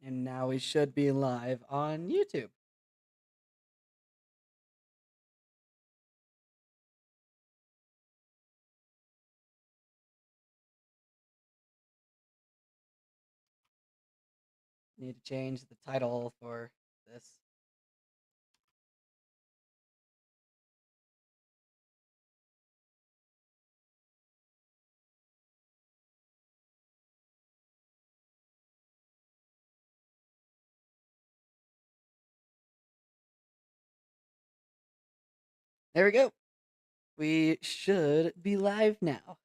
And now we should be live on YouTube. Need to change the title for this. There we go. We should be live now.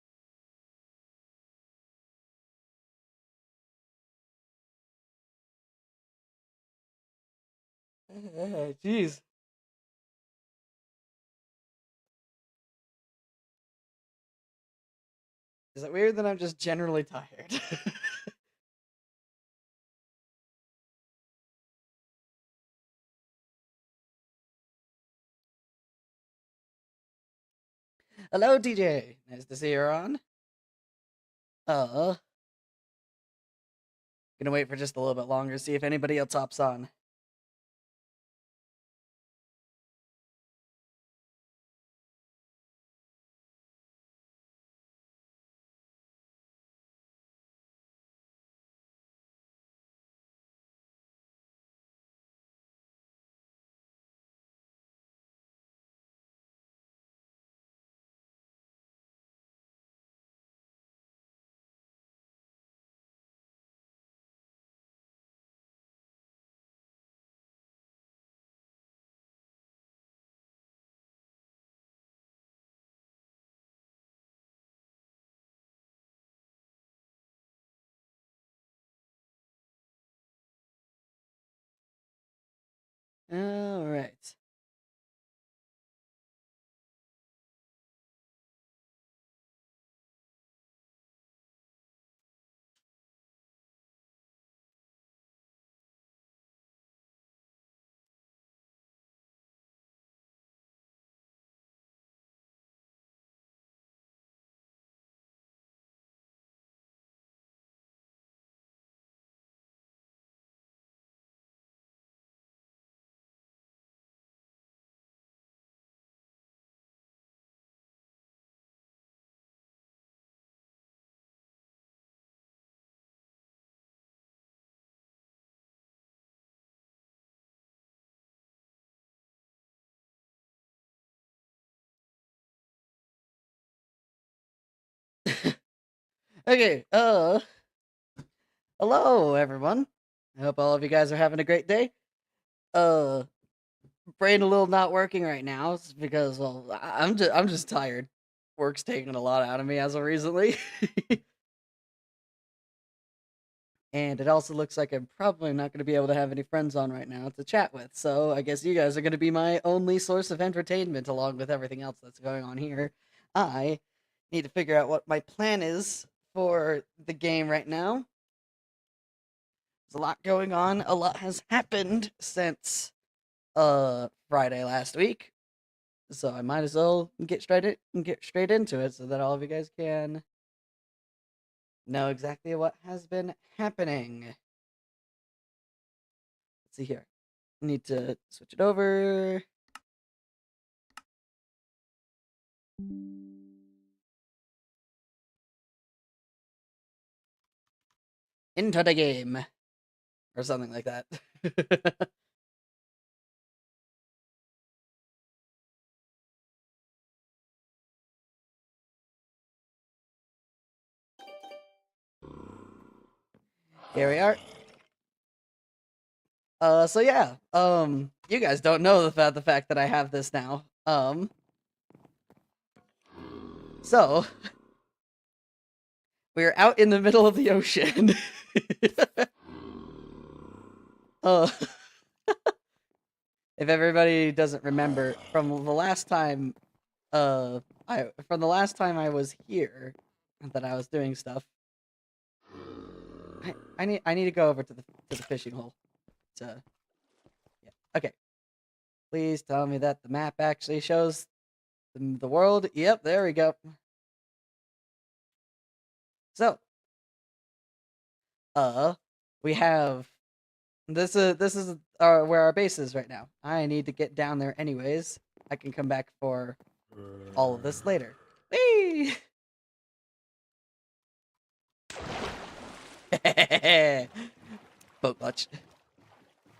Jeez. Is it weird that I'm just generally tired? Hello, DJ. Nice to see you're on. Gonna wait for just a little bit longer, see if anybody else hops on. All right. Okay. Hello everyone. I hope all of you guys are having a great day. Uh, Brain a little not working right now because I'm just tired. Work's taking a lot out of me as of recently. And it also looks like I'm probably not going to be able to have any friends on right now to chat with. So I guess you guys are going to be my only source of entertainment along with everything else that's going on here. I need to figure out what my plan is for the game right now. There's a lot going on. A lot has happened since Friday last week. So I might as well get straight into it so that all of you guys can know exactly what has been happening. Let's see here. Need to switch it over. Into the game. Or something like that. Here we are. So yeah, you guys don't know the fact that I have this now. So we're out in the middle of the ocean. uh, if everybody doesn't remember from the last time, from the last time I was here, that I was doing stuff. I need to go over to the fishing hole. To yeah. Okay. Please tell me that the map actually shows the world. Yep, there we go. So, we have this is where our base is right now. I need to get down there anyways. I can come back for all of this later. Whee! Boat much.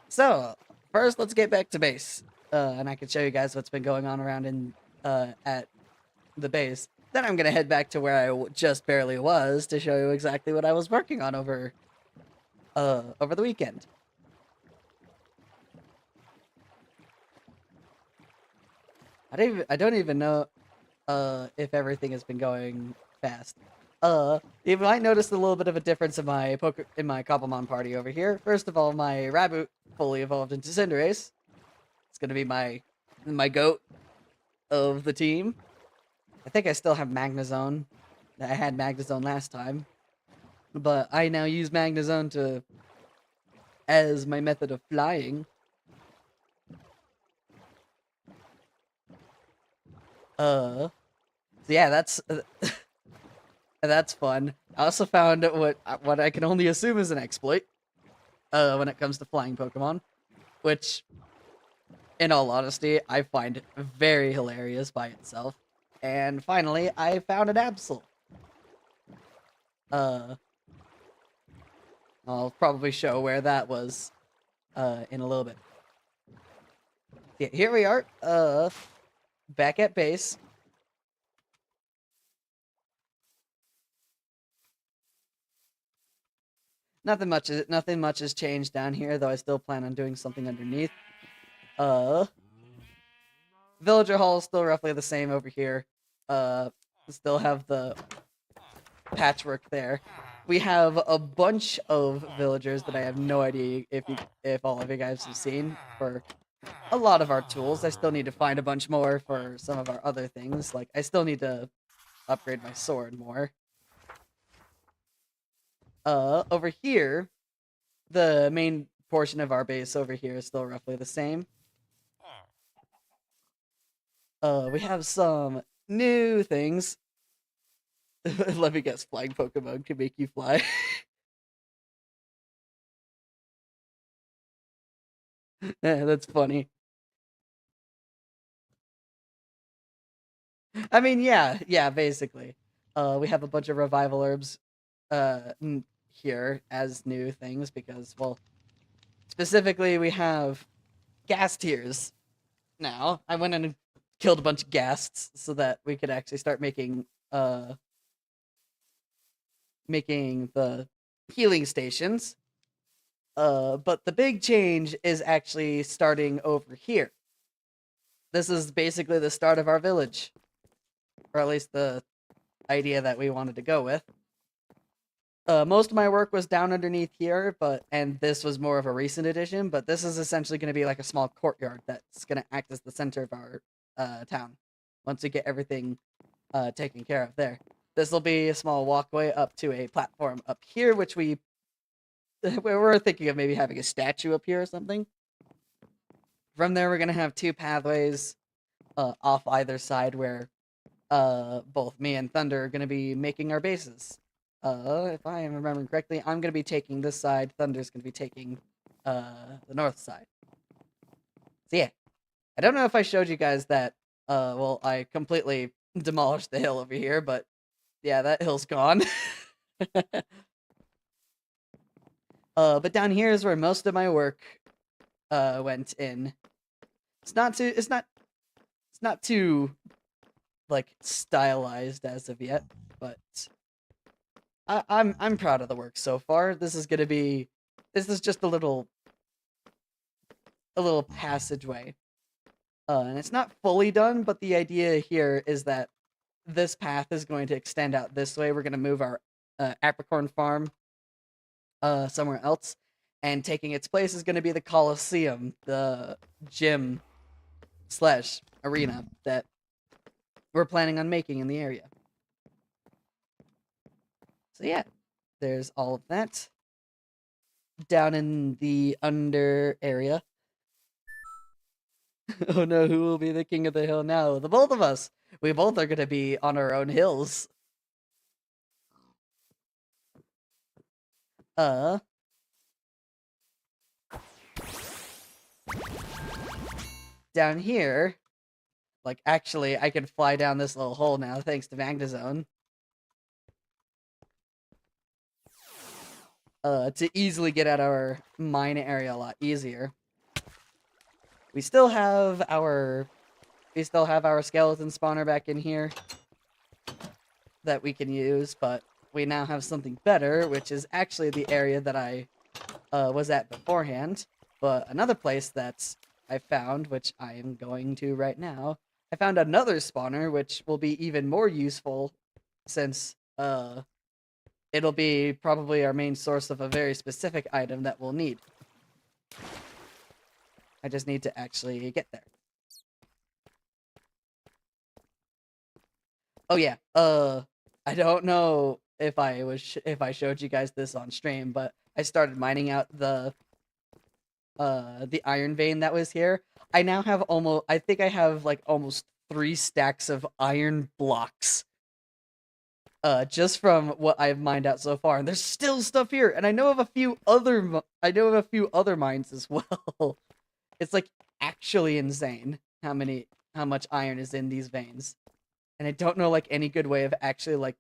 So first, let's get back to base, and I can show you guys what's been going on around in at the base. Then I'm gonna head back to where I just barely was to show you exactly what I was working on over the weekend. I don't even know if everything has been going fast. You might notice a little bit of a difference in my Cobblemon party over here. First of all, my Raboot fully evolved into Cinderace. It's gonna be my goat of the team. I think I still have Magnezone. I had Magnezone last time, but I now use Magnezone as my method of flying. So yeah, that's fun. I also found what I can only assume is an exploit when it comes to flying Pokemon, which, in all honesty, I find very hilarious by itself. And finally, I found an Absol. Uh, I'll probably show where that was in a little bit. Yeah, here we are, back at base. Nothing much has changed down here, though I still plan on doing something underneath. Villager Hall is still roughly the same over here. Still have the patchwork there. We have a bunch of villagers that I have no idea if all of you guys have seen for a lot of our tools. I still need to find a bunch more for some of our other things. Like, I still need to upgrade my sword more. Over here, the main portion of our base over here is still roughly the same. We have some new things. Let me guess, flying Pokemon can make you fly. That's funny. I mean, yeah, basically. We have a bunch of revival herbs here as new things because, well, specifically we have gas tiers now. I went in and killed a bunch of ghasts so that we could actually start making the healing stations. But the big change is actually starting over here. This is basically the start of our village, or at least the idea that we wanted to go with. Most of my work was down underneath here, and this was more of a recent addition, but this is essentially going to be like a small courtyard that's going to act as the center of our town once we get everything taken care of there. This will be a small walkway up to a platform up here, which we're thinking of maybe having a statue up here or something. From there, we're going to have two pathways off either side where both me and Thunder are going to be making our bases. If I am remembering correctly, I'm going to be taking this side. Thunder's going to be taking the north side. So yeah, I don't know if I showed you guys that. Well, I completely demolished the hill over here, but yeah, that hill's gone. But down here is where most of my work went in. It's not too like stylized as of yet, but I'm proud of the work so far. This is just a little passageway. And it's not fully done, but the idea here is that this path is going to extend out this way. We're going to move our apricorn farm somewhere else, and taking its place is going to be the Coliseum, the gym slash arena that we're planning on making in the area. So yeah, there's all of that. Down in the under area. Oh no, who will be the king of the hill now? The both of us. We both are going to be on our own hills. Uh, down here, like, actually, I can fly down this little hole now, thanks to Magnezone. To easily get at our mine area a lot easier. We still have our skeleton spawner back in here that we can use, but we now have something better, which is actually the area that I was at beforehand. But another place that I found, which I am going to right now, I found another spawner, which will be even more useful since it'll be probably our main source of a very specific item that we'll need. I just need to actually get there. Oh yeah, I don't know if I showed you guys this on stream, but I started mining out the iron vein that was here. I now have I think I have like almost 3 stacks of iron blocks. Just from what I've mined out so far, and there's still stuff here, and I know of a few other mines as well. It's like actually insane how much iron is in these veins. And I don't know like any good way of actually like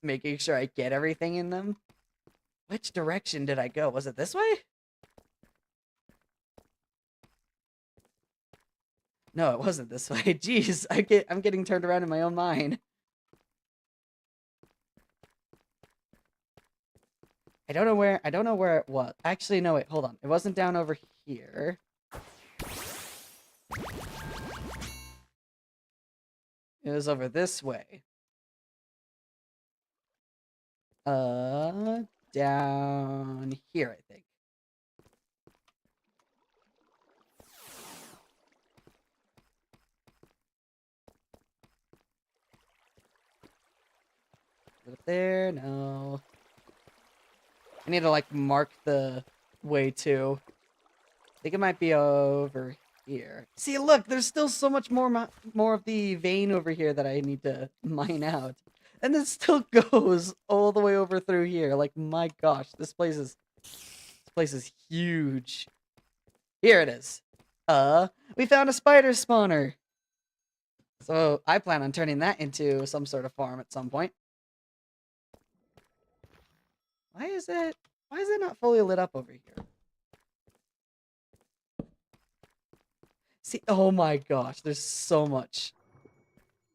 making sure I get everything in them. Which direction did I go? Was it this way? No, it wasn't this way. Jeez, I'm getting turned around in my own mind. I don't know where it was. Actually, no, wait, hold on. It wasn't down over here. It was over this way. Down here, I think. Is it up there? No. I need to, like, mark the way, too. I think it might be over here. See, look, there's still so much more of the vein over here that I need to mine out. And it still goes all the way over through here. Like, my gosh, this place is huge. Here it is. We found a spider spawner. So, I plan on turning that into some sort of farm at some point. Why is it not fully lit up over here? See, oh my gosh, there's so much.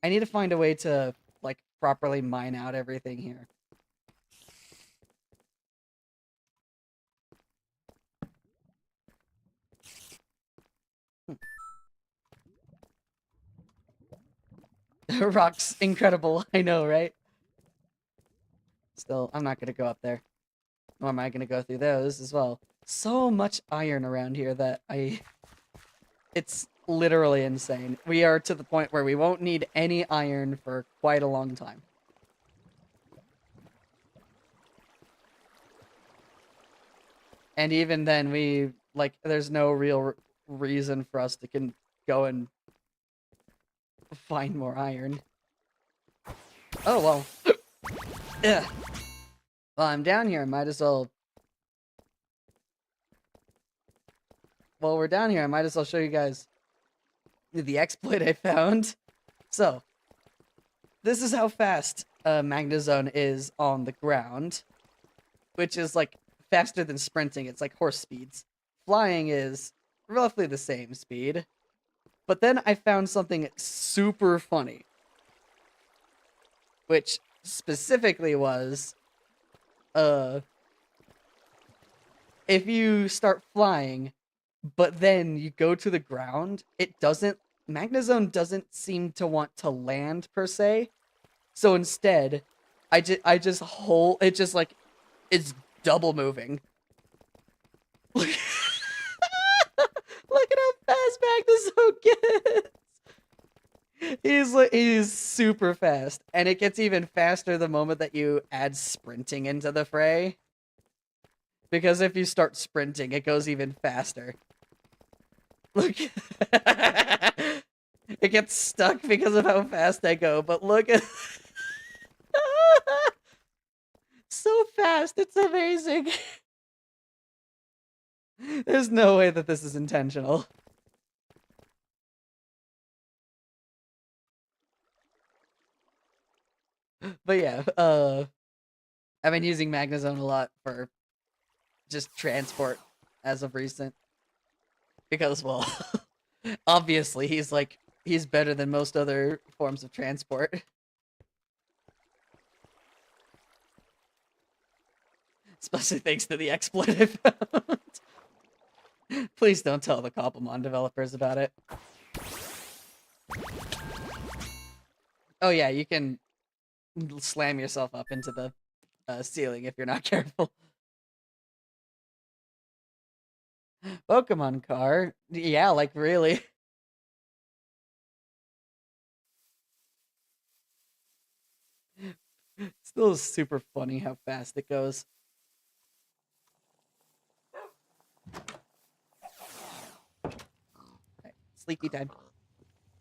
I need to find a way to, like, properly mine out everything here. Rock's incredible, I know, right? Still, I'm not gonna go up there. Nor am I gonna go through those as well. So much iron around here that it's literally insane. We are to the point where we won't need any iron for quite a long time. And even then, there's no real reason for us to go and find more iron. Oh, well. Ugh. Well, I'm down here. I might as well... Well, we're down here. I might as well show you guys the exploit I found. So, this is how fast Magnezone is on the ground. Which is, like, faster than sprinting. It's like horse speeds. Flying is roughly the same speed. But then I found something super funny. Which specifically was... if you start flying, but then you go to the ground, Magnezone doesn't seem to want to land per se. So instead, it's double moving. Look at how fast Magnezone gets. He's super fast, and it gets even faster the moment that you add sprinting into the fray. Because if you start sprinting, it goes even faster. Look. It gets stuck because of how fast I go, but look at... So fast, it's amazing. There's no way that this is intentional. But yeah, I've been using Magnezone a lot for just transport as of recent because, well, obviously he's better than most other forms of transport, especially thanks to the exploit I found. Please don't tell the Cobblemon developers about it. Oh yeah, you can slam yourself up into the ceiling if you're not careful. Pokemon car? Yeah, like really. Still super funny how fast it goes. Okay, sleepy time.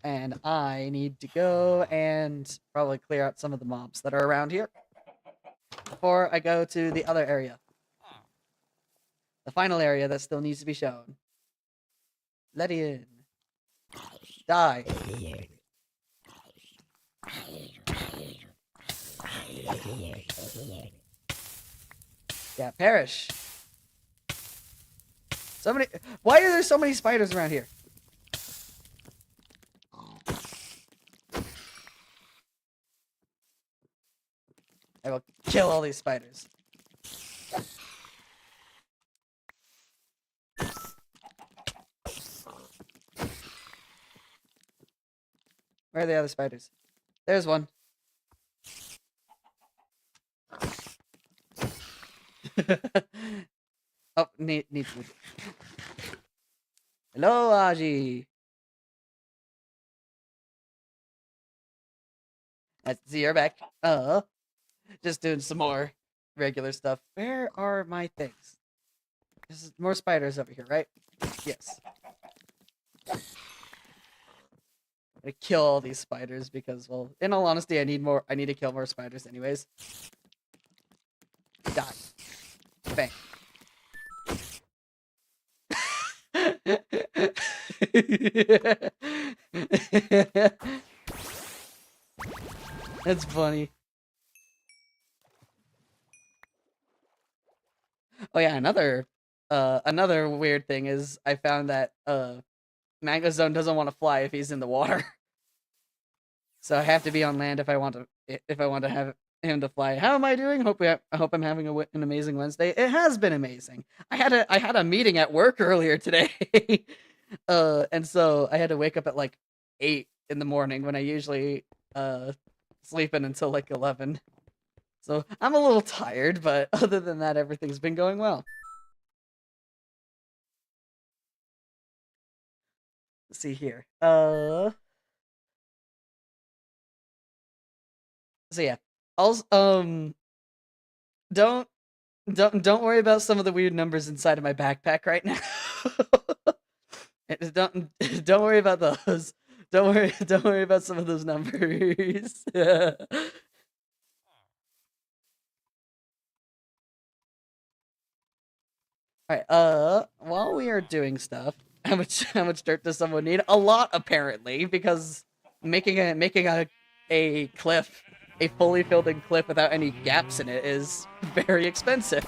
And I need to go and probably clear out some of the mobs that are around here before I go to the other area. The final area that still needs to be shown. Let it in. Die. Yeah, perish. So many. Why are there so many spiders around here? I will kill all these spiders. Where are the other spiders? There's one. Oh, need food. Hello, Aji. I see you're back. Just doing some more regular stuff. Where are my things? There's more spiders over here, right? Yes. I kill all these spiders because, well, in all honesty, I need to kill more spiders anyways. Die. Bang. That's funny. Oh yeah, another weird thing is I found that Magnezone doesn't want to fly if he's in the water. So I have to be on land if I want to have him to fly. How am I doing? I hope I'm having an amazing Wednesday. It has been amazing. I had a meeting at work earlier today. And so I had to wake up at like 8 in the morning when I usually sleep in until like 11. So I'm a little tired, but other than that, everything's been going well. Let's see here. So yeah. Also, don't don't worry about some of the weird numbers inside of my backpack right now. Don't worry about those. Don't worry about some of those numbers. Alright, while we are doing stuff, how much dirt does someone need? A lot, apparently, because making a cliff, a fully filled in cliff without any gaps in it is very expensive.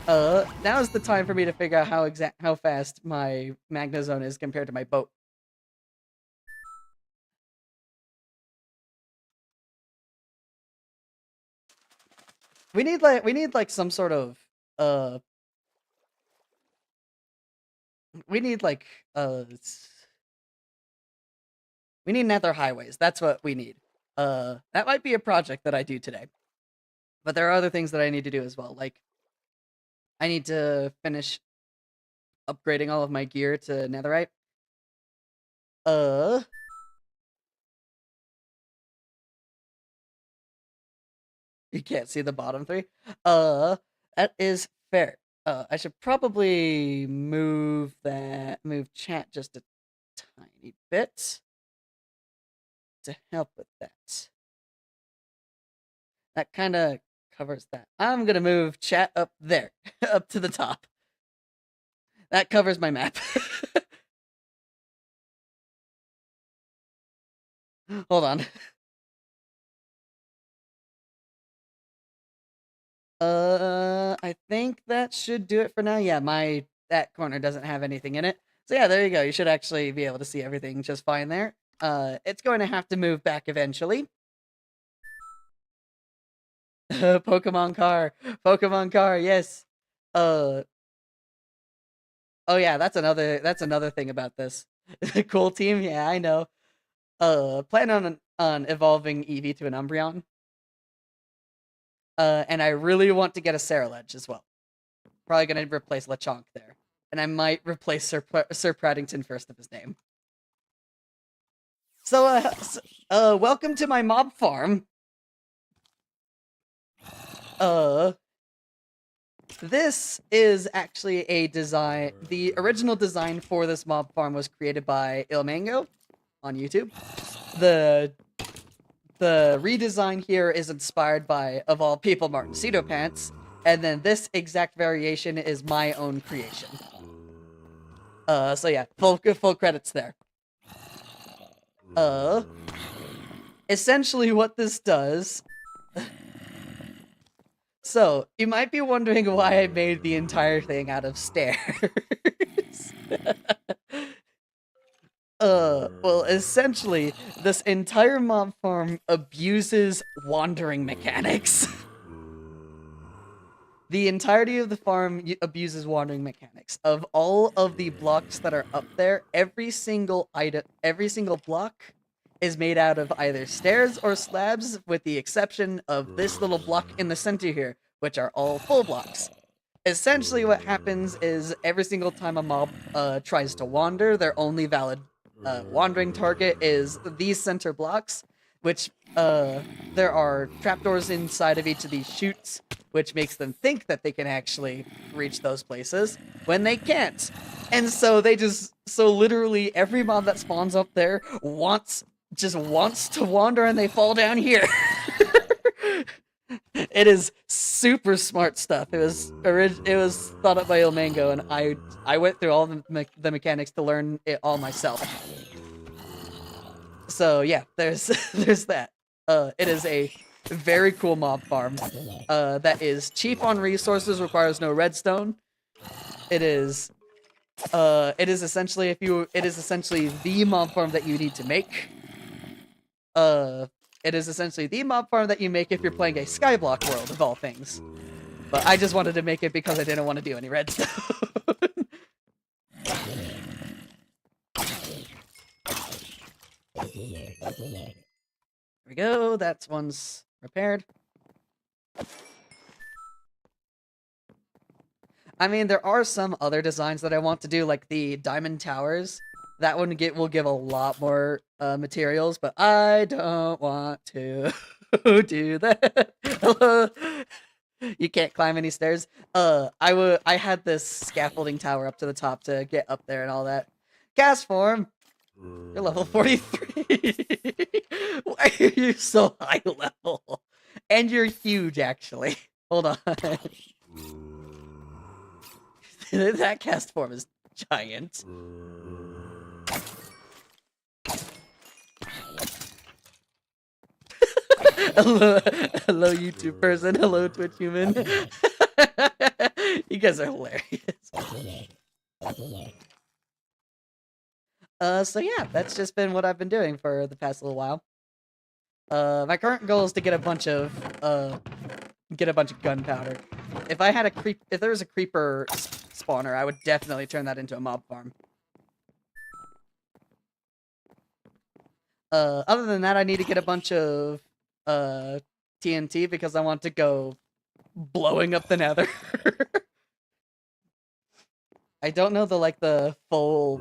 Now is the time for me to figure out how fast my Magnezone is compared to my boat. We need like some sort of uh we need like we need nether highways. That's what we need. That might be a project that I do today. But there are other things that I need to do as well. Like I need to finish upgrading all of my gear to netherite. Uh you can't see the bottom three. That is fair. I should probably move chat just a tiny bit to help with that. That kind of covers that. I'm gonna move chat up there, up to the top. That covers my map. Hold on. I think that should do it for now. Yeah, that corner doesn't have anything in it. So yeah, there you go. You should actually be able to see everything just fine there. It's going to have to move back eventually. Pokemon car. Pokemon car, yes. Uh oh yeah, that's another thing about this. Cool team, yeah, I know. Plan on evolving Eevee to an Umbreon. And I really want to get a Ceruledge as well. Probably gonna replace Lechonk there. And I might replace Sir Praddington first of his name. Welcome to my mob farm. Uh, this is actually a design. The original design for this mob farm was created by Ilmango on YouTube. The redesign here is inspired by, of all people, Martin Cedo Pants, and then this exact variation is my own creation. So yeah, full credits there. Essentially what this does. So, you might be wondering why I made the entire thing out of stairs. Well, essentially, this entire mob farm abuses wandering mechanics. The entirety of the farm abuses wandering mechanics. Of all of the blocks that are up there, every single block is made out of either stairs or slabs, with the exception of this little block in the center here, which are all full blocks. Essentially what happens is every single time a mob tries to wander, their only valid wandering target is these center blocks, which there are trapdoors inside of each of these chutes, which makes them think that they can actually reach those places when they can't. And so literally every mob that spawns up there just wants to wander, and they fall down here. It is super smart stuff. It was thought up by Ilmango, and I went through all the mechanics to learn it all myself. So yeah, there's that. It is a very cool mob farm that is cheap on resources, requires no redstone. It is essentially the mob farm that you need to make. It is essentially the mob farm that you make if you're playing a Skyblock world, of all things. But I just wanted to make it because I didn't want to do any redstone. There we go, that's one's repaired. I mean, there are some other designs that I want to do, like the diamond towers. That one will give a lot more materials, but I don't want to do that. You can't climb any stairs. I had this scaffolding tower up to the top to get up there and all that. Cast form. You're level 43. Why are you so high level? And you're huge, actually. Hold on. That cast form is giant. Hello, YouTube person. Hello, Twitch human. You guys are hilarious. So yeah, that's just been what I've been doing for the past little while. My current goal is to get a bunch of gunpowder. If there was a creeper spawner, I would definitely turn that into a mob farm. Other than that, I need to get a bunch of TNT because I want to go blowing up the nether. I don't know the full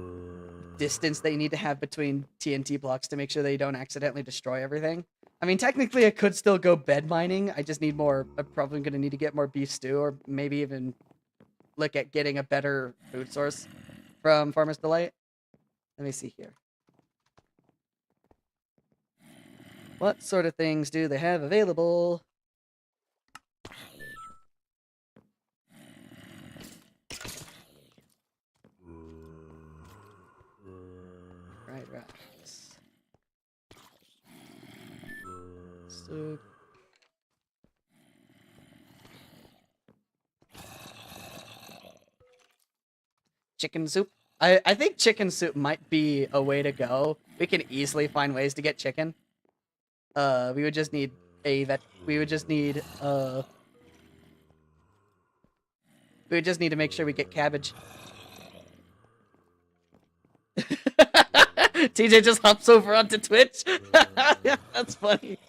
distance that you need to have between TNT blocks to make sure that you don't accidentally destroy everything. I mean, technically I could still go bed mining. I just need more. I'm probably going to need to get more beef stew, or maybe even look at getting a better food source from Farmer's Delight. Let me see here. What sort of things do they have available? Right. So chicken soup. I think chicken soup might be a way to go. We can easily find ways to get chicken. We would just need we would just need we would just need to make sure we get cabbage. TJ just hops over onto Twitch. That's funny.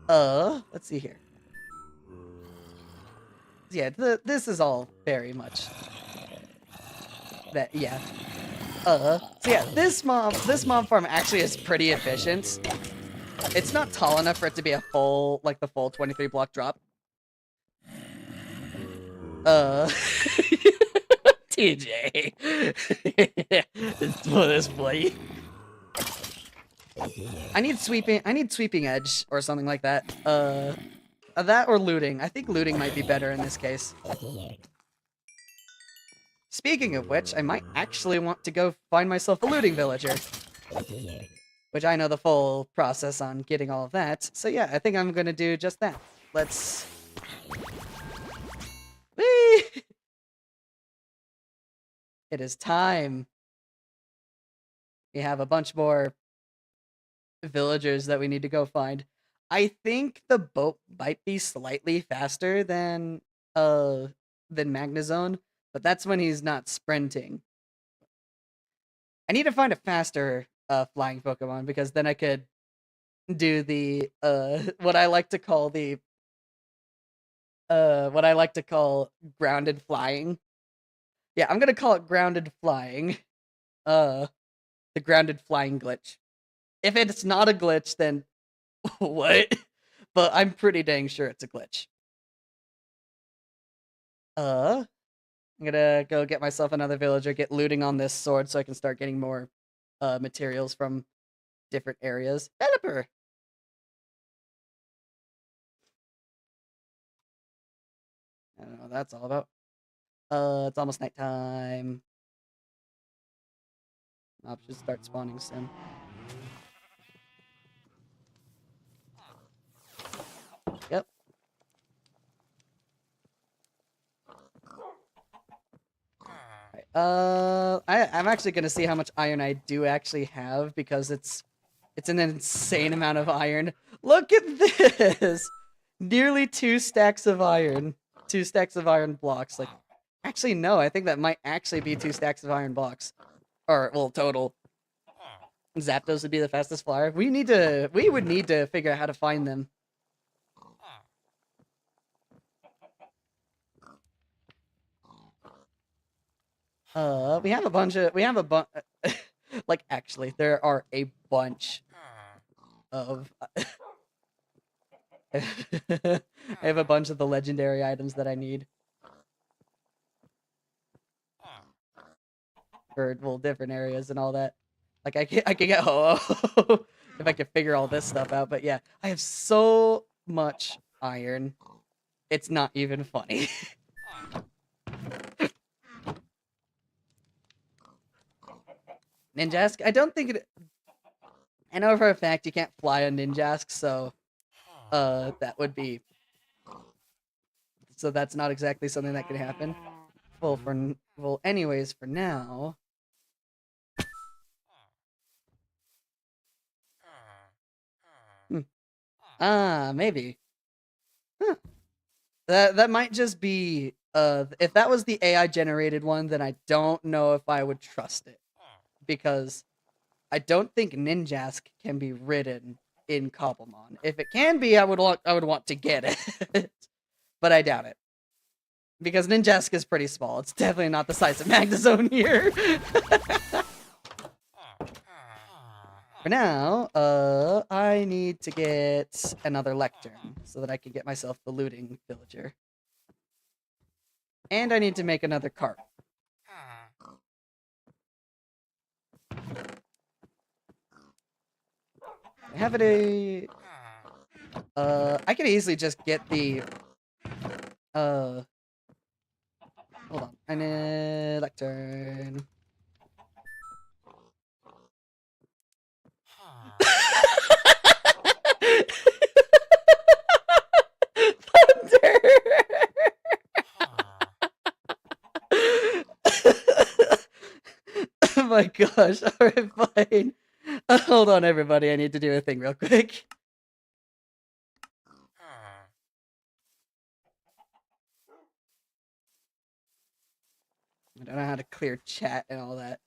Let's see here. Yeah, this is all very much that, yeah. So yeah, this mob farm actually is pretty efficient. It's not tall enough for it to be a full, like the full 23 block drop. TJ. This boy. I need sweeping edge or something like that. That or looting. I think looting might be better in this case. Speaking of which, I might actually want to go find myself a looting villager. Which I know the full process on getting all of that. So yeah, I think I'm gonna do just that. Let's... Whee! It is time. We have a bunch more villagers that we need to go find. I think the boat might be slightly faster than Magnezone, but that's when he's not sprinting. I need to find a faster flying Pokemon because then I could do the what I like to call grounded flying. Yeah, I'm gonna call it grounded flying. The grounded flying glitch. If it's not a glitch, then what? But I'm pretty dang sure it's a glitch. I'm gonna go get myself another villager, get looting on this sword so I can start getting more materials from different areas. Developer! I don't know what that's all about. It's almost nighttime. Mobs should start spawning soon. Yep. I'm actually gonna see how much iron I do actually have because it's an insane amount of iron. Look at this! Nearly 2 stacks of iron. 2 stacks of iron blocks. Like, actually, no, I think that might actually be 2 stacks of iron blocks. Or, well, total. Zapdos would be the fastest flyer. We would need to figure out how to find them. We have a bunch, like, actually, there are a bunch of, I have a bunch of the legendary items that I need. For, well, different areas and all that. Like, I can get, oh, if I could figure all this stuff out, but yeah, I have so much iron, it's not even funny. Ninjask? I don't think it... I know for a fact you can't fly on Ninjask, so... that would be... So that's not exactly something that could happen. Well, anyways, for now... Maybe. Huh. That might just be... if that was the AI-generated one, then I don't know if I would trust it. Because I don't think Ninjask can be ridden in Cobblemon. If it can be, I would want to get it. But I doubt it. Because Ninjask is pretty small. It's definitely not the size of Magnezone here. For now, I need to get another Lectern so that I can get myself the looting villager. And I need to make another cart. I have it I could easily just get the hold on. I need Lectern. Thunder! my gosh. Alright, fine. Hold on, everybody. I need to do a thing real quick. I don't know how to clear chat and all that.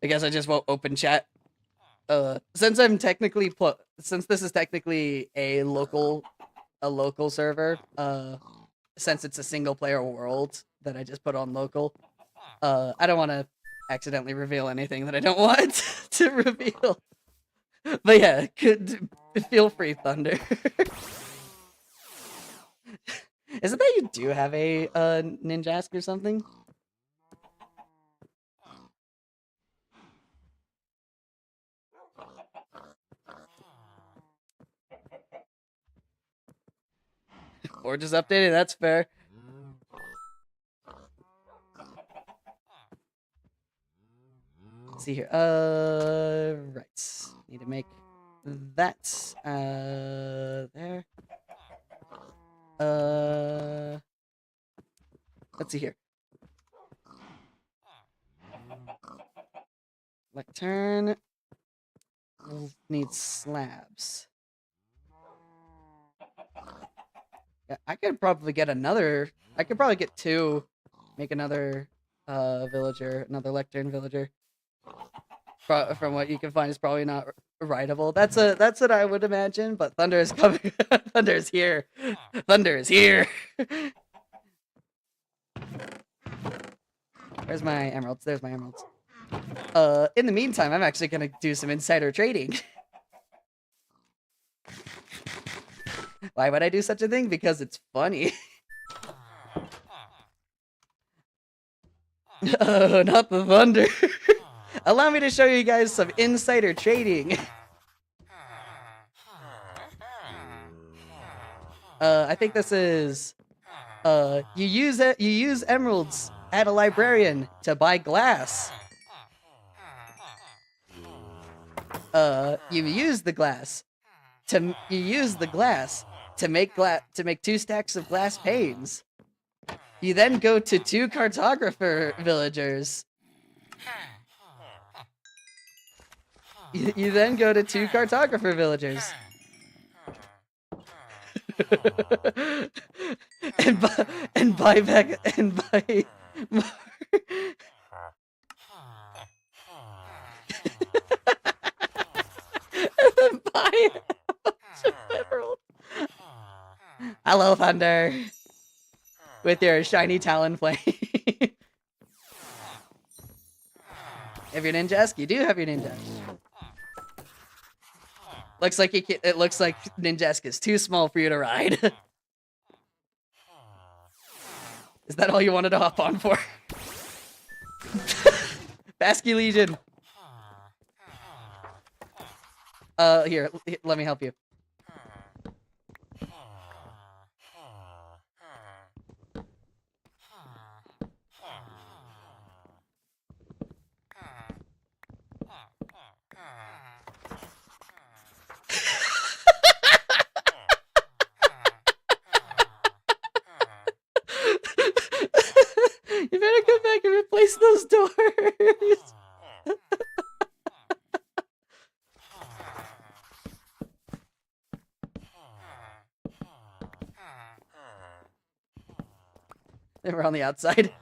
I guess I just won't open chat. Since I'm technically since this is technically a local server, since it's a single player world that I just put on local, I don't want to accidentally reveal anything that I don't want to reveal. But yeah, feel free, Thunder. Is it that you do have a Ninjask or something? Or just updated, that's fair. Let's see here. Right. Need to make that there. Let's see here. Lectern needs slabs. Yeah, I could probably get another. I could probably get two. Make another villager, another lectern villager. From what you can find, is probably not writable. That's what I would imagine. But Thunder is coming. Thunder is here. Thunder is here. Where's my emeralds? There's my emeralds. In the meantime, I'm actually gonna do some insider trading. Why would I do such a thing? Because it's funny. Oh, not the thunder. Allow me to show you guys some insider trading. I think this is you use emeralds at a librarian to buy glass. You use the glass to make 2 stacks of glass panes. You then go to 2 cartographer villagers. You then go to 2 cartographer villagers. and buy more. And then buy emerald. Hello, Thunder. With your shiny Talonflame. Have your Ninjask? You do have your Ninjask. Looks like it looks like Ninjask is too small for you to ride. Is that all you wanted to hop on for? Basky Legion. Here, let me help you. You better come back and replace those doors. They were on the outside.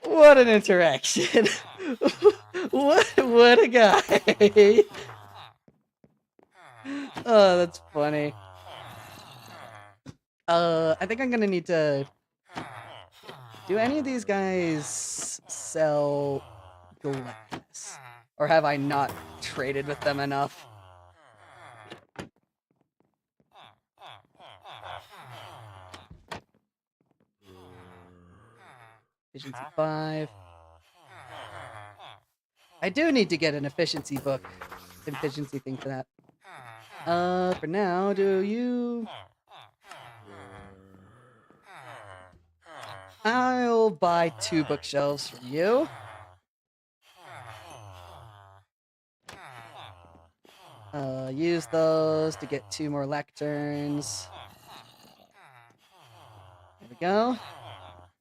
What an interaction. What a guy. Oh, that's funny. I think I'm gonna need to... Do any of these guys sell glass? Or have I not traded with them enough? Efficiency 5. I do need to get an efficiency book. Efficiency thing for that. For now, do you... I'll buy 2 bookshelves for you. Use those to get 2 more lecterns. There we go.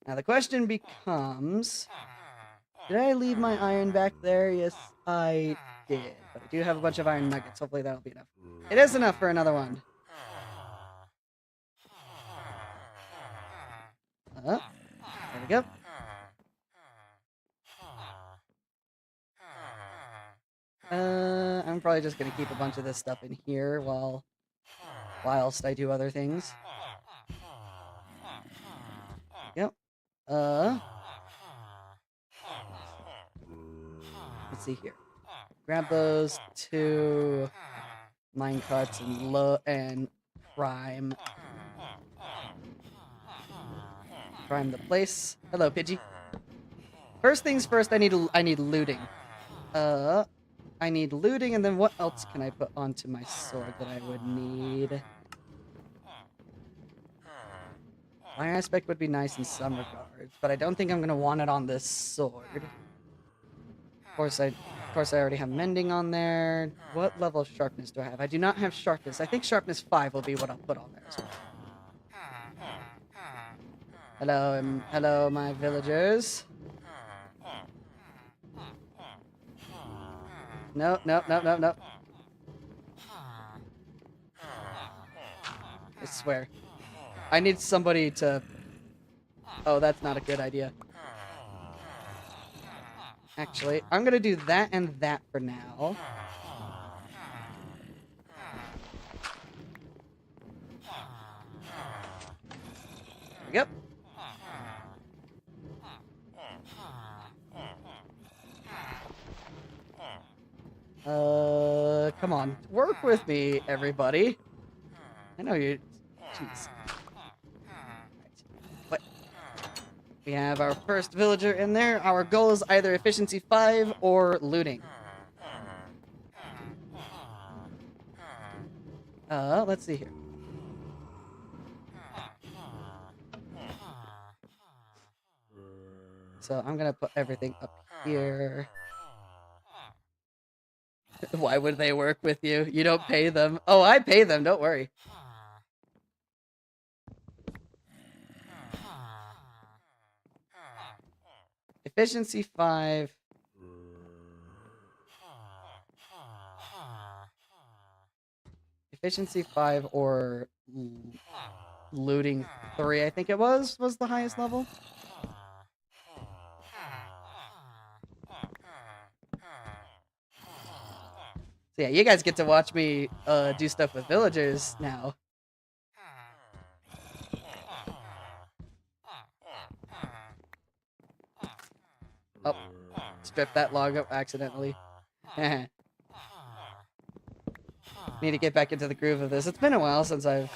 Now the question becomes... Did I leave my iron back there? Yes, I did. But I do have a bunch of iron nuggets. Hopefully that'll be enough. It is enough for another one. There we go. I'm probably just gonna keep a bunch of this stuff in here whilst I do other things. Yep. Let's see here. Grab those 2 minecarts and prime the place. Hello, Pidgey. First things first, I need looting. I need looting, and then what else can I put onto my sword that I would need? Fire aspect would be nice in some regards, but I don't think I'm gonna want it on this sword. Of course, I already have mending on there. What level of sharpness do I have? I do not have sharpness. I think sharpness 5 will be what I'll put on there as well. Hello, my villagers. No. I swear. I need somebody to... Oh, that's not a good idea. Actually, I'm gonna do that and that for now. There we go. Come on. Work with me, everybody. I know you... Jeez. What? We have our first villager in there. Our goal is either efficiency 5 or looting. Let's see here. So I'm gonna put everything up here. Why would they work with you? You don't pay them. Oh, I pay them, don't worry. Efficiency 5. Efficiency 5 or looting 3, I think it was the highest level. So yeah, you guys get to watch me do stuff with villagers now. Oh, stripped that log up accidentally. Need to get back into the groove of this. It's been a while since I've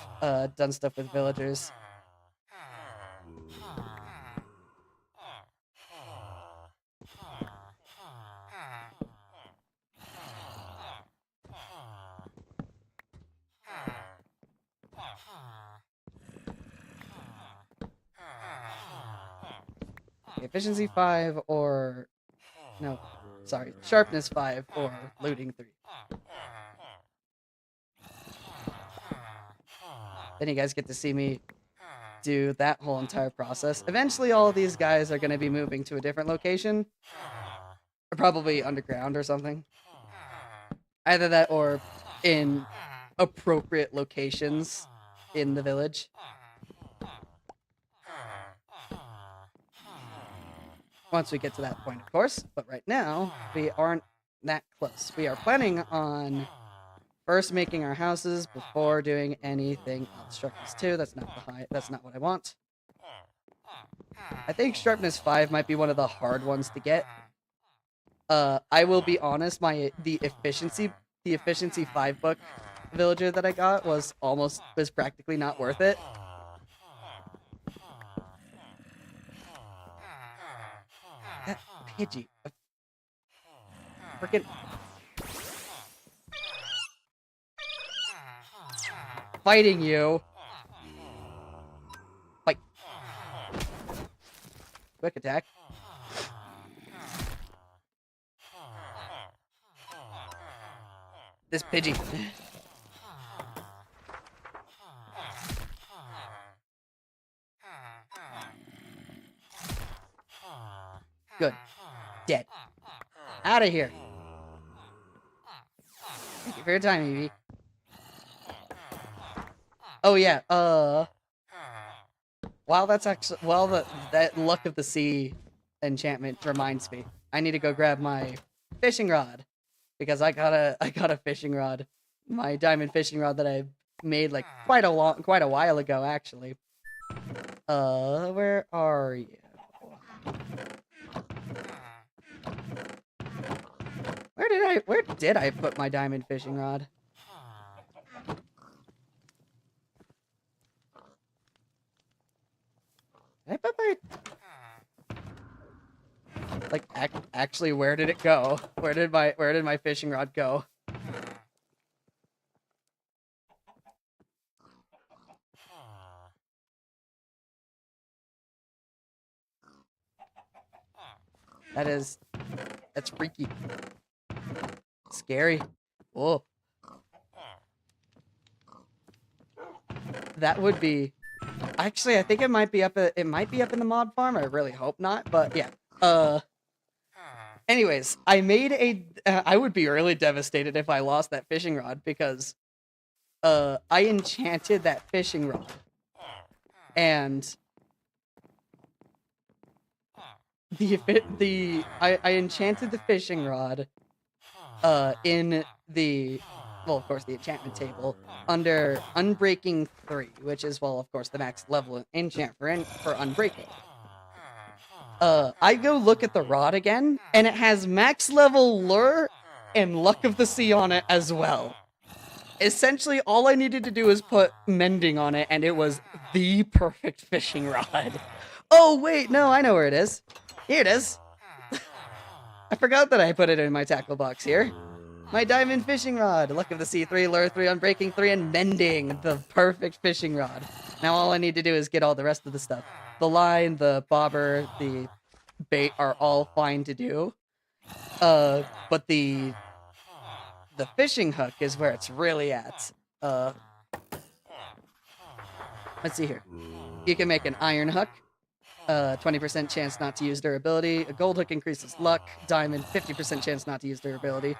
done stuff with villagers. Efficiency 5 or... No, sorry. Sharpness 5 or looting 3. Then you guys get to see me do that whole entire process. Eventually all of these guys are going to be moving to a different location. Or probably underground or something. Either that or in appropriate locations in the village. Once we get to that point, of course. But right now, we aren't that close. We are planning on first making our houses before doing anything else. Sharpness 2, that's not what I want. I think Sharpness 5 might be one of the hard ones to get. I will be honest, the efficiency 5 book villager that I got was practically not worth it. Pidgey. A freaking... Fighting you. Fight. Quick attack. This Pidgey. Good. Dead. Out of here. Thank you for your time, Eevee. Oh yeah, while that's actually, that Luck of the Sea enchantment reminds me, I need to go grab my fishing rod, because I got a fishing rod, my diamond fishing rod that I made like quite a while ago actually. Where are you? Where did I put my diamond fishing rod? Did I put my... Like, actually, where did it go? Where did my fishing rod go? That's freaky. Scary. Whoa. That would be... Actually, I think it might be up in the mod farm. I really hope not, but yeah. Anyways, I made I would be really devastated if I lost that fishing rod, because I enchanted that fishing rod. And I enchanted the fishing rod in the, well, of course, the enchantment table under Unbreaking 3, which is, well, of course, the max level enchant for Unbreaking. I go look at the rod again, and it has max level lure and Luck of the Sea on it as well. Essentially, all I needed to do was put mending on it, and it was the perfect fishing rod. Oh, wait, no, I know where it is. Here it is. I forgot that I put it in my tackle box here. My diamond fishing rod. Luck of the Sea 3, Lure 3, Unbreaking 3, and Mending. The perfect fishing rod. Now all I need to do is get all the rest of the stuff. The line, the bobber, the bait are all fine to do. But the fishing hook is where it's really at. Let's see here. You can make an iron hook. 20% chance not to use durability. A gold hook increases luck. Diamond, 50% chance not to use durability.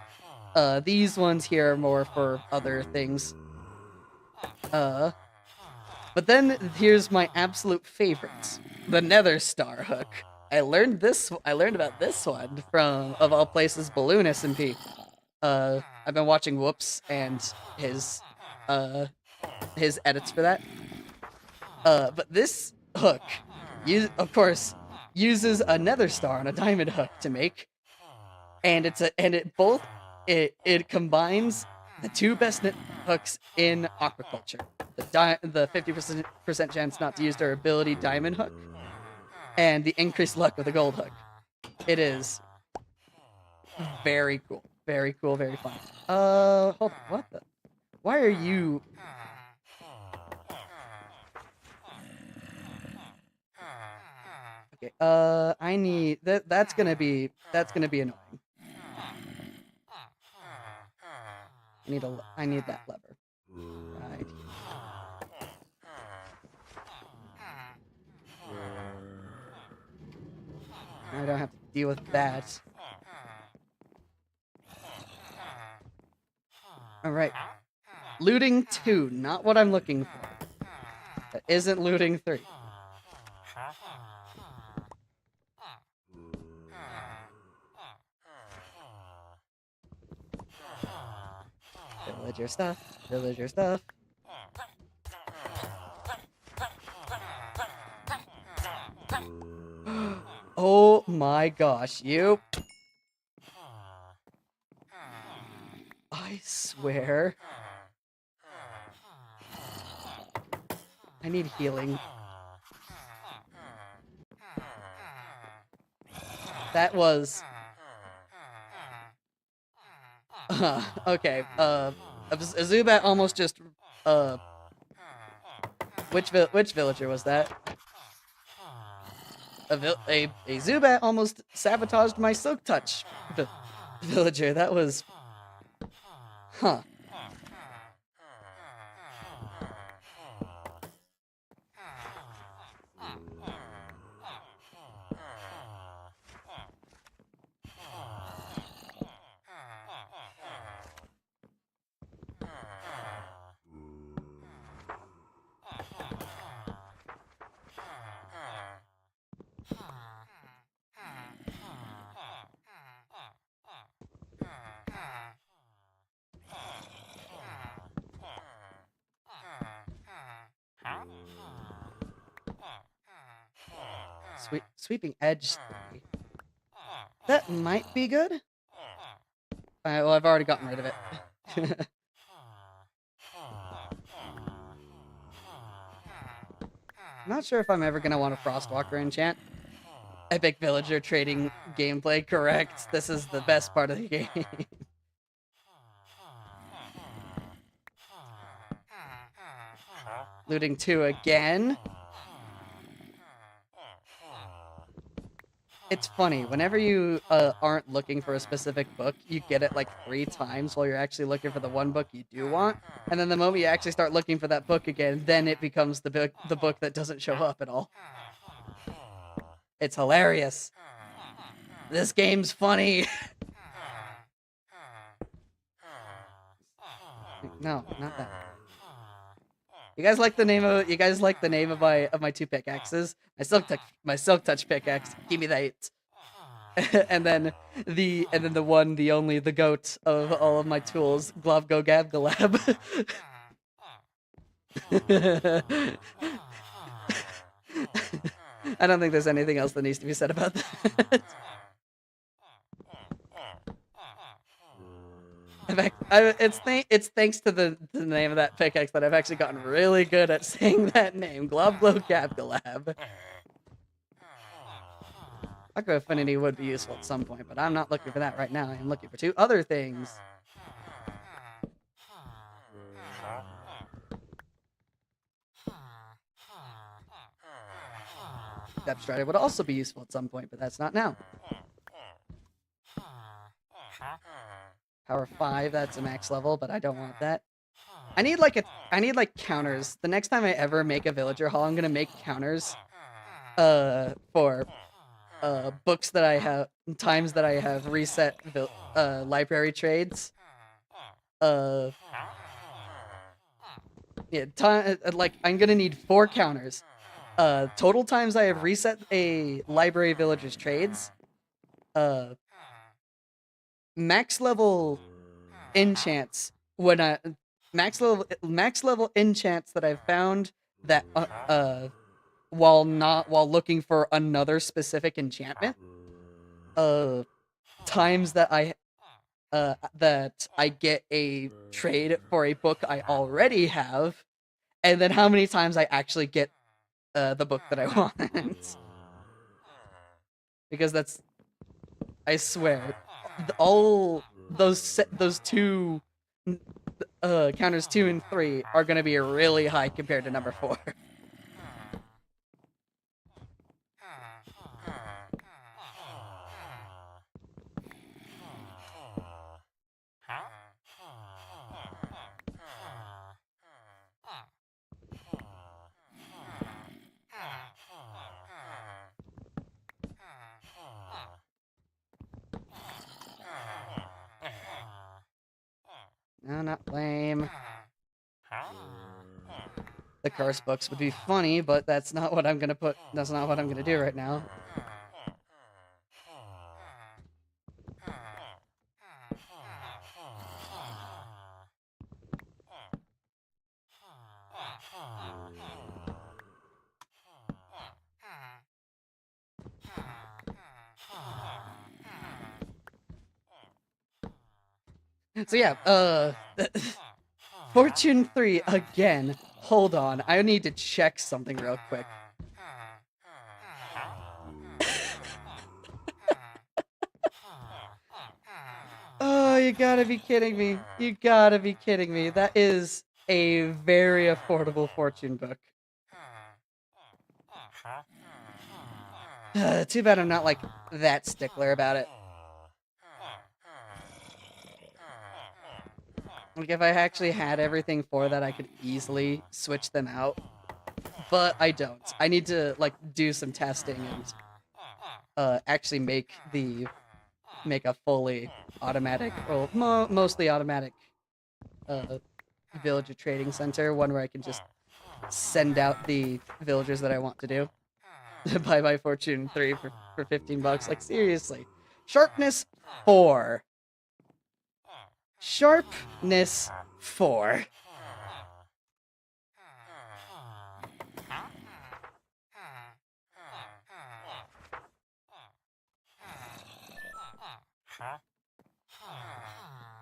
These ones here are more for other things. But then here's my absolute favorite, the Nether Star hook. I learned about this one from, of all places, Balloon SMP. I've been watching Whoops and his edits for that. But this hook, of course, uses a Nether Star and a diamond hook to make, and it combines the two best hooks in aquaculture: the 50% chance not to use durability diamond hook, and the increased luck with a gold hook. It is very cool, very cool, very fun. Hold on, what the? Why are you? Okay, I need that's gonna be annoying. I need that lever. Right. I don't have to deal with that. Alright. Looting 2, not what I'm looking for. That isn't looting 3. Villager stuff, villager stuff. Oh my gosh, you. I swear. I need healing. That was... okay, a Zubat almost just... Which villager was that? A Zubat almost sabotaged my Silk Touch villager. That was... Huh. Sweeping Edge 3. That might be good. Well, I've already gotten rid of it. I'm not sure if I'm ever going to want a Frostwalker enchant. Epic Villager trading gameplay, correct. This is the best part of the game. Looting 2 again. It's funny, whenever you aren't looking for a specific book, you get it like 3 times while you're actually looking for the one book you do want. And then the moment you actually start looking for that book again, then it becomes the book that doesn't show up at all. It's hilarious. This game's funny. No, not that. You guys like the name of my 2 pickaxes? My silk touch pickaxe. Give me that. and then the one, the only, the goat of all of my tools. Glove go gab galab. I don't think there's anything else that needs to be said about that. In fact, it's thanks to the name of that pickaxe that I've actually gotten really good at saying that name. Glove Glow Gab Galab. Aqua Affinity would be useful at some point, but I'm not looking for that right now. I'm looking for 2 other things. Depth Strider would also be useful at some point, but that's not now. Power 5, that's a max level, but I don't want that. I need like counters. The next time I ever make a villager haul, I'm gonna make counters for books that I have, times that I have reset library trades. Yeah, like I'm gonna need 4 counters. Total times I have reset a library villager's trades. Max level enchants when I max level enchants that I've found that while looking for another specific enchantment, times that I get a trade for a book I already have, and then how many times I actually get the book that I want. Because that's, I swear, all those 2 counters 2 and 3 are going to be really high compared to number 4. No, not lame. The curse books would be funny, but that's not what I'm gonna put. That's not what I'm gonna do right now. So yeah, Fortune 3 again. Hold on, I need to check something real quick. Oh, you gotta be kidding me. You gotta be kidding me. That is a very affordable fortune book. Too bad I'm not, like, that stickler about it. Like, if I actually had everything for that, I could easily switch them out. But I don't. I need to, like, do some testing and actually make a fully automatic, or mostly automatic villager trading center, one where I can just send out the villagers that I want to do. Buy my fortune 3 for $15. Like, seriously. Sharpness 4. Sharpness 4.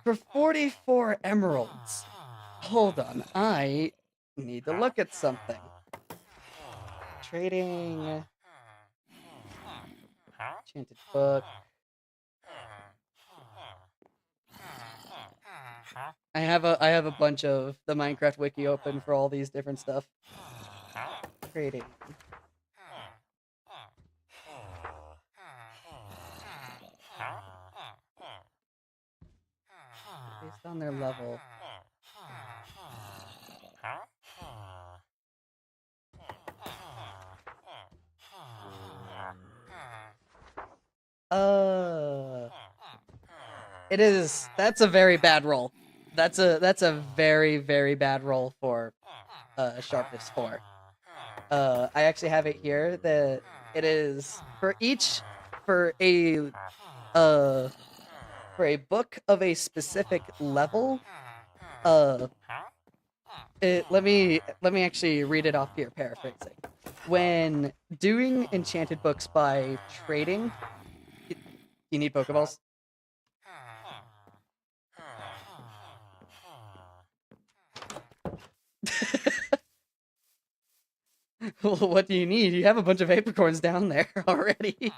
For 44 emeralds. Hold on, I need to look at something. Trading. Enchanted book. I have a bunch of the Minecraft wiki open for all these different stuff. Trading. Based on their level. It is. That's a very bad roll. That's a very, very bad roll for sharpness 4. I actually have it here that it is for a book of a specific level. Let me actually read it off here, paraphrasing. When doing enchanted books by trading, you need Pokeballs. Well, what do you need? You have a bunch of apricorns down there already.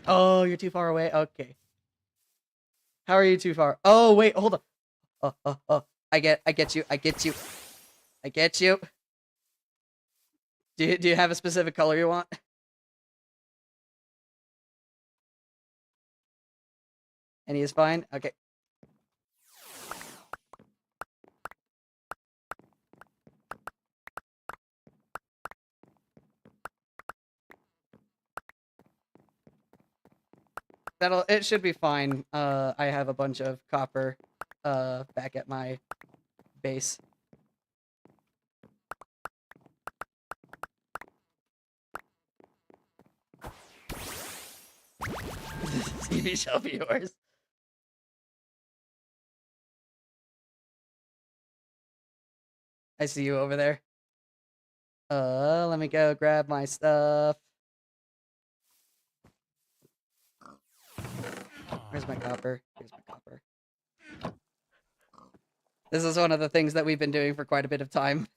Oh, you're too far away? Okay. How are you too far? Oh, wait, hold on. Oh. I get you. I get you. Do you have a specific color you want? Any is fine? Okay. It should be fine. I have a bunch of copper back at my base. TV shall be yours. I see you over there. Let me go grab my stuff. Where's my copper? Here's my copper. This is one of the things that we've been doing for quite a bit of time.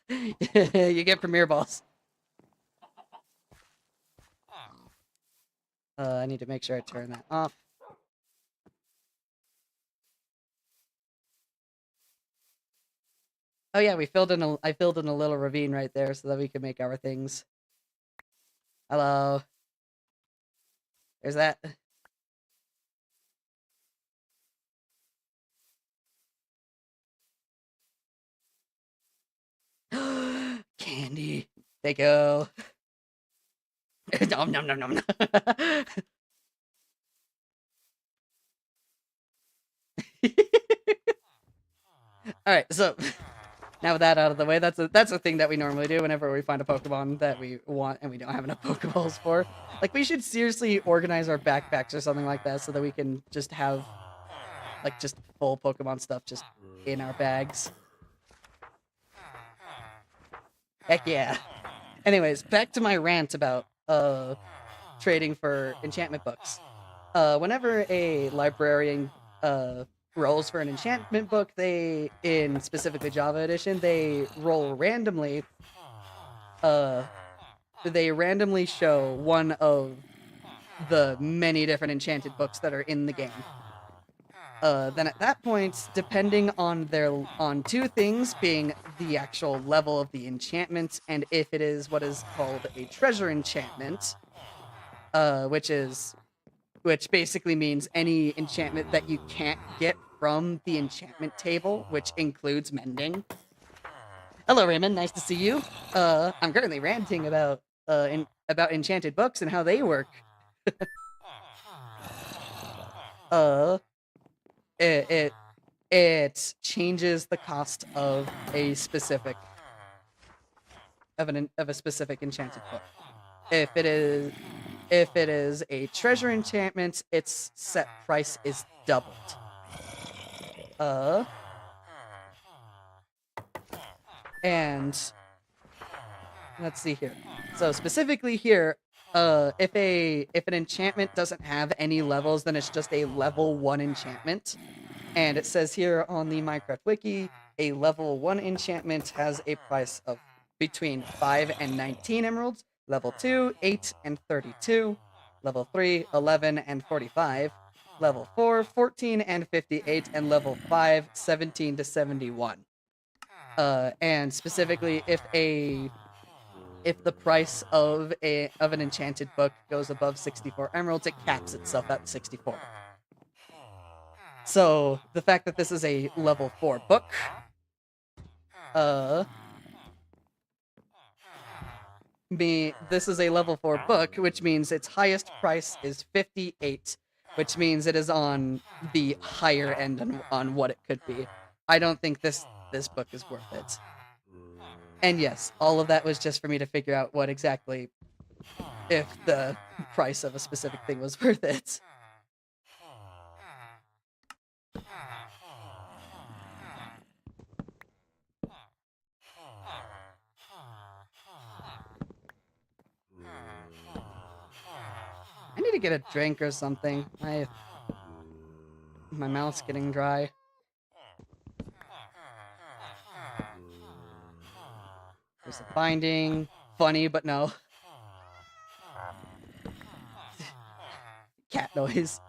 You get Premier Balls. I need to make sure I turn that off. Oh yeah, I filled in a little ravine right there so that we can make our things. Hello. There's that. Candy. They go. Nom nom nom nom. All right, so now with that out of the way, that's a thing that we normally do whenever we find a Pokemon that we want and we don't have enough Pokeballs for. Like, we should seriously organize our backpacks or something like that so that we can just have, like, just full Pokemon stuff just in our bags. Heck yeah. Anyways, back to my rant about trading for enchantment books. Whenever a librarian rolls for an enchantment book, they, in specifically Java Edition, they roll randomly they randomly show one of the many different enchanted books that are in the game. Then at that point, depending on two things, being the actual level of the enchantment and if it is what is called a treasure enchantment, which basically means any enchantment that you can't get from the enchantment table, which includes mending. Hello, Raymond. Nice to see you. I'm currently ranting about about enchanted books and how they work. It, it it changes the cost of a specific of a specific enchanted book. If it is a treasure enchantment, its set price is doubled. And let's see here. So specifically here, if an enchantment doesn't have any levels, then it's just a level 1 enchantment. And it says here on the Minecraft wiki, a level 1 enchantment has a price of between 5 and 19 emeralds, level 2, 8 and 32, level 3, 11 and 45, level 4, 14 and 58, and level 5, 17 to 71. And specifically, if the price of an enchanted book goes above 64 emeralds, it caps itself at 64. So the fact that this is a level 4 book, this is a level 4 book, which means its highest price is 58, which means it is on the higher end on what it could be. I don't think this book is worth it. And yes, all of that was just for me to figure out what exactly, if the price of a specific thing was worth it. I need to get a drink or something. My mouth's getting dry. There's a binding. Funny, but no. Cat noise.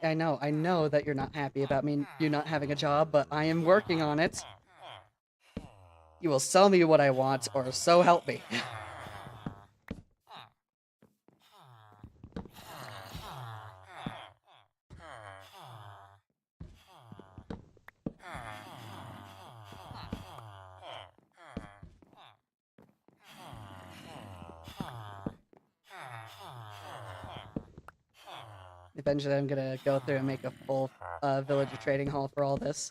I know that you're not happy about you not having a job, but I am working on it. You will sell me what I want, or so help me. Eventually, I'm gonna go through and make a full villager trading hall for all this.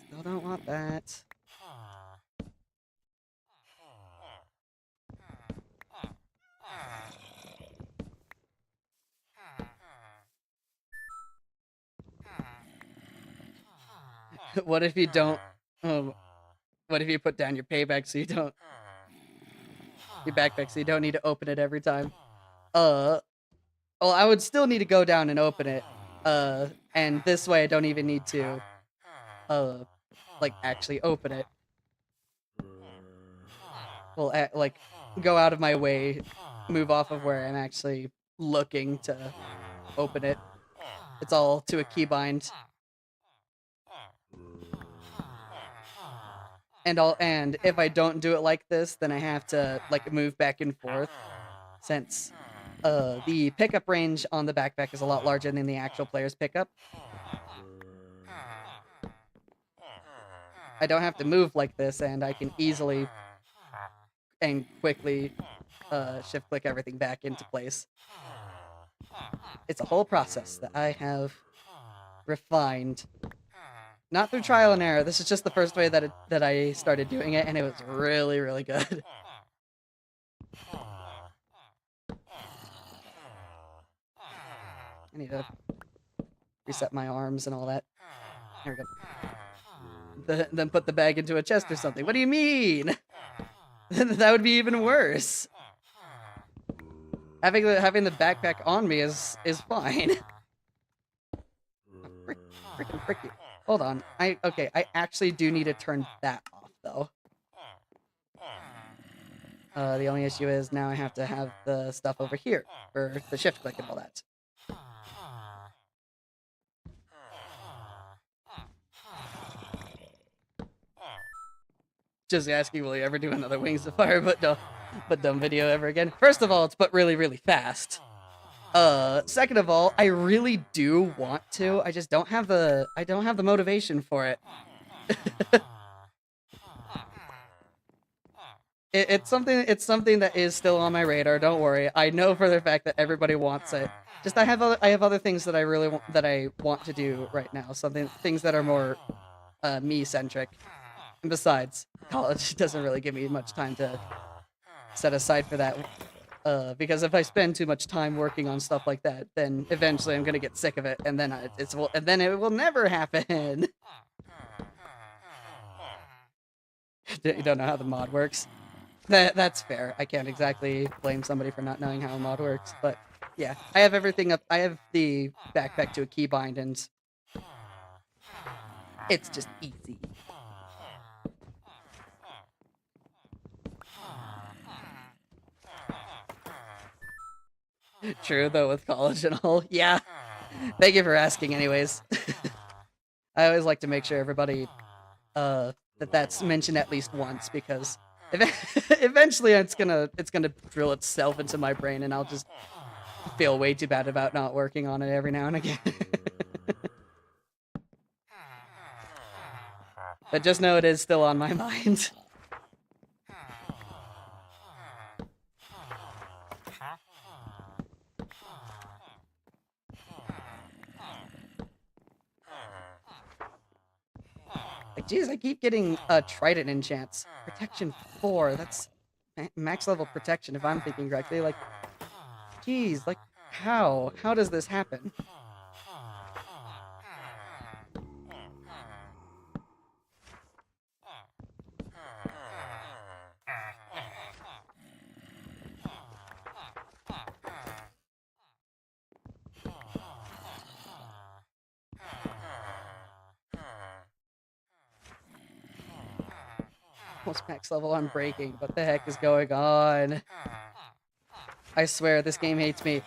Still don't want that. What if you don't? What if you put down your payback so you don't? Your backpack so you don't need to open it every time. Well, I would still need to go down and open it. And this way I don't even need to, like, actually open it. Well, like, go out of my way, move off of where I'm actually looking to open it. It's all to a keybind. And if I don't do it like this, then I have to, like, move back and forth, since the pickup range on the backpack is a lot larger than the actual player's pickup. I don't have to move like this, and I can easily and quickly shift click everything back into place. It's a whole process that I have refined. Not through trial and error. This is just the first way that I started doing it, and it was really, really good. I need to reset my arms and all that. There we go. Then put the bag into a chest or something. What do you mean? That would be even worse. Having the backpack on me is fine. Freaking fricky. Hold on. Okay, I actually do need to turn that off though. The only issue is now I have to have the stuff over here for the shift click and all that. Just asking, will you ever do another Wings of Fire but dumb video ever again? First of all, it's but really, really fast. Second of all, I really do want to. I just don't have the motivation for it. It's something that is still on my radar. Don't worry. I know for the fact that everybody wants it. Just I have other things that I want to do right now. Things that are more me centric. And besides, college doesn't really give me much time to set aside for that. Because if I spend too much time working on stuff like that, then eventually I'm gonna get sick of it, and then it will never happen. You don't know how the mod works. That's fair. I can't exactly blame somebody for not knowing how a mod works, but yeah, I have everything up. I have the backpack to a keybind, and it's just easy. True, though, with college and all. Yeah. Thank you for asking, anyways. I always like to make sure everybody, that's mentioned at least once, because eventually it's gonna drill itself into my brain, and I'll just feel way too bad about not working on it every now and again. But just know it is still on my mind. Like, geez, I keep getting Trident enchants. Protection 4, that's max level protection if I'm thinking correctly. Like, geez, like, how? How does this happen? Almost max level on breaking. What the heck is going on? I swear, this game hates me.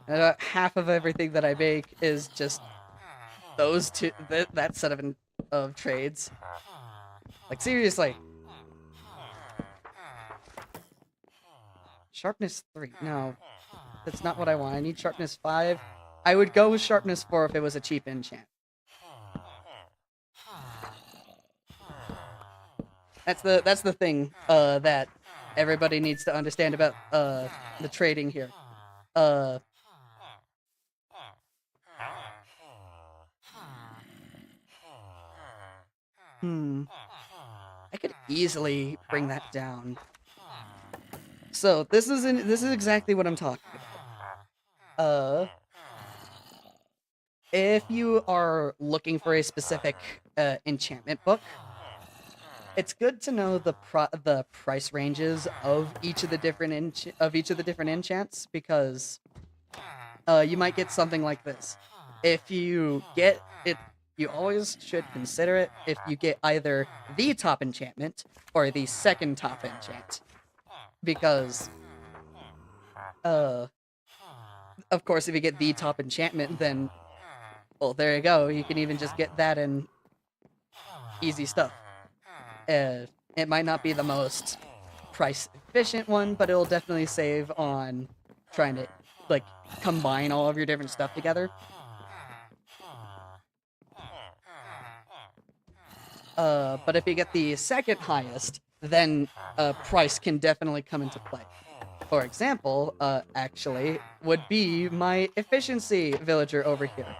Half of everything that I make is just those two, that set of trades. Like, seriously. Sharpness 3. No. That's not what I want. I need sharpness 5. I would go with sharpness 4 if it was a cheap enchant. That's the thing that everybody needs to understand about the trading here. I could easily bring that down. So this is exactly what I'm talking about. If you are looking for a specific enchantment book, it's good to know the price ranges of each of the different enchants, because you might get something like this. If you get it, you always should consider it if you get either the top enchantment or the second top enchant, because of course if you get the top enchantment, then well, there you go. You can even just get that in easy stuff. It might not be the most price efficient one, but it'll definitely save on trying to like combine all of your different stuff together. But if you get the second highest, then price can definitely come into play. For example, actually, would be my efficiency villager over here.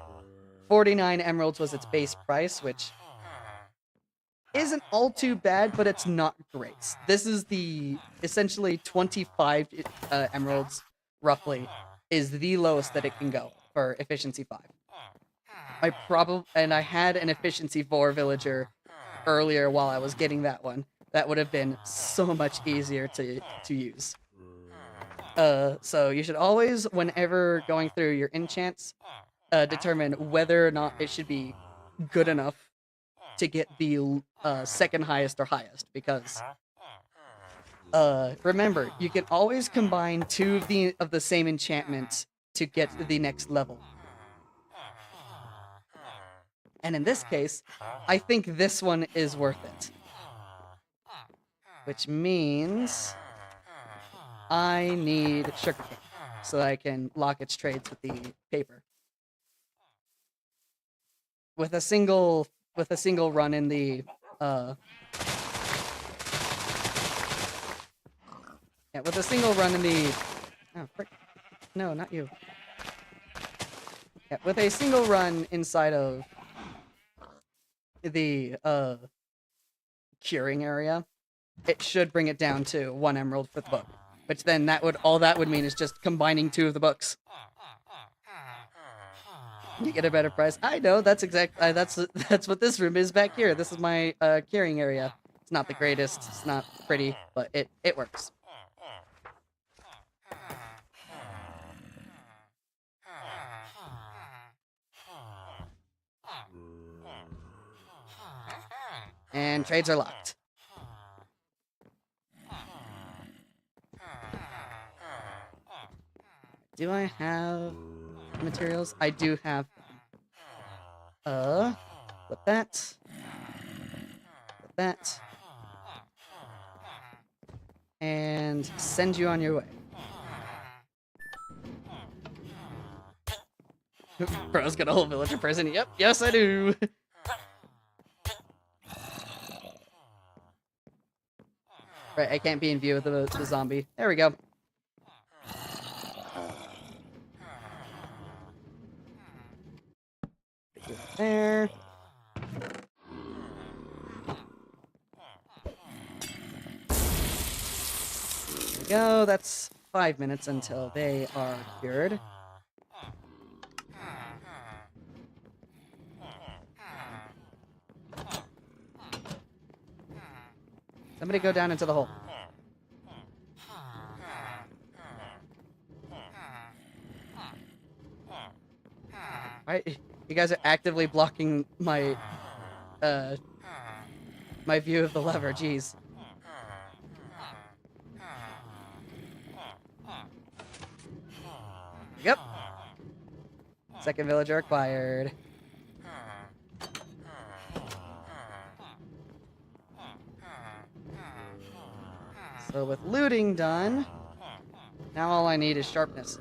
49 emeralds was its base price, which isn't all too bad, but it's not great. This is the essentially 25 emeralds, roughly, is the lowest that it can go for efficiency 5. I had an efficiency 4 villager earlier while I was getting that one. That would have been so much easier to use. So you should always, whenever going through your enchants, determine whether or not it should be good enough to get the second highest or highest, because remember, you can always combine 2 of the same enchantment to get the next level. And in this case, I think this one is worth it. Which means I need sugarcane so that I can lock its trades with the paper. With a single run in the with a single run in the no, not you. Yeah, with a single run inside of the curing area, it should bring it down to 1 emerald for the book. Which then all that would mean is just combining 2 of the books. You get a better price. I know, that's what this room is back here. This is my curing area. It's not the greatest, it's not pretty, but it works. And trades are locked. Do I have materials? I do have them. Flip that. Flip that. And send you on your way. Bro's got a whole villager person. Yep, yes I do. Right, I can't be in view of the zombie. There we go. There. There we go. That's 5 minutes until they are cured. Somebody go down into the hole. Alright, you guys are actively blocking my my view of the lever, jeez. Yep. Second villager acquired. So with looting done, now all I need is sharpness.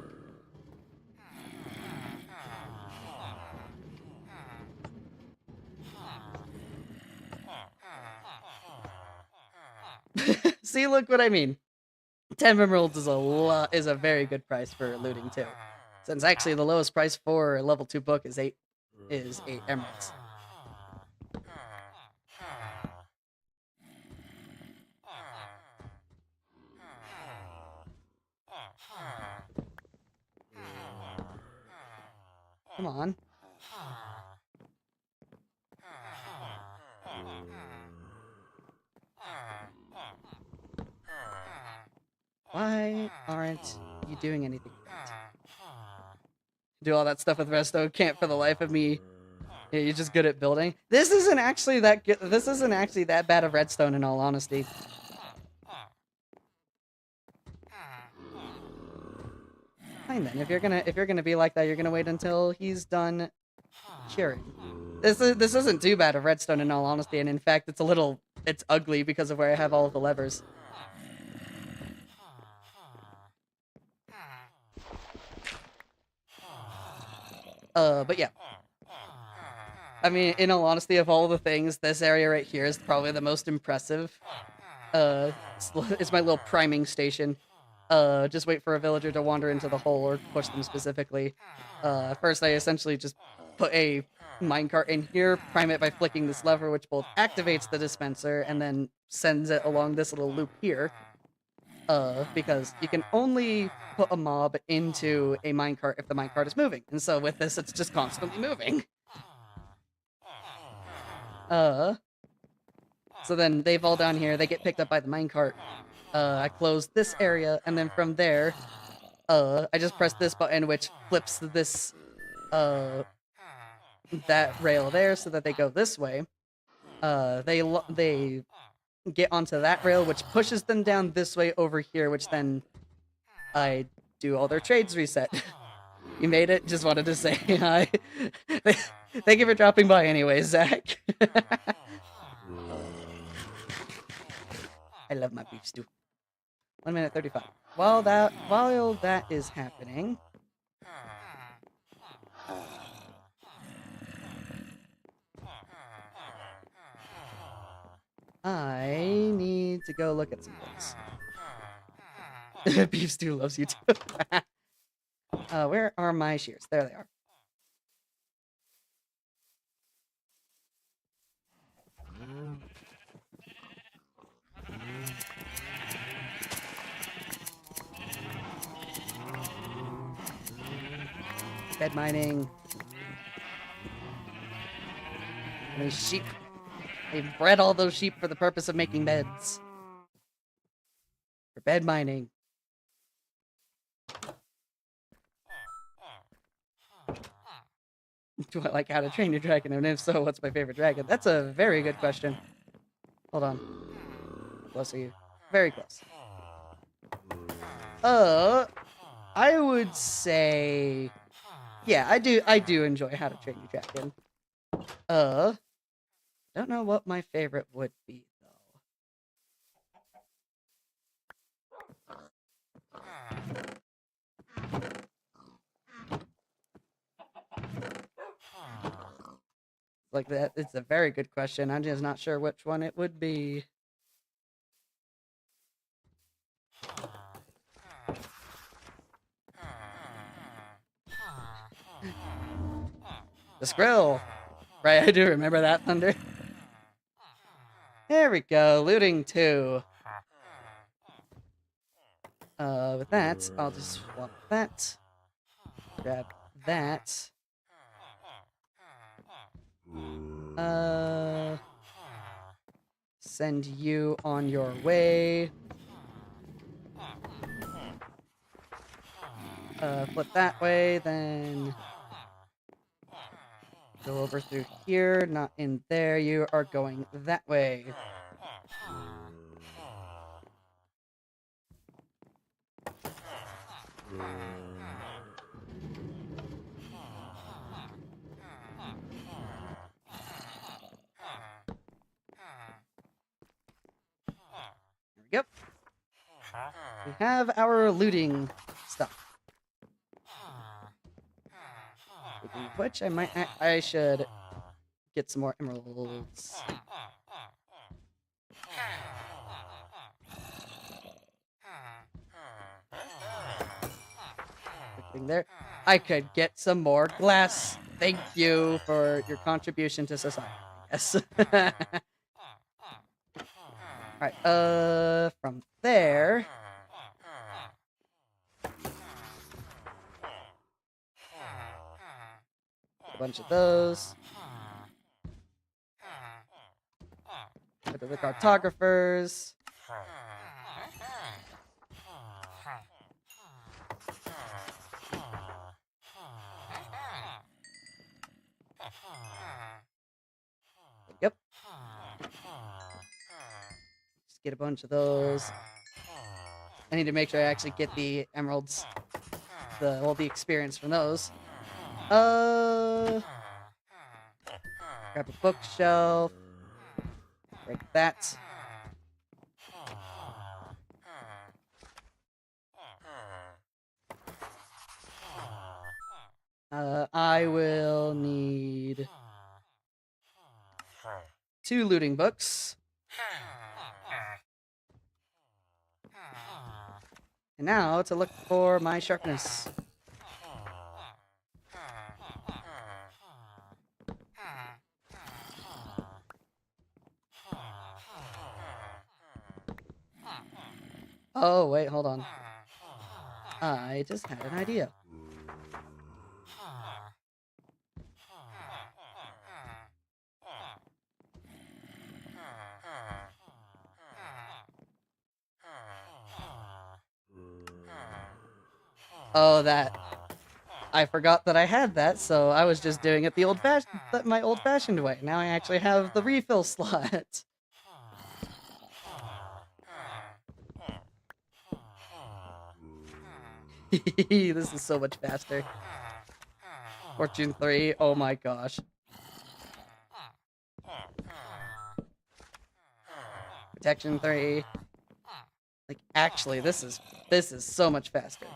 See, look what I mean. 10 emeralds is a very good price for looting too. Since actually the lowest price for a level 2 book is 8 emeralds. Come on. Why aren't you doing anything right? Do all that stuff with redstone, can't for the life of me. Yeah, you're just good at building. This isn't actually that good. This isn't actually that bad of redstone, in all honesty. Fine then. If you're gonna be like that, you're gonna wait until he's done curing. This isn't too bad of redstone, in all honesty, and in fact, it's ugly because of where I have all of the levers. But yeah. I mean, in all honesty, of all the things, this area right here is probably the most impressive. It's my little priming station. Just wait for a villager to wander into the hole or push them specifically. First I essentially just put a minecart in here, prime it by flicking this lever, which both activates the dispenser and then sends it along this little loop here. Because you can only put a mob into a minecart if the minecart is moving. And so with this, it's just constantly moving. So then they fall down here, they get picked up by the minecart. I close this area, and then from there, I just press this button, which flips this, that rail there so that they go this way. They get onto that rail, which pushes them down this way over here, which then I do all their trades reset. You made it. Just wanted to say hi. Thank you for dropping by anyway, Zach. I love my beef stew. 1 minute 35. While that is happening, I need to go look at some things. Beef stew loves you too. Where are my shears? There they are. Bed mining. How many sheep? They've bred all those sheep for the purpose of making beds. For bed mining. Do I like How to Train Your Dragon? And if so, what's my favorite dragon? That's a very good question. Hold on. Close are you? Very close. I would say... Yeah, I do enjoy How to Train Your Dragon. Don't know what my favorite would be, though. Like that, it's a very good question. I'm just not sure which one it would be. The Skrill! Right, I do remember that, Thunder. There we go, looting 2. With that, I'll just swap that. Grab that. Send you on your way. Flip that way, then... Go over through here, not in there. You are going that way. There we go. We have our looting stuff. Which I should get some more emeralds. Thing there. I could get some more glass. Thank you for your contribution to society. Yes. Alright, from there. A bunch of those. Go to the cartographers. Yep. Just get a bunch of those. I need to make sure I actually get the emeralds, all the experience from those. Grab a bookshelf. Break that. I will need 2 looting books. And now to look for my sharpness. Oh, wait, hold on. I just had an idea. Oh, that. I forgot that I had that, so I was just doing it my old-fashioned way. Now I actually have the refill slot. This is so much faster. Fortune 3, oh my gosh. Protection 3. Like, actually, this is so much faster.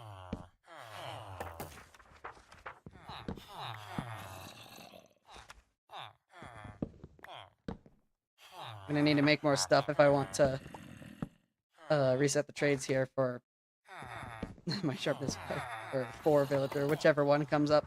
I'm gonna need to make more stuff if I want to reset the trades here for my sharpness 5 or 4 villager, whichever one comes up.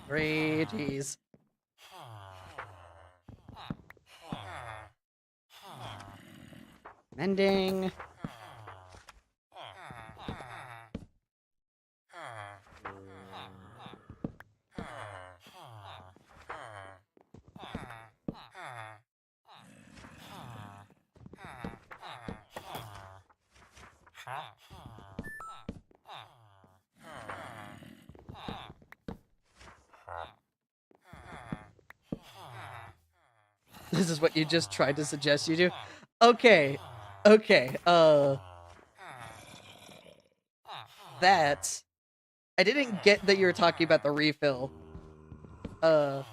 Three, jeez. Mending. This is what you just tried to suggest you do? Okay. Okay, that... I didn't get that you were talking about the refill. But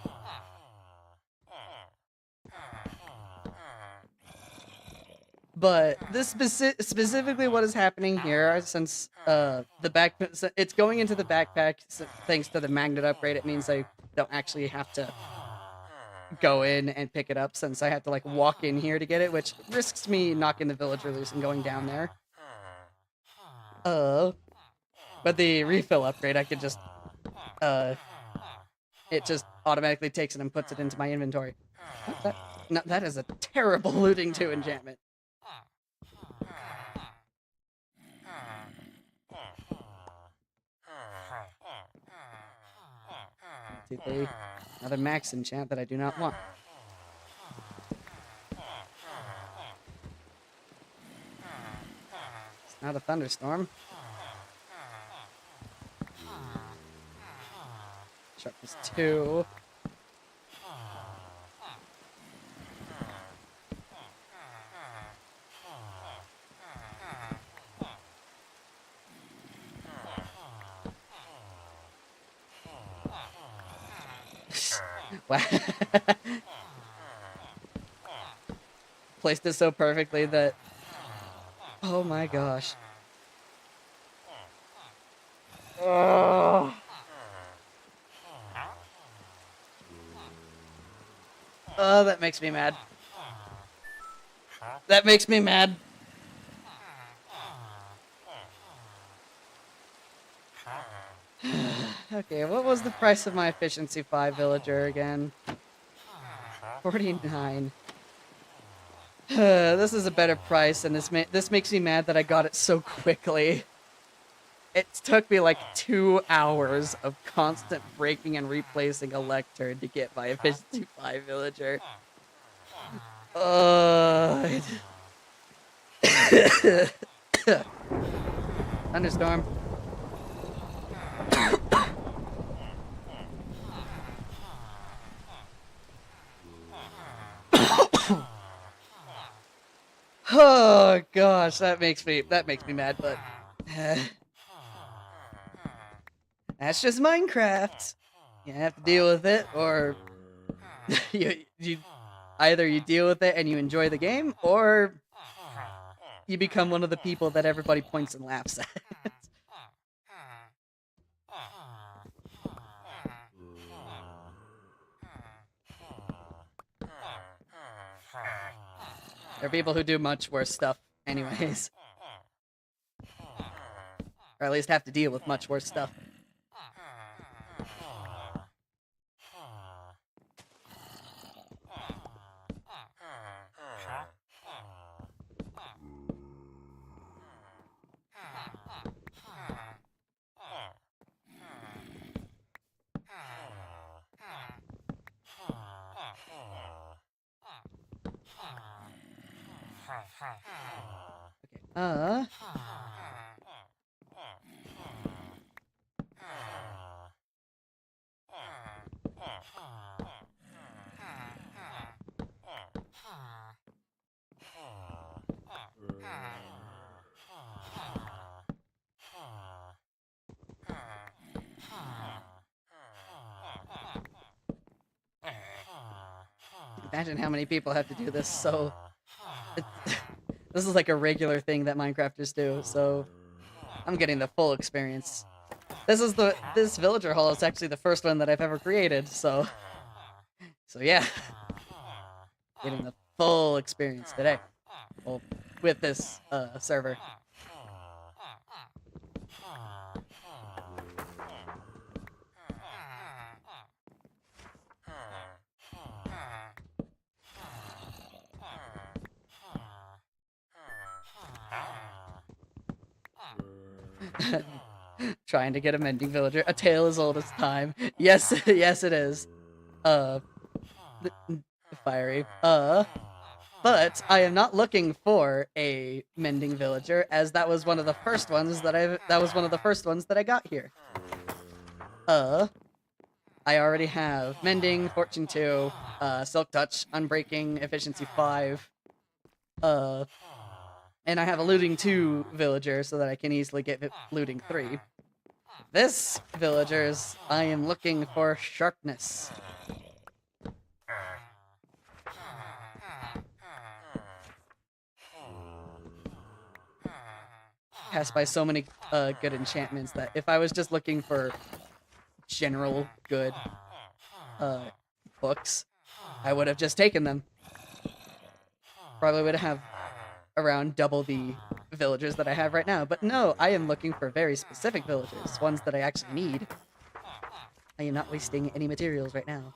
this specifically what is happening here, since it's going into the backpack thanks to the magnet upgrade, it means I don't actually have to go in and pick it up, since I have to like walk in here to get it, which risks me knocking the villager loose and going down there. But the refill upgrade, I could just it just automatically takes it and puts it into my inventory. No, that is a terrible looting 2 enchantment. Two, three. Another max enchant that I do not want. It's not a thunderstorm. Sharpness 2. Wow. Placed it so perfectly that... Oh my gosh. Oh. Oh, that makes me mad. That makes me mad. Okay, what was the price of my efficiency 5 villager again? 49. This is a better price, and this makes me mad that I got it so quickly. It took me like 2 hours of constant breaking and replacing a lectern to get my efficiency 5 villager. Thunderstorm. Oh gosh, that makes me mad, but that's just Minecraft. You have to deal with it, or you Either you deal with it and you enjoy the game, or you become one of the people that everybody points and laughs at. There are people who do much worse stuff anyways. Or at least have to deal with much worse stuff. Okay. Imagine how many people have to do this, so... This is like a regular thing that Minecrafters do, so... I'm getting the full experience. This villager hall is actually the first one that I've ever created, so... So yeah. Getting the full experience today. Well, with this, server. Trying to get a mending villager. A tale as old as time. Yes, yes it is. Fiery. But I am not looking for a mending villager, as that was one of the first ones that I got here. I already have mending, fortune 2, silk touch, unbreaking, efficiency 5. And I have a looting 2 villager so that I can easily get looting 3. This villagers, I am looking for sharpness. Passed by so many good enchantments that if I was just looking for general good books, I would have just taken them. Probably would have around double the villagers that I have right now. But no, I am looking for very specific villagers, ones that I actually need. I am not wasting any materials right now.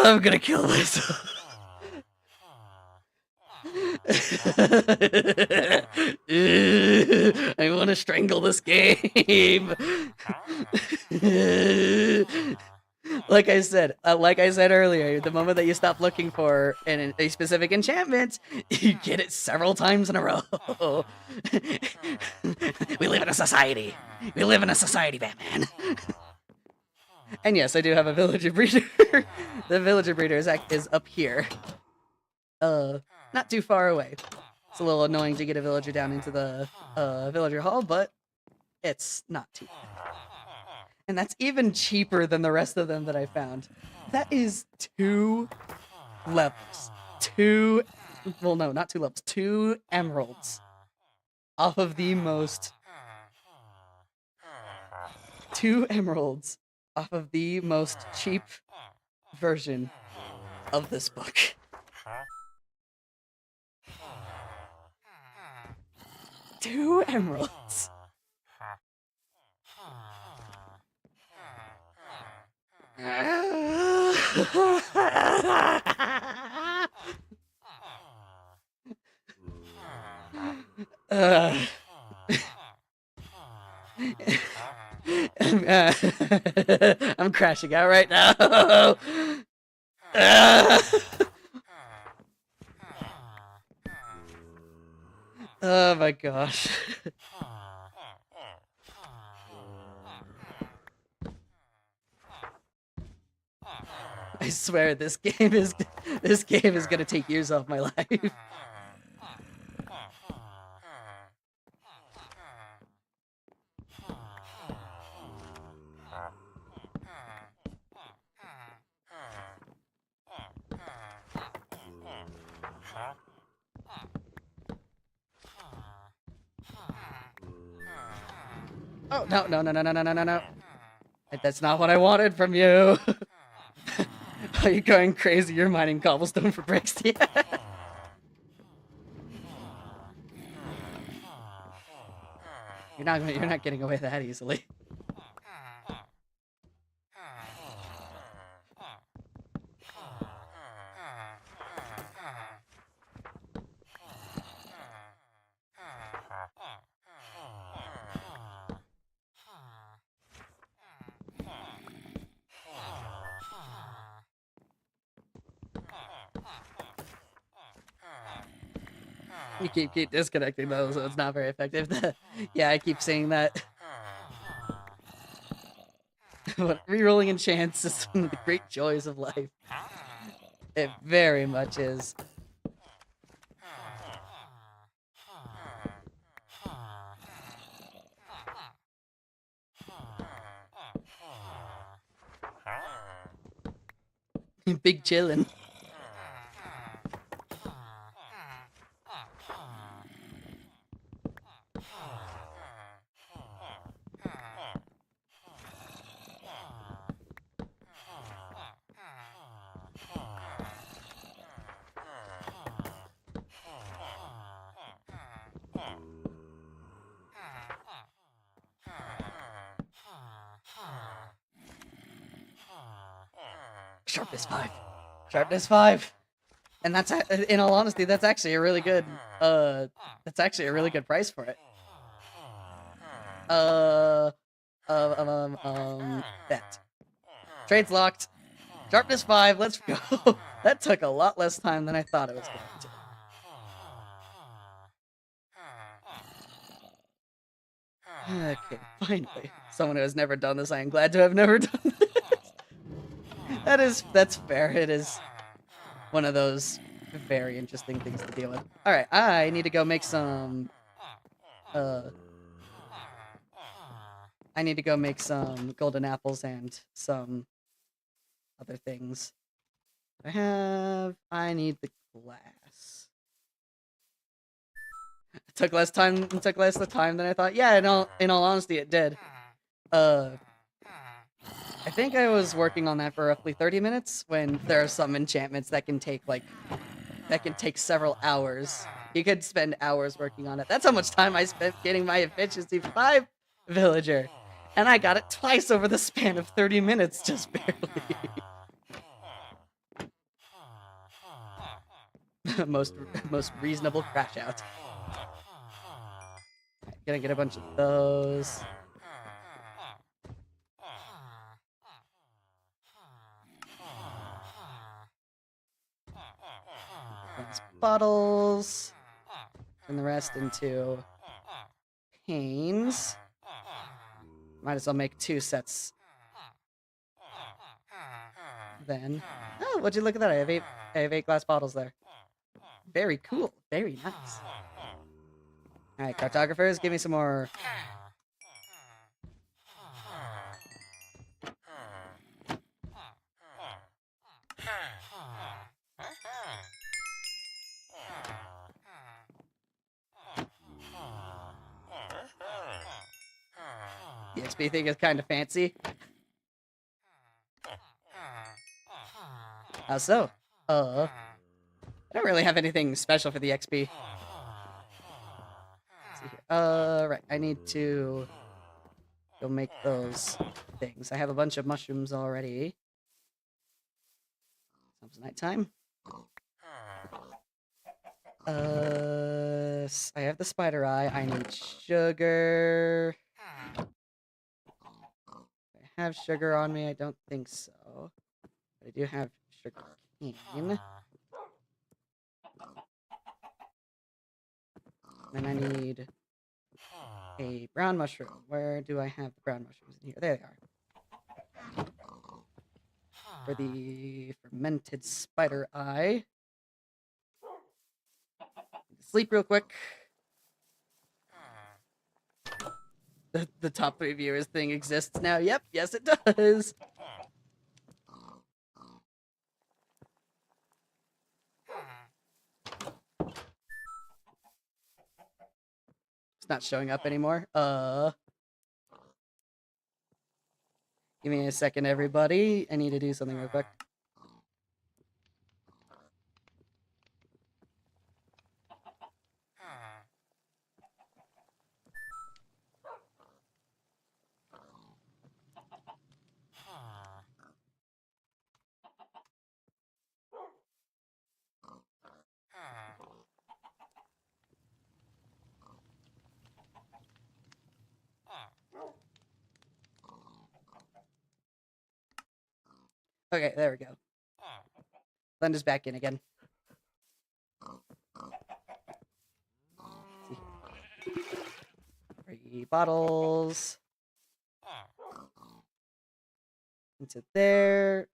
I'm gonna kill myself. I want to strangle this game. Like I said earlier, the moment that you stop looking for a specific enchantment, you get it several times in a row. We live in a society. We live in a society, Batman. And yes, I do have a villager breeder. The villager breeder is up here. Not too far away. It's a little annoying to get a villager down into the villager hall, but it's not too bad. And that's even cheaper than the rest of them that I found. That is 2 levels. 2... Well, no, not 2 levels. 2 emeralds. Off of the most... 2 emeralds off of the most cheap version of this book. Two emeralds. I'm crashing out right now. Oh my gosh. I swear this game is gonna take years off my life. Oh no no no no no no no no no! That's not what I wanted from you. Are you going crazy? You're mining cobblestone for bricks, yeah. You're not getting away that easily. You keep disconnecting those, so it's not very effective. Yeah, I keep saying that. But rerolling enchants is one of the great joys of life. It very much is. Big chillin'. Sharpness 5. Sharpness 5. And that's, in all honesty, that's actually a really good, price for it. Bet. Trade's locked. Sharpness 5, let's go. That took a lot less time than I thought it was going to. Okay, finally. Someone who has never done this, I am glad to have never done this. That's fair. It is one of those very interesting things to deal with. Alright, I need to go make some... I need to go make some golden apples and some other things. I need the glass. It took less time than I thought. Yeah, in all honesty, it did. I think I was working on that for roughly 30 minutes when there are some enchantments that can take several hours. You could spend hours working on it. That's how much time I spent getting my efficiency 5 villager. And I got it twice over the span of 30 minutes, just barely. most reasonable crash out. Gonna get a bunch of those. Those bottles. And the rest into panes. Might as well make 2 sets. Then, oh, would you look at that? I have 8 glass bottles there. Very cool. Very nice. Alright, cartographers, give me some more. The XP thing is kind of fancy. How so? I don't really have anything special for the XP. Right. I need to go make those things. I have a bunch of mushrooms already. It's nighttime. I have the spider eye. I need sugar. I have sugar on me. I don't think so. But I do have sugar cane. And I need a brown mushroom. Where do I have the brown mushrooms in here? There they are. For the fermented spider eye. Sleep real quick. The top 3 viewers thing exists now. Yep, yes it does. It's not showing up anymore. Give me a second, everybody. I need to do something real quick. Okay, there we go. Blender's back in again. 3 bottles. Into there.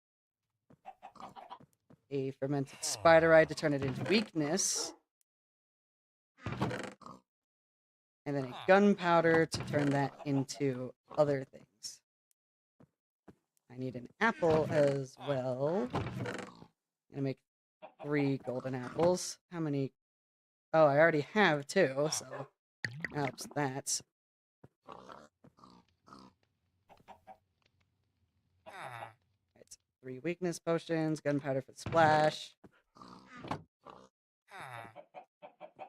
A fermented spider eye to turn it into weakness. And then a gunpowder to turn that into other things. I need an apple as well. I'm gonna make 3 golden apples. How many? Oh, I already have 2, so helps that. Right, 3 weakness potions, gunpowder for the splash.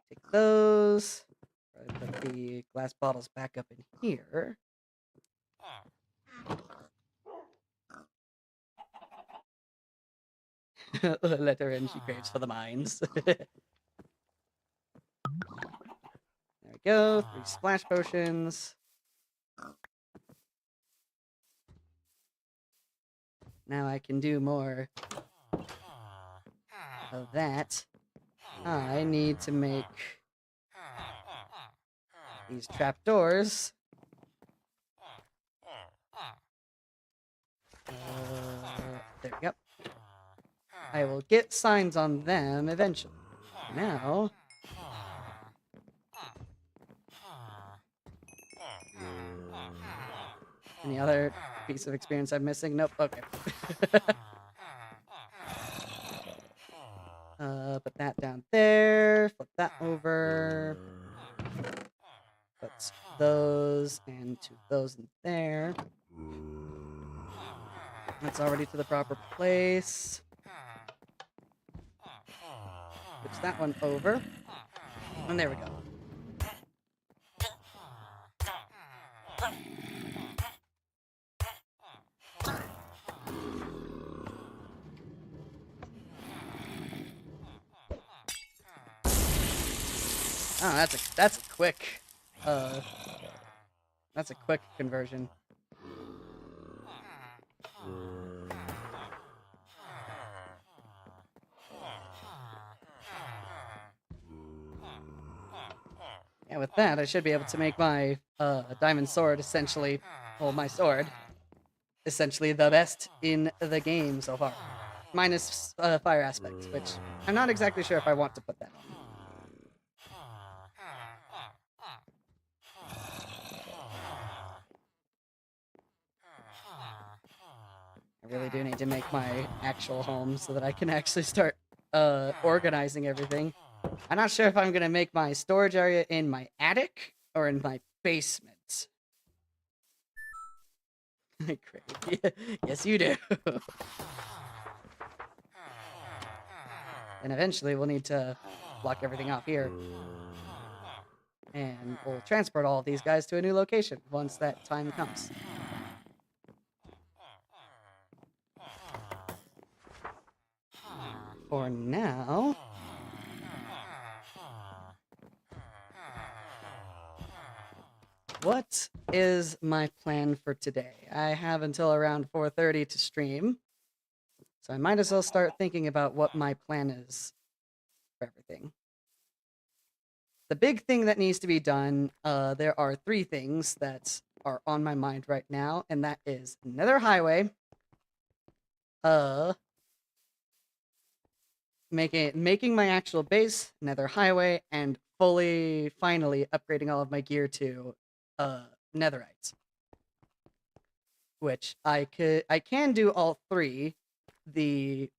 Take those. Put the glass bottles back up in here. Let her in, she craves for the mines. There we go, 3 splash potions. Now I can do more of that. I need to make these trapdoors. There we go. I will get signs on them eventually. Now, any other piece of experience I'm missing? Nope. Okay. Put that down there. Flip that over. Put those and 2 of those in there. That's already to the proper place. Switch that one over. And there we go. Oh, that's a quick that's a quick conversion. Yeah, with that, I should be able to make my diamond sword essentially, well, my sword, essentially the best in the game so far. Minus fire aspects, which I'm not exactly sure if I want to put that on. I really do need to make my actual home so that I can actually start organizing everything. I'm not sure if I'm going to make my storage area in my attic or in my basement. Yes, you do. And eventually we'll need to block everything off here. And we'll transport all of these guys to a new location once that time comes. For now... what is my plan for today? I have until around 4:30 to stream. So I might as well start thinking about what my plan is for everything. the big thing that needs to be done, there are 3 things that are on my mind right now, and that is Nether Highway, uh, making my actual base, Nether Highway, and finally upgrading all of my gear to Netherites. Which I can do all 3. The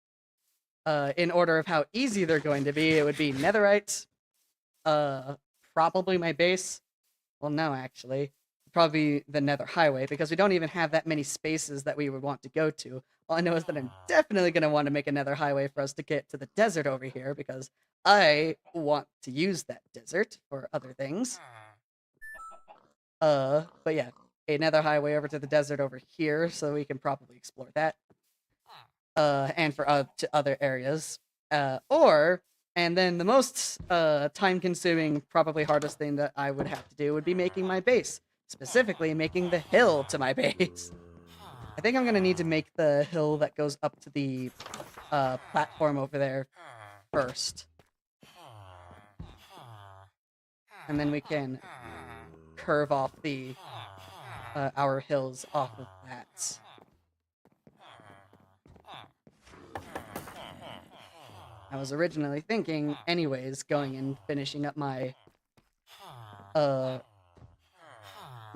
in order of how easy they're going to be, it would be Netherites, probably my base. Well, no, actually, probably the Nether Highway, because we don't even have that many spaces that we would want to go to. All I know is that I'm definitely going to want to make a Nether Highway for us to get to the desert over here, because I want to use that desert for other things. But yeah, a Nether Highway over to the desert over here, so we can probably explore that. And for to other areas. And then the most time-consuming, probably hardest thing that I would have to do would be making my base. Specifically, making the hill to my base. I think I'm going to need to make the hill that goes up to the platform over there first. And then we can curve off the our hills off of that. I was originally thinking, anyways, going and finishing up my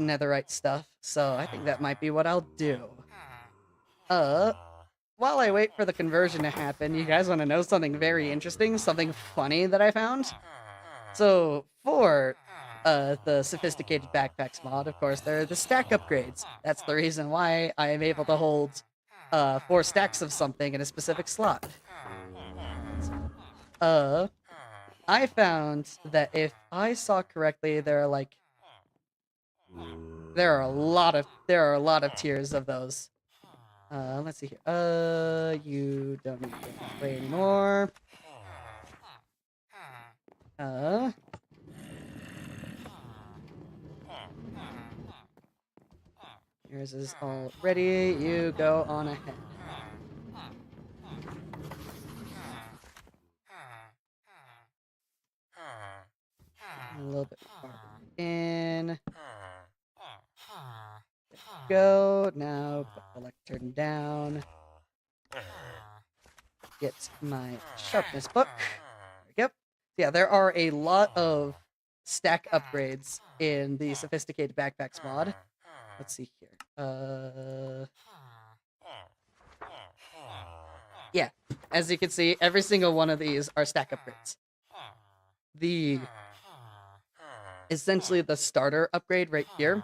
netherite stuff, so I think that might be what I'll do. While I wait for the conversion to happen, you guys want to know something very interesting? Something funny that I found? So, for the Sophisticated Backpacks mod, of course, there are the stack upgrades. That's the reason why I am able to hold 4 stacks of something in a specific slot. I found that if I saw correctly, there are a lot of tiers of those. Let's see here. You don't need to go that way anymore. Yours is all ready. You go on ahead. A little bit farther in. There we go. Now put the lectern down. Get my sharpness book. There we go. Yeah, there are a lot of stack upgrades in the Sophisticated Backpacks mod. Let's see here. Yeah, as you can see, every single one of these are stack upgrades. Essentially the starter upgrade right here.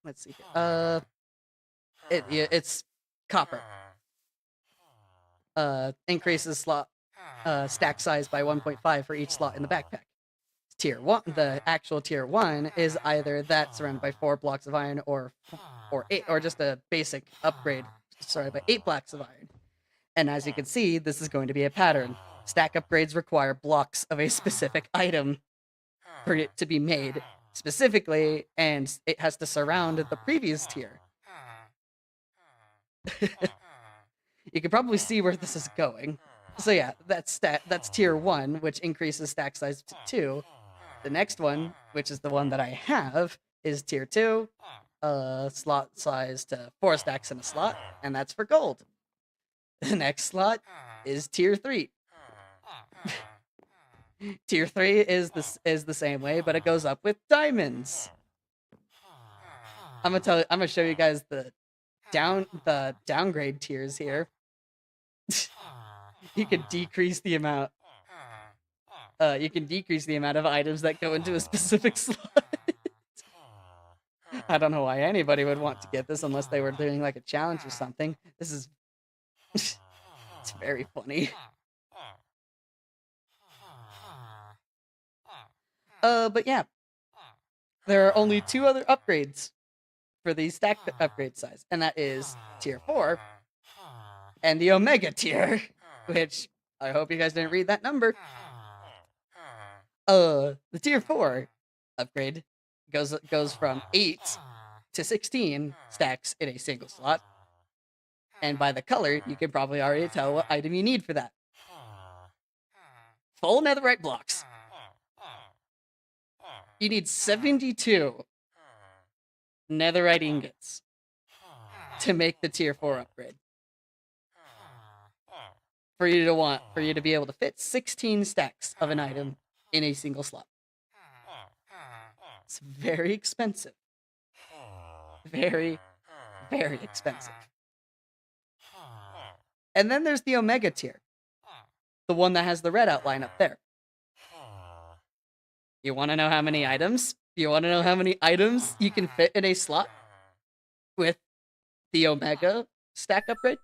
Let's see here. It's copper. Increases slot stack size by 1.5 for each slot in the backpack. Tier 1, the actual tier 1 is either that surrounded by 4 blocks of iron or 8, or just a basic upgrade surrounded by 8 blocks of iron. And as you can see, this is going to be a pattern. Stack upgrades require blocks of a specific item for it to be made specifically, and it has to surround the previous tier. You can probably see where this is going. So yeah, that's tier 1, which increases stack size to 2. The next one, which is the one that I have, is tier 2, slot size to 4 stacks in a slot, and that's for gold. The next slot is tier 3. Tier 3 is the same way, but it goes up with diamonds. I'm gonna show you guys the downgrade tiers here. You can decrease the amount. You can decrease the amount of items that go into a specific slot. I don't know why anybody would want to get this unless they were doing like a challenge or something. This is it's very funny. But yeah, there are only 2 other upgrades for the stack upgrade size, and that is tier 4 and the Omega tier, which I hope you guys didn't read that number. The tier 4 upgrade goes from 8 to 16 stacks in a single slot, and by the color, you can probably already tell what item you need for that. Full netherite blocks. You need 72 netherite ingots to make the tier 4 upgrade. For you to be able to fit 16 stacks of an item in a single slot. It's very expensive. Very, very expensive. And then there's the Omega tier. The one that has the red outline up there. You want to know how many items? You want to know how many items you can fit in a slot with the Omega stack upgrade?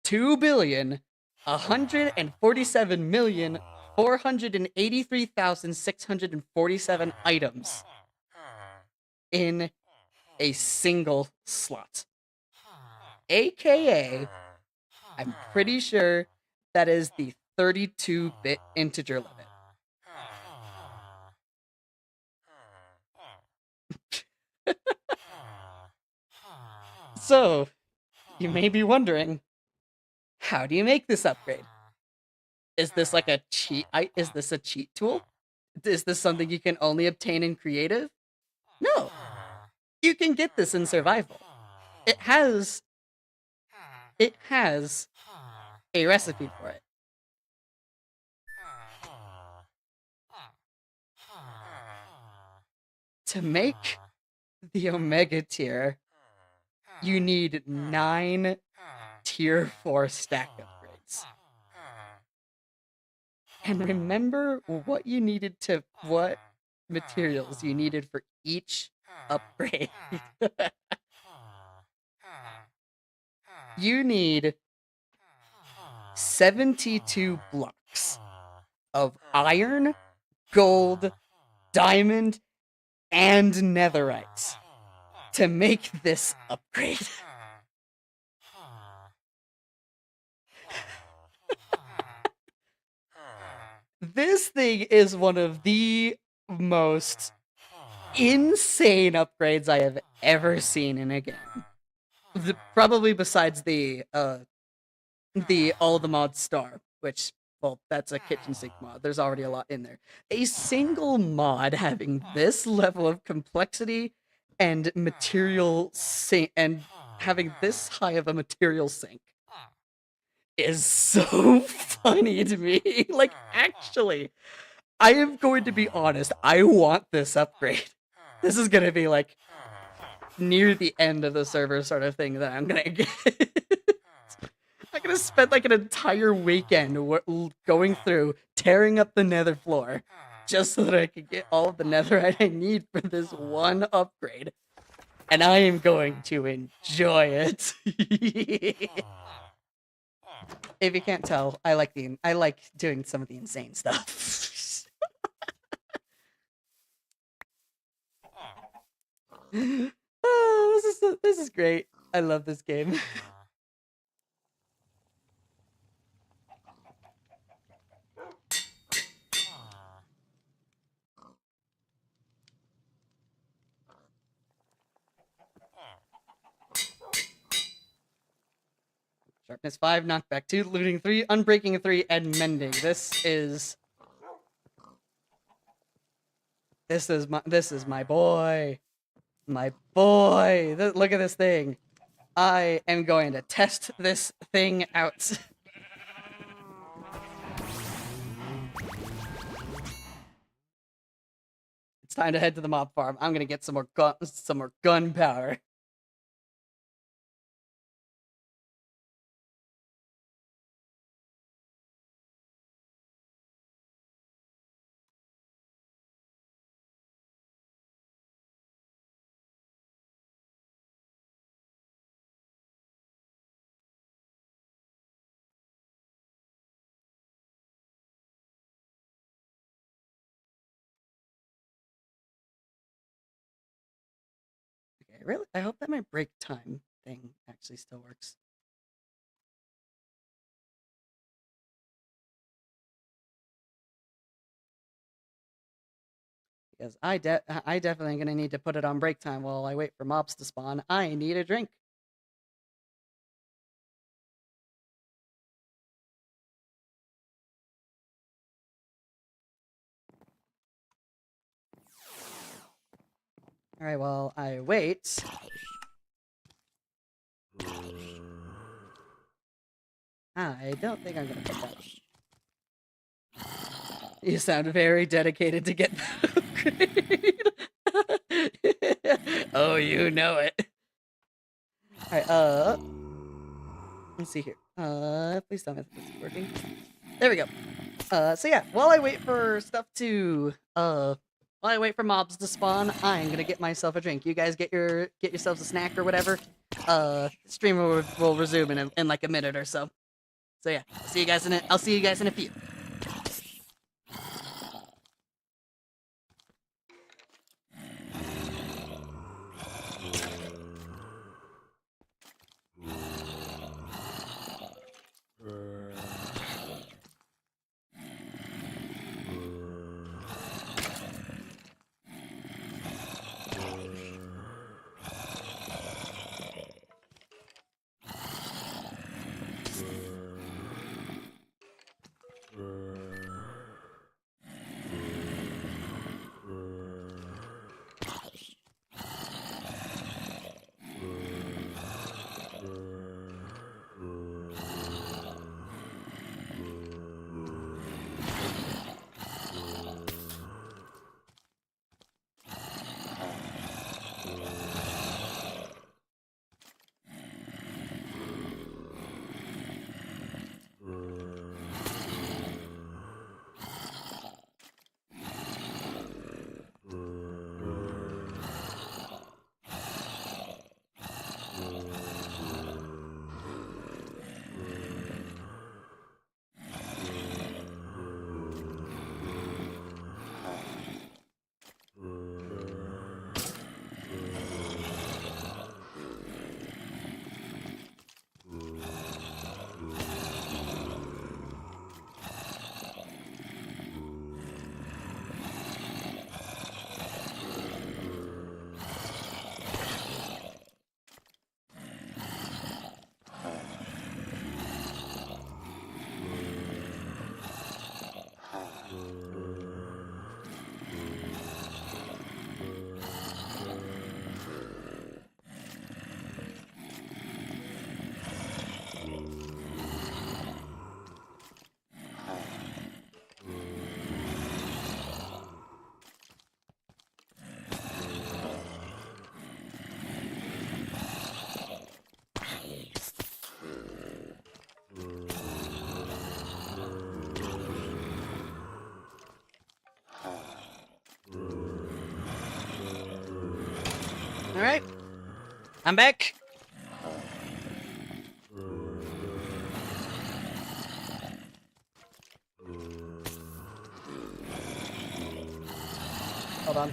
2,147,483,647 items in a single slot. AKA, I'm pretty sure that is the 32-bit integer limit. So, you may be wondering, how do you make this upgrade? Is this like a cheat? Is this a cheat tool? Is this something you can only obtain in creative? No. You can get this in survival. It has a recipe for it. To make the Omega tier, you need 9 tier 4 stack upgrades. And remember what materials you needed for each upgrade. You need 72 blocks of iron, gold, diamond, and netherite to make this upgrade. This thing is one of the most insane upgrades I have ever seen in a game. Probably besides the all the mods star, which, well, that's a kitchen sink mod. There's already a lot in there. A single mod having this level of complexity and material sink, and having this high of a material sink, is so funny to me. Like, actually, I am going to be honest. I want this upgrade. This is going to be like near the end of the server sort of thing that I'm going to get. I'm going to spend like an entire weekend going through, tearing up the nether floor, just so that I can get all of the netherite I need for this one upgrade. And I am going to enjoy it. If you can't tell, I like doing some of the insane stuff. Oh, this is great. I love this game. Sharpness 5, knockback 2, looting 3, unbreaking 3, and mending. This is my boy. My boy. Look at this thing. I am going to test this thing out. It's time to head to the mob farm. I'm gonna get some more gunpowder. Okay, really? I hope that my break time thing actually still works. Because I definitely gonna need to put it on break time while I wait for mobs to spawn. I need a drink. Alright, while I wait... I don't think I'm gonna put that on. You sound very dedicated to get that upgrade. Oh, you know it. Alright, let's see here. Please tell me if this is working. There we go. So yeah, while I wait for stuff to, while I wait for mobs to spawn, I'm gonna get myself a drink. You guys get yourselves a snack or whatever. Stream will resume in like a minute or so. So yeah, I'll see you guys in a few. Alright. I'm back. Hold on.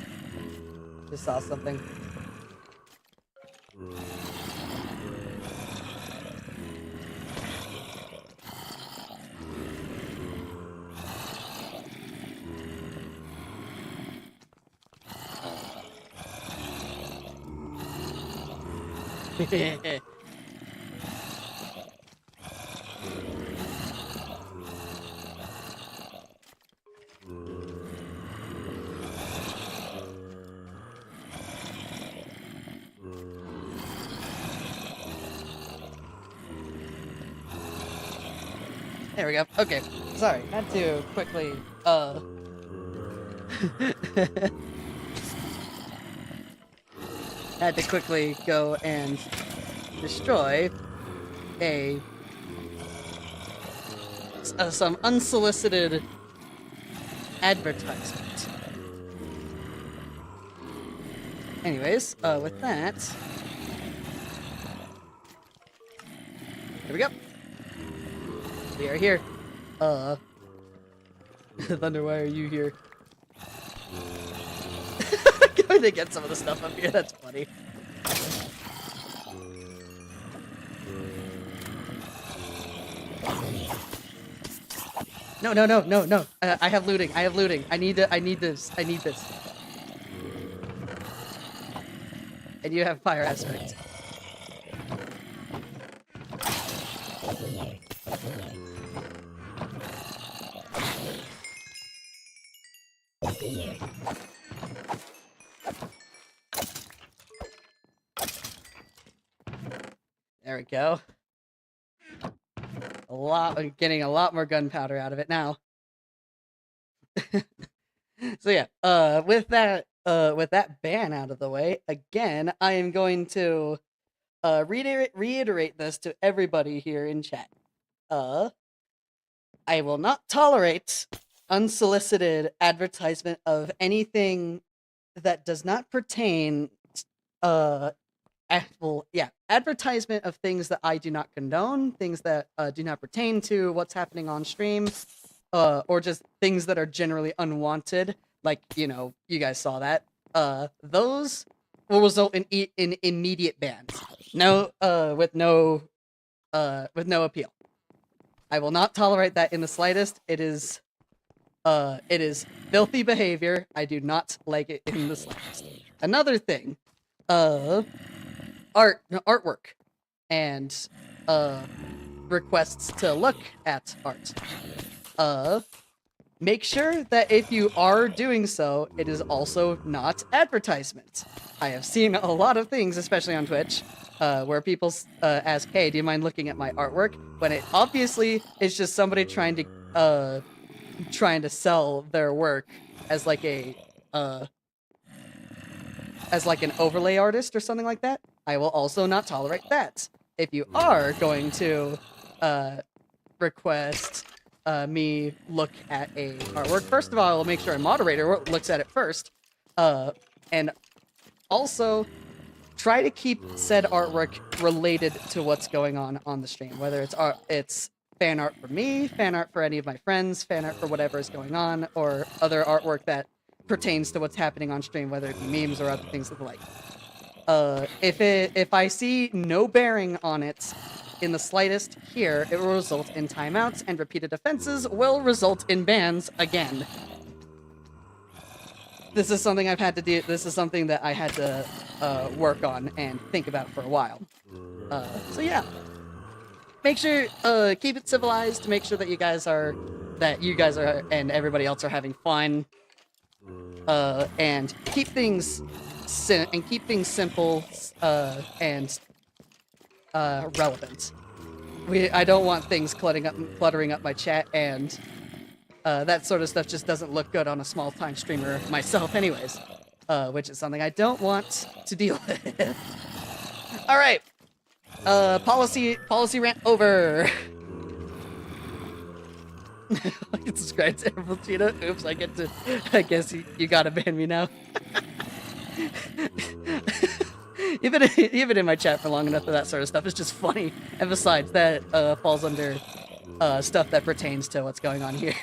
Just saw something. There we go. Okay. Sorry, had to quickly, had to quickly go and destroy some unsolicited advertisement. Anyways, with that, here we go. We are here. Thunder, why are you here? Going to get some of the stuff up here, that's funny. No. I have looting. I need this. And you have fire aspect. There we go. Getting a lot more gunpowder out of it now. So yeah, with that ban out of the way, again, I am going to reiterate this to everybody here in chat. I will not tolerate unsolicited advertisement of anything that does not pertain, advertisement of things that I do not condone, things that do not pertain to what's happening on stream, or just things that are generally unwanted. Like, you know, you guys saw that. Those will result in immediate bans. No, with no appeal. I will not tolerate that in the slightest. It is filthy behavior. I do not like it in the slightest. Another thing, artwork, and requests to look at art. Make sure that if you are doing so, it is also not advertisement. I have seen a lot of things, especially on Twitch, where people ask, "Hey, do you mind looking at my artwork?" When it obviously is just somebody trying to sell their work as like an overlay artist or something like that. I will also not tolerate that. If you are going to request me look at a artwork, first of all, I will make sure a moderator looks at it first, and also try to keep said artwork related to what's going on the stream, whether it's fan art for me, fan art for any of my friends, fan art for whatever is going on, or other artwork that pertains to what's happening on stream, whether it be memes or other things of the like. If I see no bearing on it in the slightest here, it will result in timeouts, and repeated offenses will result in bans again. This is something I've had to do. This is something that I had to work on and think about for a while. So yeah, make sure keep it civilized. Make sure that you guys are and everybody else are having fun. And keep things simple and relevant. I don't want things cluttering up my chat, and that sort of stuff just doesn't look good on a small-time streamer myself anyways, which is something I don't want to deal with. All right, policy rant over. I can subscribe to Evertina. Oops, I guess you gotta ban me now. Even in my chat for long enough for that sort of stuff is just funny. And besides, that falls under stuff that pertains to what's going on here.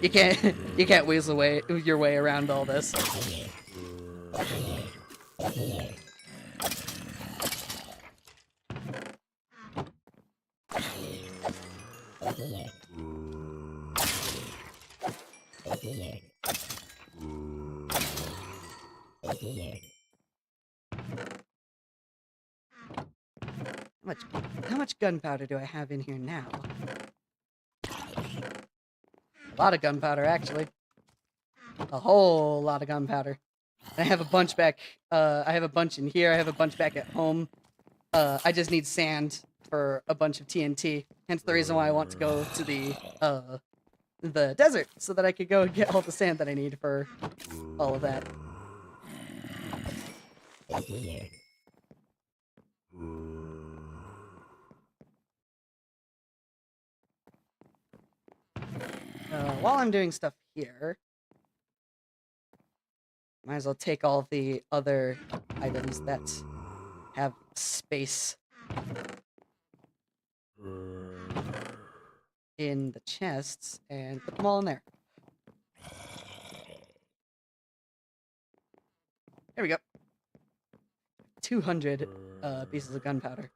You can't weasel your way around all this. How much gunpowder do I have in here now? A lot of gunpowder, actually. A whole lot of gunpowder. I have a bunch back. I have a bunch in here. I have a bunch back at home. I just need sand for a bunch of TNT. Hence the reason why I want to go to the desert, so that I could go and get all the sand that I need for all of that. While I'm doing stuff here, might as well take all of the other items that have space in the chests and put them all in there. There we go. 200 pieces of gunpowder.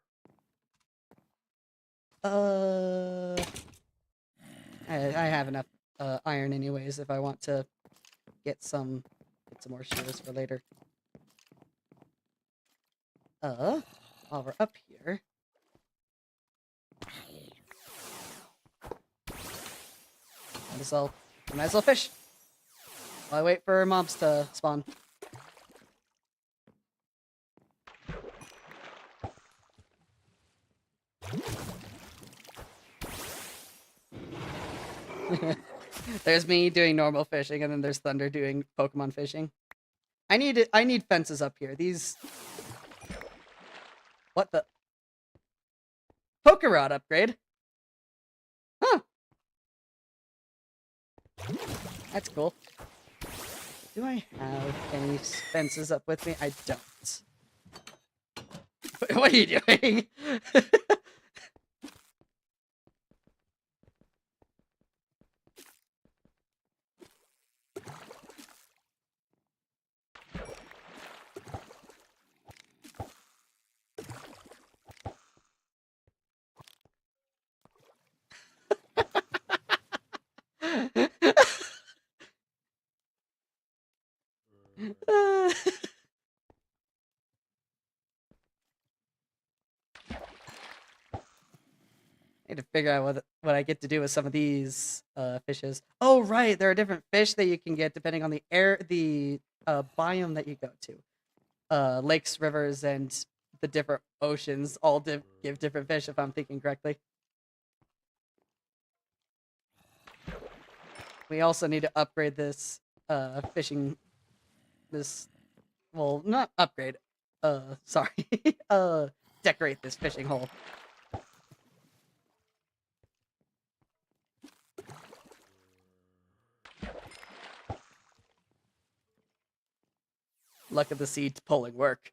I have enough iron anyways if I want to get some more shears for later. While we're up here, might as well fish while I wait for mobs to spawn. There's me doing normal fishing, and then there's Thunder doing Pokemon fishing. I need fences up here. These... What the... Pokerod upgrade? Huh. That's cool. Do I have any fences up with me? I don't. What are you doing? Need to figure out what I get to do with some of these fishes. Oh right, there are different fish that you can get depending on the biome that you go to. Lakes, rivers, and the different oceans all give different fish, if I'm thinking correctly. We also need to upgrade this fishing. Well, not upgrade. Sorry. Decorate this fishing hole. Luck of the seed pulling work.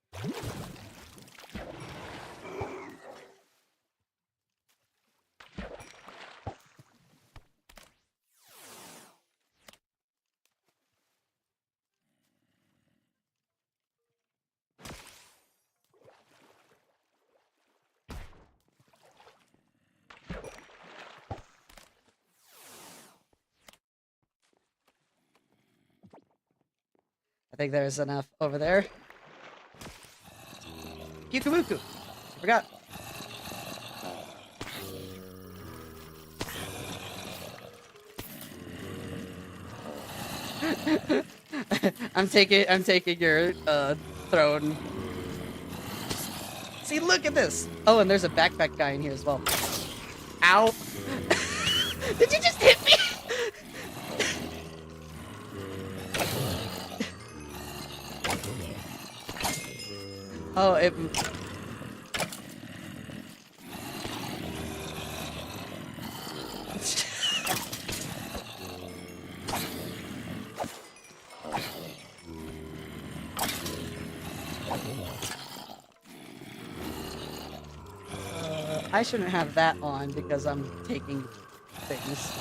I think there's enough over there. Kikubuku! Forgot. I'm taking your throne. See, look at this! Oh, and there's a backpack guy in here as well. Ow! Did you just hit me? Oh, it... I shouldn't have that on because I'm taking things.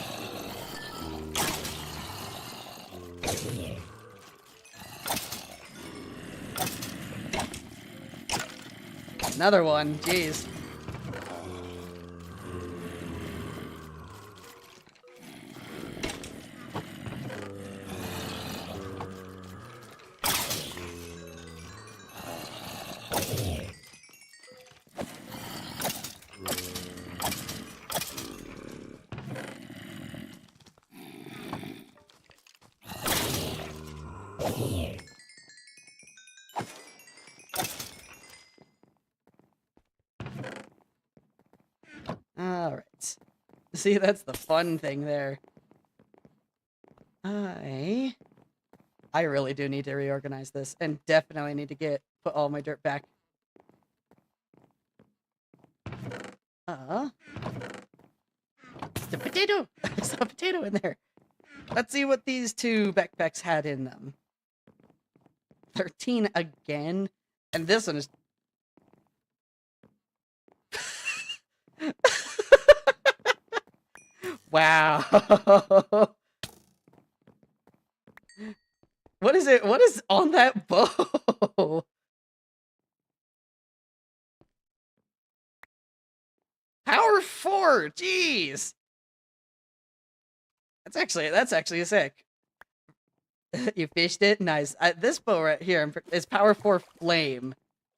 Another one, jeez. Alright. See, that's the fun thing there. I really do need to reorganize this, and definitely need to put all my dirt back. It's a potato! There's a potato in there! Let's see what these two backpacks had in them. 13 again? And this one is... Wow! What is it? What is on that bow? Power 4! Jeez! That's actually sick. You fished it? Nice. This bow right here is Power 4 Flame.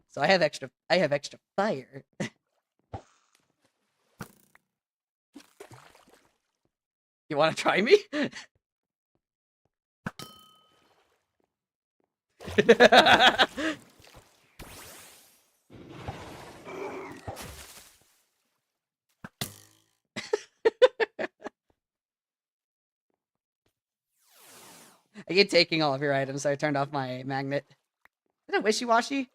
So I have extra fire. You want to try me? begin taking all of your items. So I turned off my magnet. Is it wishy-washy?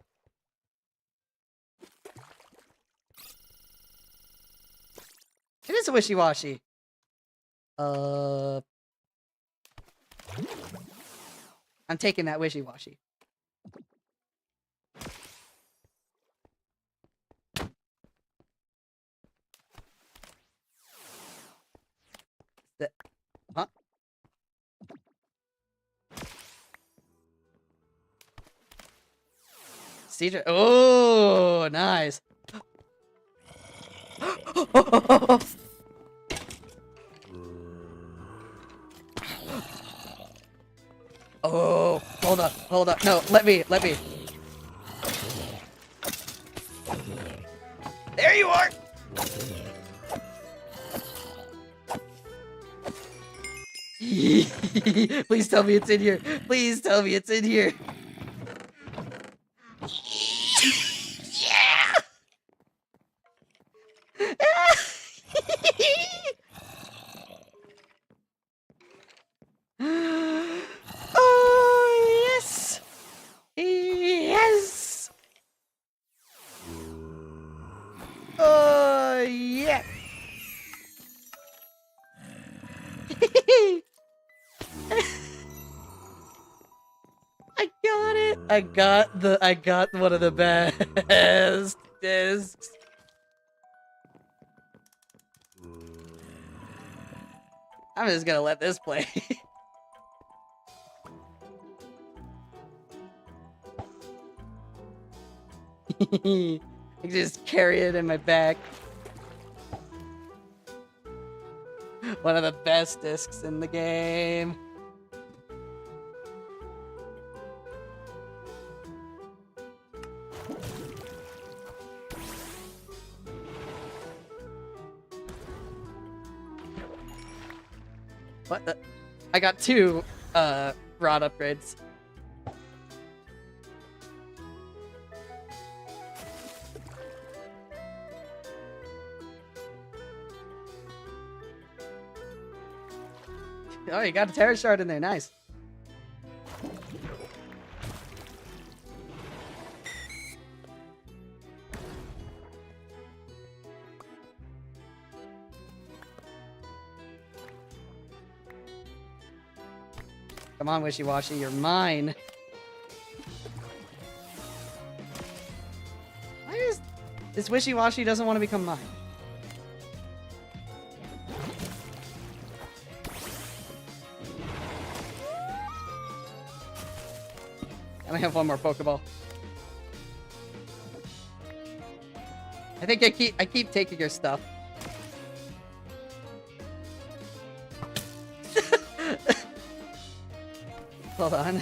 It is a wishy-washy. I'm taking that wishy-washy. Huh? Cedar. Oh, nice. Oh, hold up. No, let me. There you are. Please tell me it's in here. Please tell me it's in here. Yeah. Oh, yes. Yes. Oh, yeah. I got it. I got one of the best discs. I'm just gonna let this play. I can just carry it in my back. One of the best discs in the game. What the? I got 2 rod upgrades. Oh, you got a terror shard in there. Nice. Come on, Wishy-Washy, you're mine. Why is this Wishy-Washy doesn't want to become mine? I have one more Pokeball. I think I keep taking your stuff. Hold on.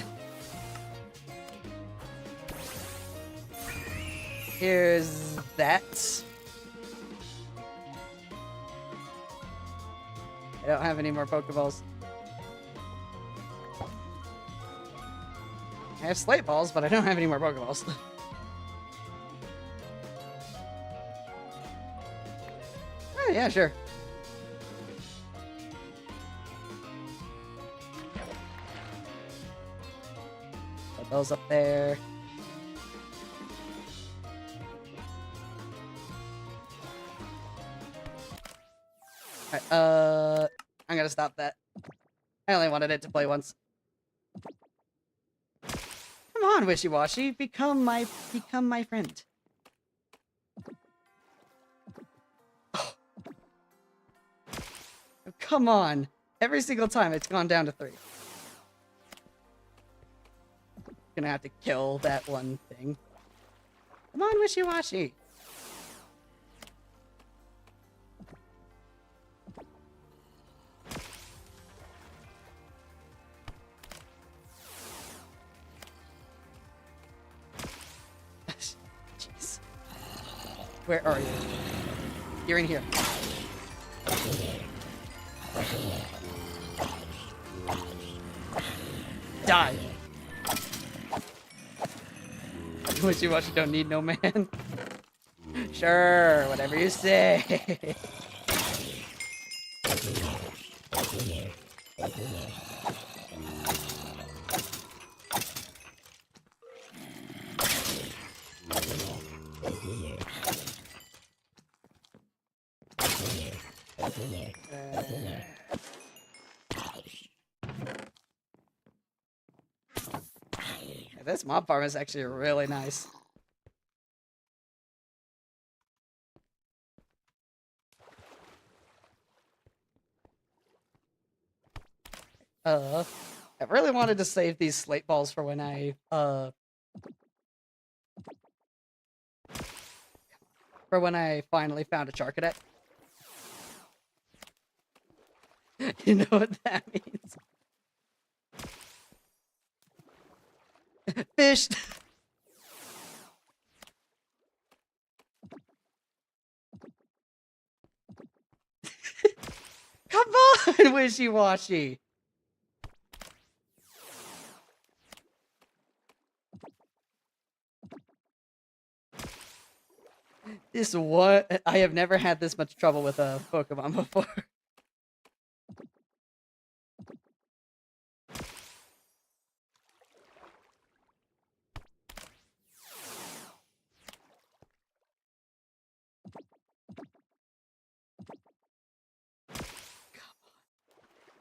Here's that. I don't have any more Pokeballs. I have Slate Balls, but I don't have any more Pokeballs. Oh, yeah, sure. Put those up there. Alright, I'm gonna stop that. I only wanted it to play once. Come on, Wishy-Washy, become my friend. Oh. Come on. Every single time it's gone down to 3. Gonna have to kill that one thing. Come on, Wishy-Washy. Jeez. Where are you? You're in here. Die. Wishy-Washy don't need no man. Sure, whatever you say. This mob farm is actually really nice. I really wanted to save these slate balls for when I finally found a Charcadet. You know what that means? Fish! Come on, Wishy-Washy! This what? I have never had this much trouble with a Pokemon before.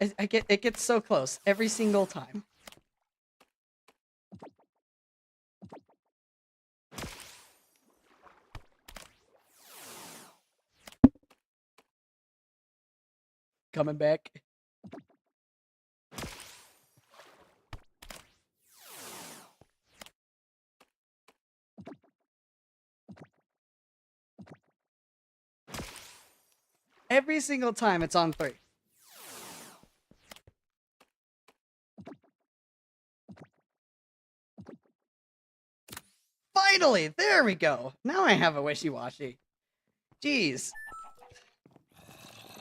It gets so close every single time. Coming back. Every single time it's on 3. Finally! There we go! Now I have a Wishy-Washy. Jeez.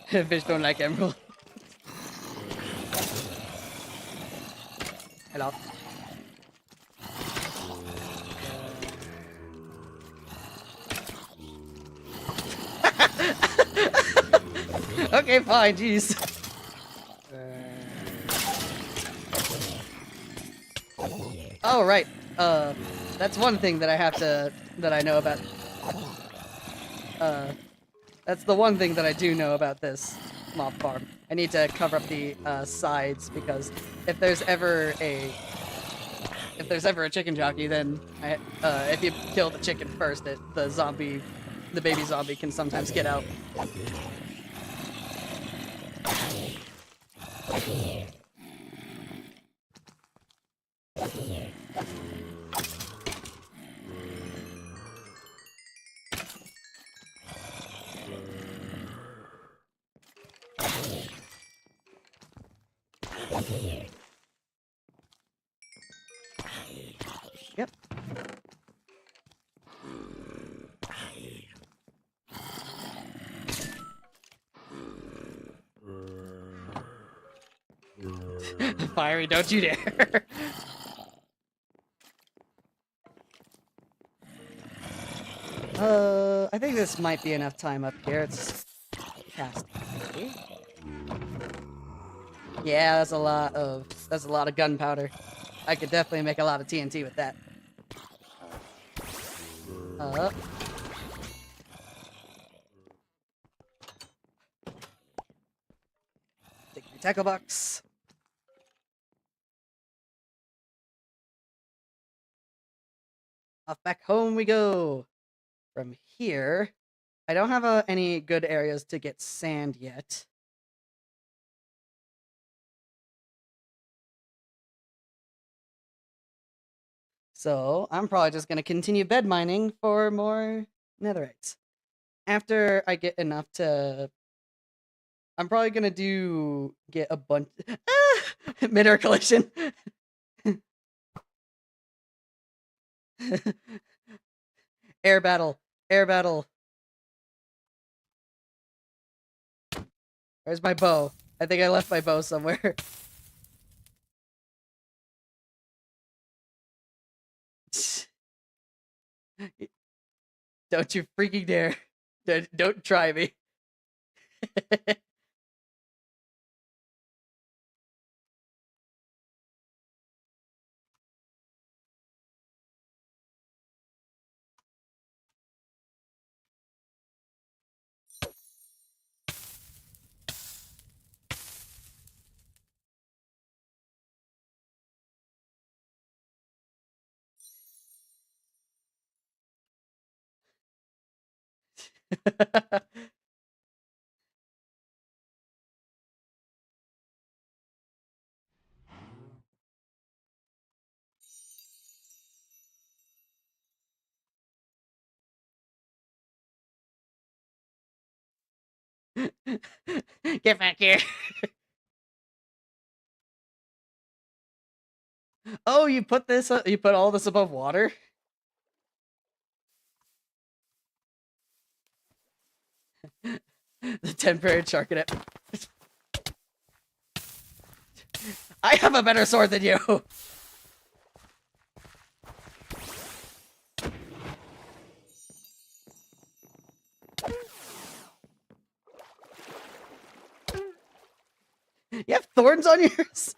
Fish don't like emerald. Hello. Okay, fine, jeez. Oh, right. That's one thing that I know about. That's the one thing that I do know about this mob farm. I need to cover up the sides because if there's ever a chicken jockey, then if you kill the chicken first, the baby zombie can sometimes get out. Yep. Fiery, don't you dare. I think this might be enough time up here. It's past 3. Yeah, that's a lot of gunpowder. I could definitely make a lot of TNT with that. Take your tackle box. Off back home we go. From here, I don't have any good areas to get sand yet. So I'm probably just going to continue bed mining for more netherites. After I get enough to... I'm probably going to get a bunch... Mid-air collision! Air battle! Air battle! Where's my bow? I think I left my bow somewhere. Don't you freaking dare. Don't try me. Get back here. Oh, you put this, you put all this above water? The temporary shark in it. I have a better sword than you. You have thorns on yours?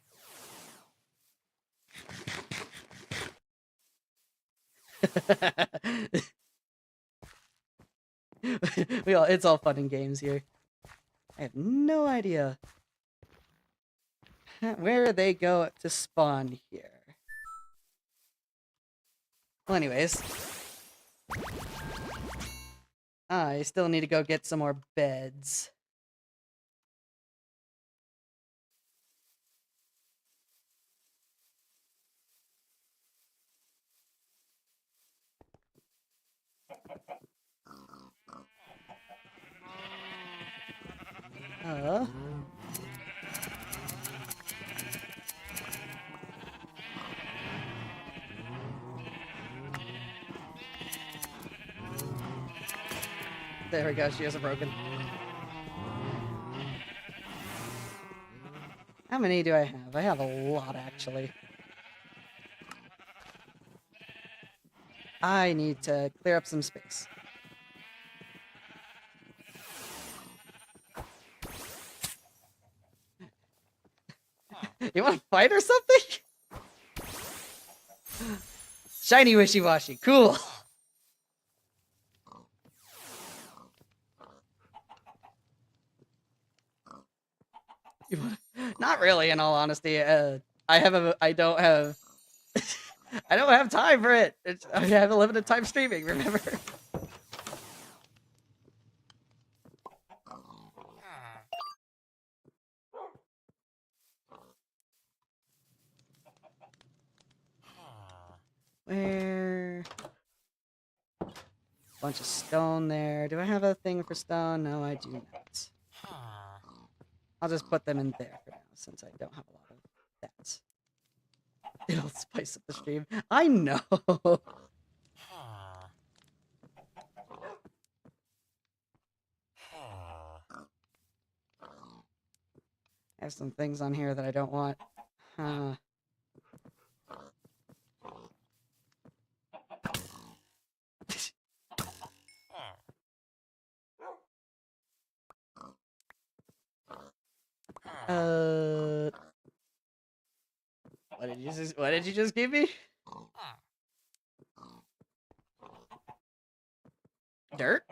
It's all fun and games here. I have no idea where they go to spawn here. Well, anyways. I still need to go get some more beds. There we go, she hasn't broken. How many do I have? I have a lot, actually. I need to clear up some space. You want to fight or something? Shiny wishy-washy. Cool. Not really, in all honesty. I don't have I don't have time for it. I have a limited time streaming, remember? Where? Bunch of stone there. Do I have a thing for stone? No, I do not. I'll just put them in there for now, since I don't have a lot of that. It'll spice up the stream. I know! I have some things on here that I don't want. What did you just give me? Dirt?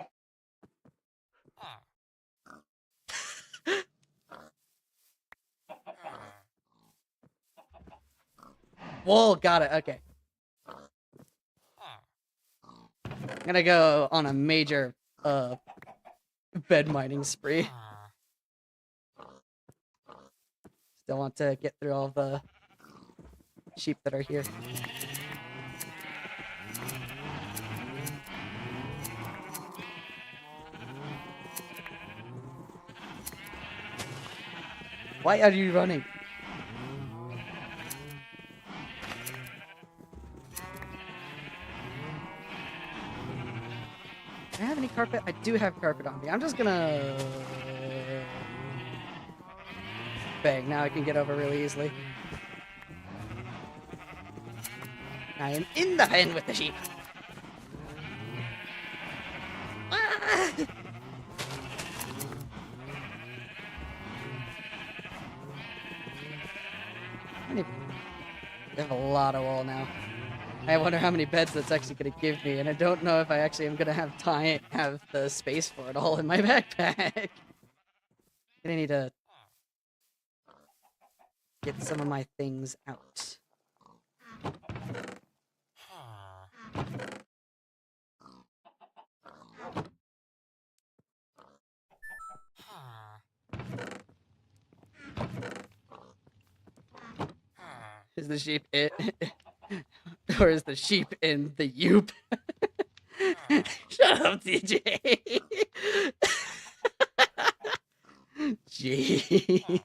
Whoa, got it, okay. I'm gonna go on a major, bed mining spree. Still want to get through all the sheep that are here. Why are you running? Do I have any carpet? I do have carpet on me. I'm just gonna... Bang, now I can get over really easily. I am in the pen with the sheep. Ah! I have a lot of wool now. I wonder how many beds that's actually going to give me, and I don't know if I actually am going to have the space for it all in my backpack. Gonna need to get some of my things out. is the sheep it, or is the sheep in the yoop? Shut up, TJ. Jeez.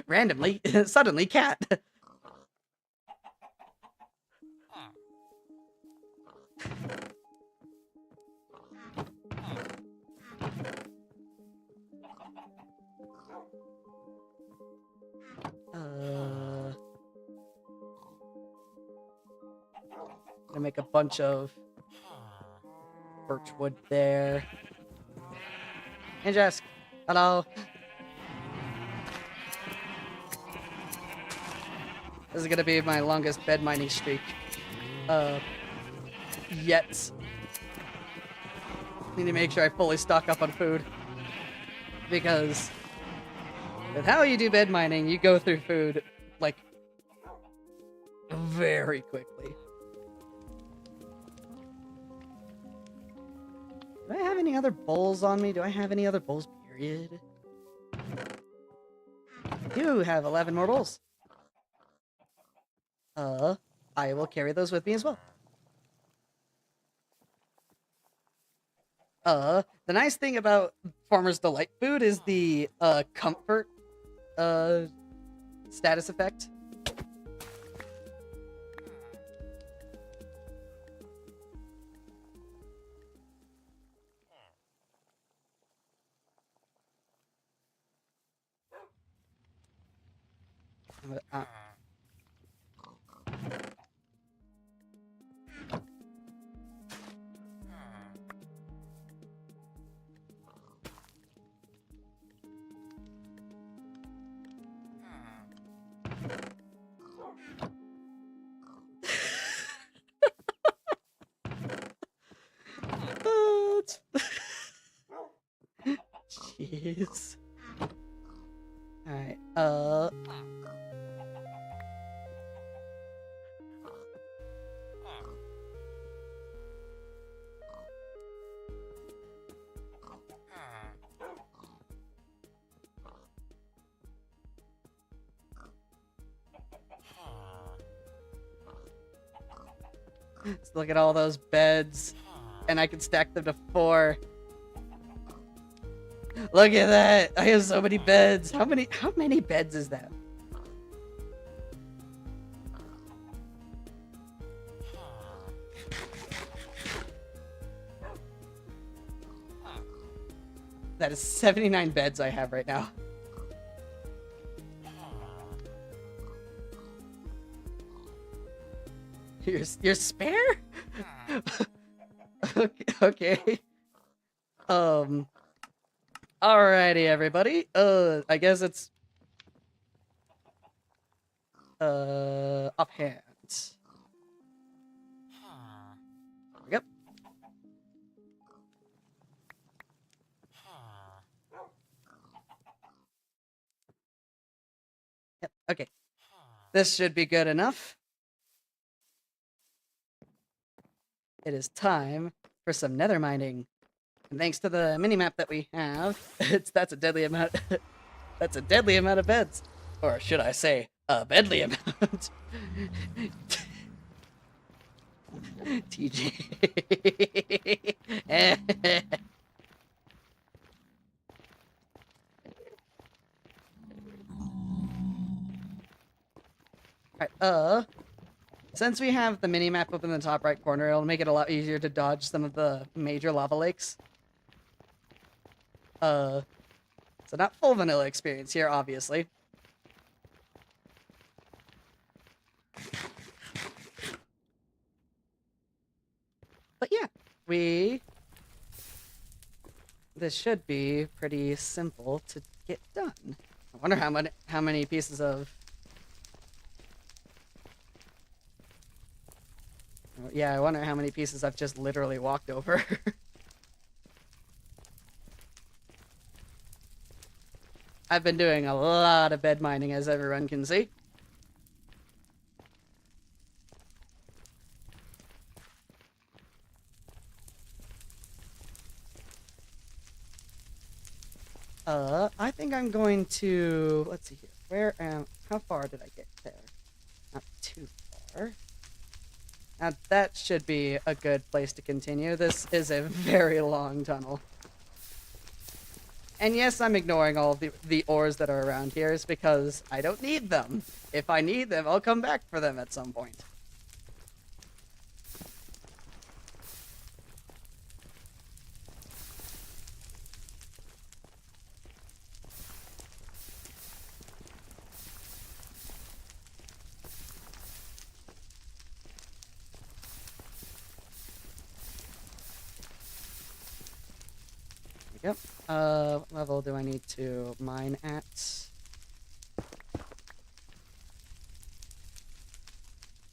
Randomly, suddenly, cat. Gonna make a bunch of birch wood there. Hey, Jess. Hello. This is gonna be my longest bed mining streak. Yet. Need to make sure I fully stock up on food. Because with how you do bed mining, you go through food, like, very quickly. Do I have any other bowls on me? Do I have any other bowls, period? I do have 11 more bowls. I will carry those with me as well. The nice thing about Farmer's Delight food is the, comfort, status effect. Jeez. Alright, let's look at all those beds, and I can stack them to 4. Look at that! I have so many beds. How many beds is that? That is 79 beds I have right now. You're spare? Okay. Alrighty, everybody. I guess it's offhand. Yep. Yep. Okay. This should be good enough. It is time for some nether mining. And thanks to the mini-map that we have, that's a deadly amount. That's a deadly amount of beds. Or should I say, a bedly amount. TJ. Alright, since we have the mini-map up in the top right corner, it'll make it a lot easier to dodge some of the major lava lakes. So not full vanilla experience here, obviously. But yeah, this should be pretty simple to get done. I wonder how many pieces of... Yeah, I wonder how many pieces I've just literally walked over. I've been doing a lot of bed mining, as everyone can see. I think I'm going to... Let's see here. How far did I get there? Not too far. Now, that should be a good place to continue. This is a very long tunnel. And yes, I'm ignoring all of the ores that are around here. It's because I don't need them. If I need them, I'll come back for them at some point. Yep. What level do I need to mine at? I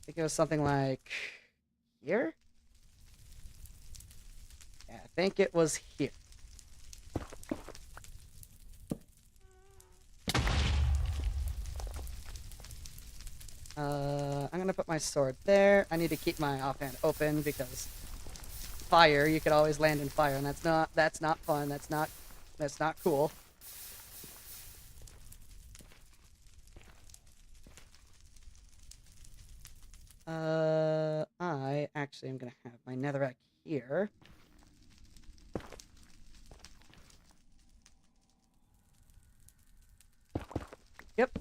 think it was something like here? Yeah, I think it was here. I'm gonna put my sword there. I need to keep my offhand open because fire, you could always land in fire, and that's not fun. That's not cool. I actually am gonna have my netherrack here. Yep.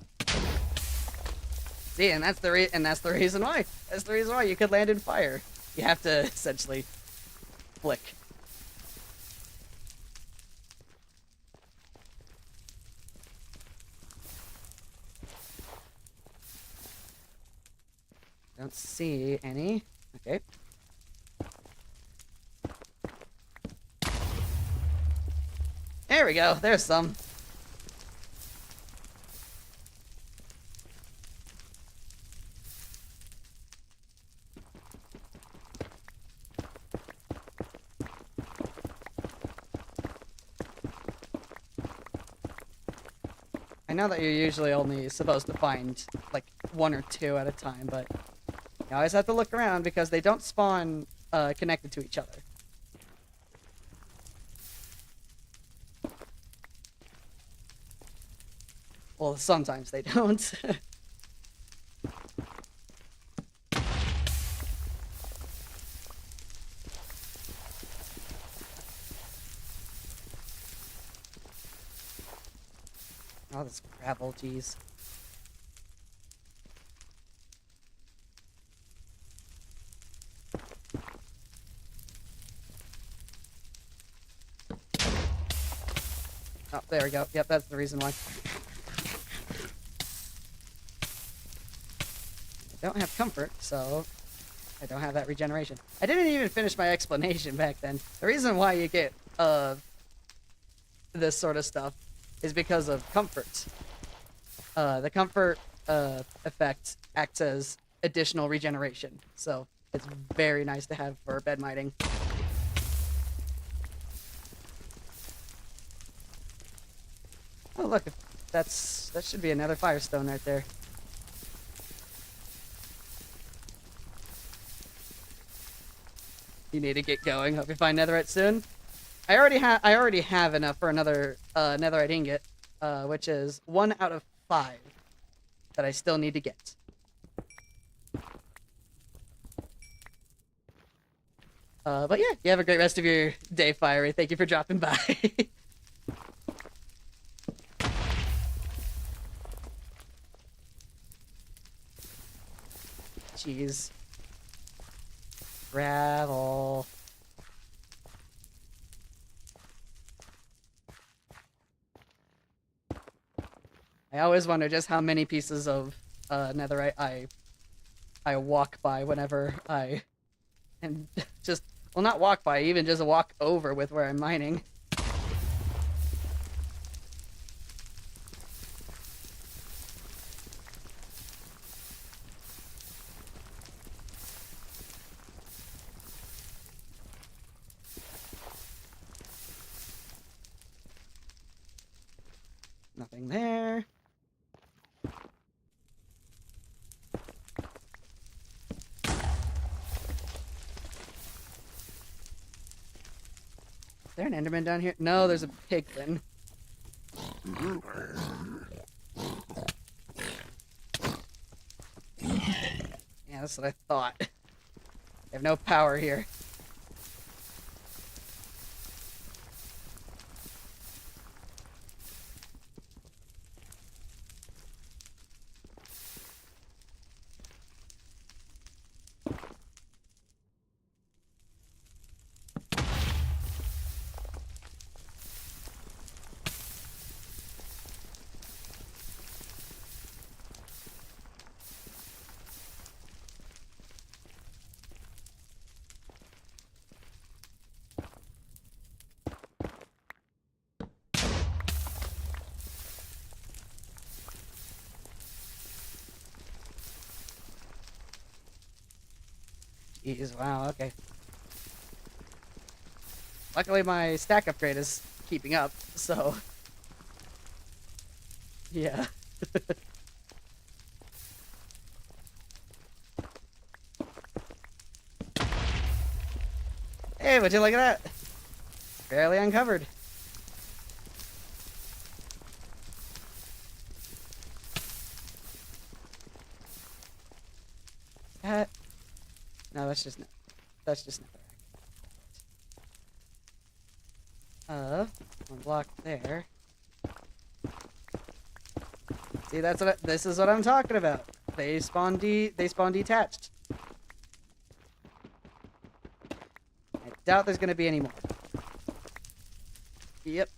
See, and that's the reason why. That's the reason why you could land in fire. You have to essentially flick. Don't see any. Okay. There we go. There's some. I know that you're usually only supposed to find like 1 or 2 at a time, but you always have to look around because they don't spawn connected to each other. Well, sometimes they don't. Oh, this gravel, jeez. Oh, there we go. Yep, that's the reason why. I don't have comfort, so I don't have that regeneration. I didn't even finish my explanation back then. The reason why you get this sort of stuff is because of comfort. The comfort effect acts as additional regeneration, so it's very nice to have for bed mining. Oh look, that should be another firestone right there. You need to get going. Hope you find netherite soon. I already have enough for another netherite ingot, which is 1 out of 5 that I still need to get. But yeah, you have a great rest of your day, Fiery. Thank you for dropping by. Jeez. Gravel. I always wonder just how many pieces of netherite I walk by whenever I and just, well, not walk by, even just walk over with where I'm mining. Nothing there. Is there an Enderman down here? No, there's a piglin. Yeah, that's what I thought. I have no power here. Jeez, wow, okay. Luckily, my stack upgrade is keeping up, so... Yeah. Hey, would you look at that? Barely uncovered. That... No, that's just... That's just netherrack. One block there. See, that's what this is what I'm talking about. They spawn detached. I doubt there's gonna be any more. Yep.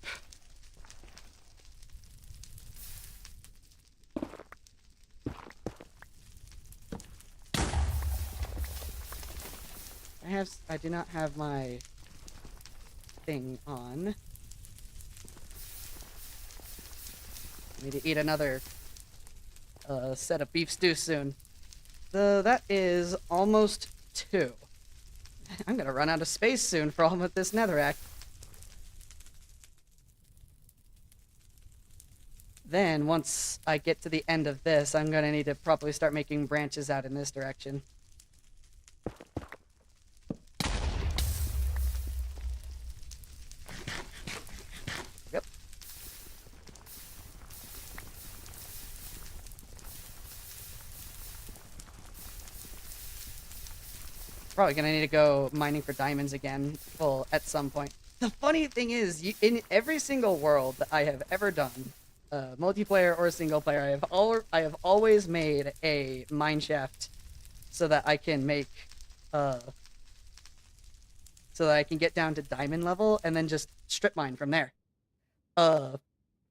I do not have my thing on. I need to eat another set of beef stew soon. That is almost 2. I'm gonna run out of space soon for all of this netherrack. Then, once I get to the end of this, I'm gonna need to probably start making branches out in this direction. Yep. Probably gonna need to go mining for diamonds again, well, at some point. The funny thing is, in every single world that I have ever done, multiplayer or single player, I have always made a mine shaft so that I can make, so that I can get down to diamond level and then just strip mine from there. I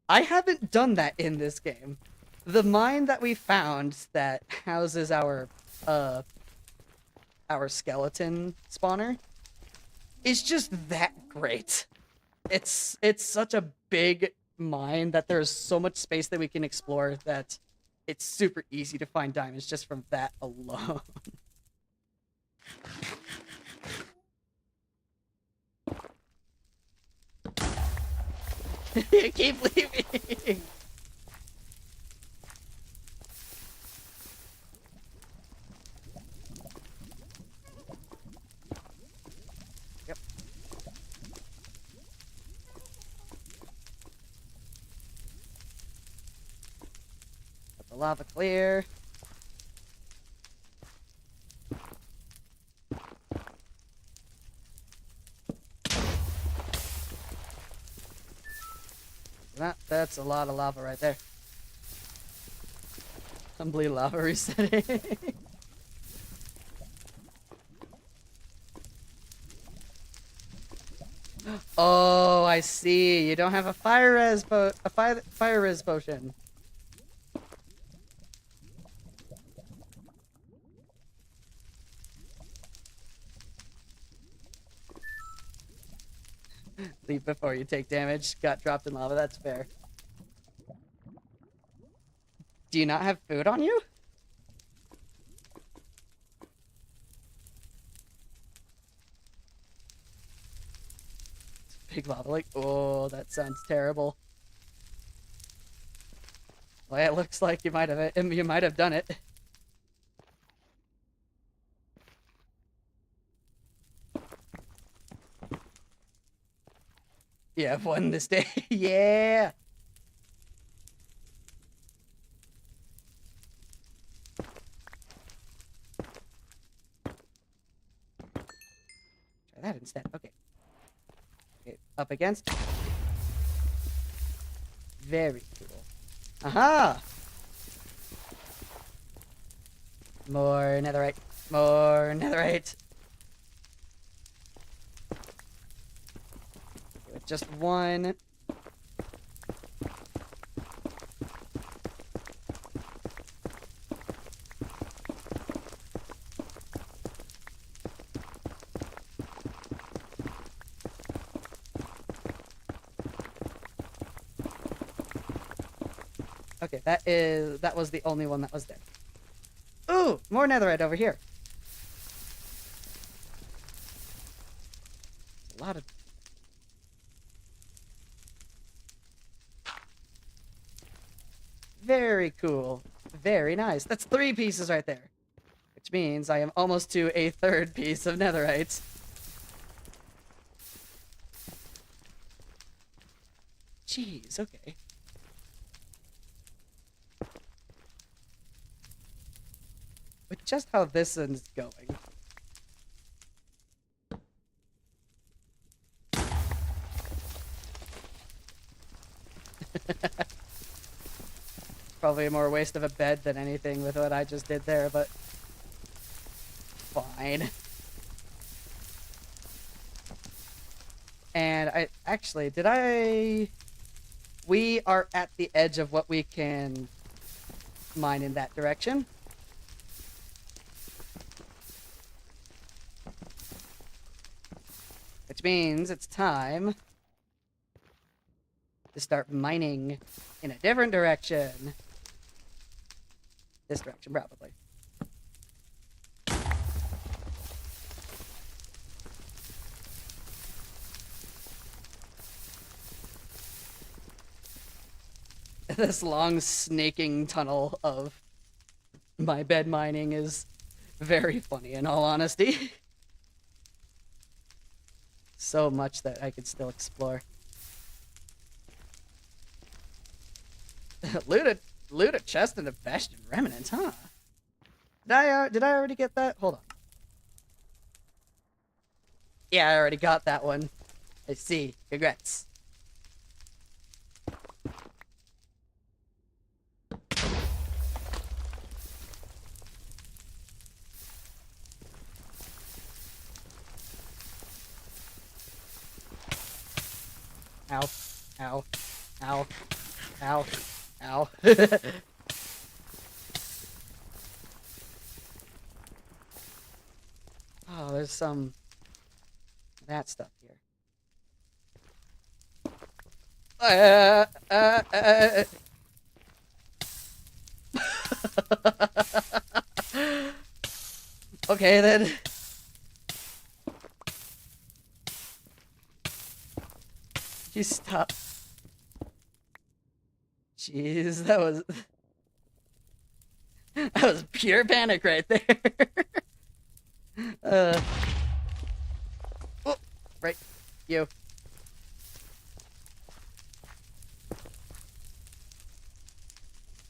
haven't done that in this game. The mine that we found that houses our skeleton spawner is just that great. It's such a big mine that there's so much space that we can explore that it's super easy to find diamonds just from that alone. You keep leaving. Yep. Let the lava clear. That's a lot of lava right there. Humbly lava resetting. Oh, I see. You don't have a fire res potion. Leave before you take damage. Got dropped in lava. That's fair. Do you not have food on you? Big lava lake. Oh, that sounds terrible. Well, it looks like you might have done it. Yeah, I've won this day. Yeah. that instead. Okay. Okay, up against. Very cool. Aha! More netherite. More netherite. With just one. Okay, that was the only one that was there. Ooh, more netherite over here. A lot of... Very cool. Very nice. That's 3 pieces right there. Which means I am almost to a 3rd piece of netherite. Jeez, okay. With just how this is going. Probably more waste of a bed than anything with what I just did there, but fine. And we are at the edge of what we can mine in that direction. Which means it's time to start mining in a different direction. This direction, probably. This long snaking tunnel of my bed mining is very funny, in all honesty. So much that I could still explore. Loot a chest and a bastion remnant, huh? Did I already get that? Hold on. Yeah, I already got that one. I see. Congrats. Ow. Ow. Ow. Ow. Ow. Oh, there's some of that stuff here. Okay, then. You stop. Jeez, that was pure panic right there. Oh, right, you.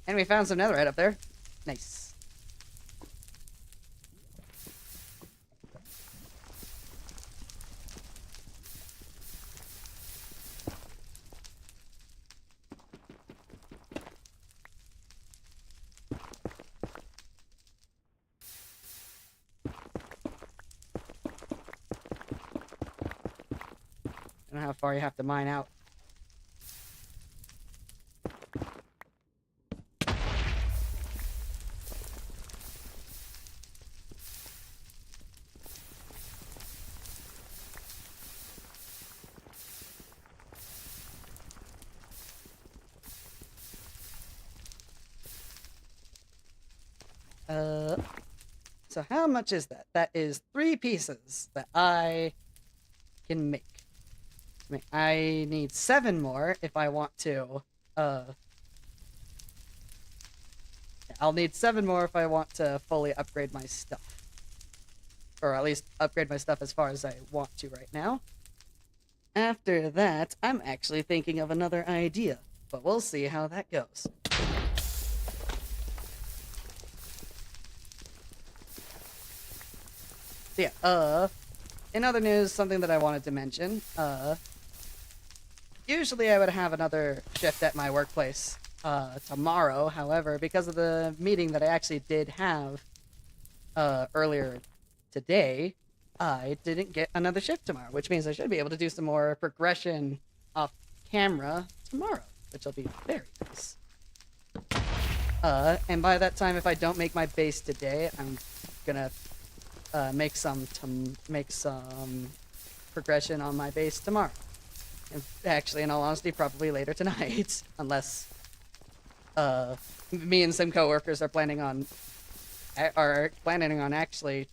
And we found some netherite up there. Nice. I don't know how far you have to mine out. So how much is that? That is 3 pieces that I can make. I mean, I need 7 more if I want to, I'll need 7 more if I want to fully upgrade my stuff. Or at least upgrade my stuff as far as I want to right now. After that, I'm actually thinking of another idea, but we'll see how that goes. So yeah, in other news, something that I wanted to mention, usually I would have another shift at my workplace tomorrow. However, because of the meeting that I actually did have earlier today, I didn't get another shift tomorrow, which means I should be able to do some more progression off camera tomorrow, which will be very nice. And by that time, if I don't make my base today, I'm gonna make some progression on my base tomorrow. And actually, in all honesty, probably later tonight, unless me and some coworkers are planning on actually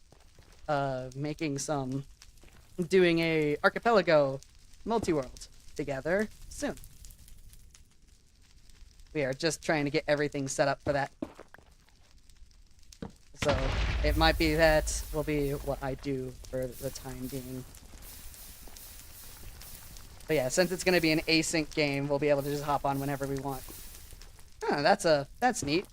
doing a archipelago multi-world together soon. We are just trying to get everything set up for that. So it might be that will be what I do for the time being. But yeah, since it's going to be an async game, we'll be able to just hop on whenever we want. Huh, that's neat.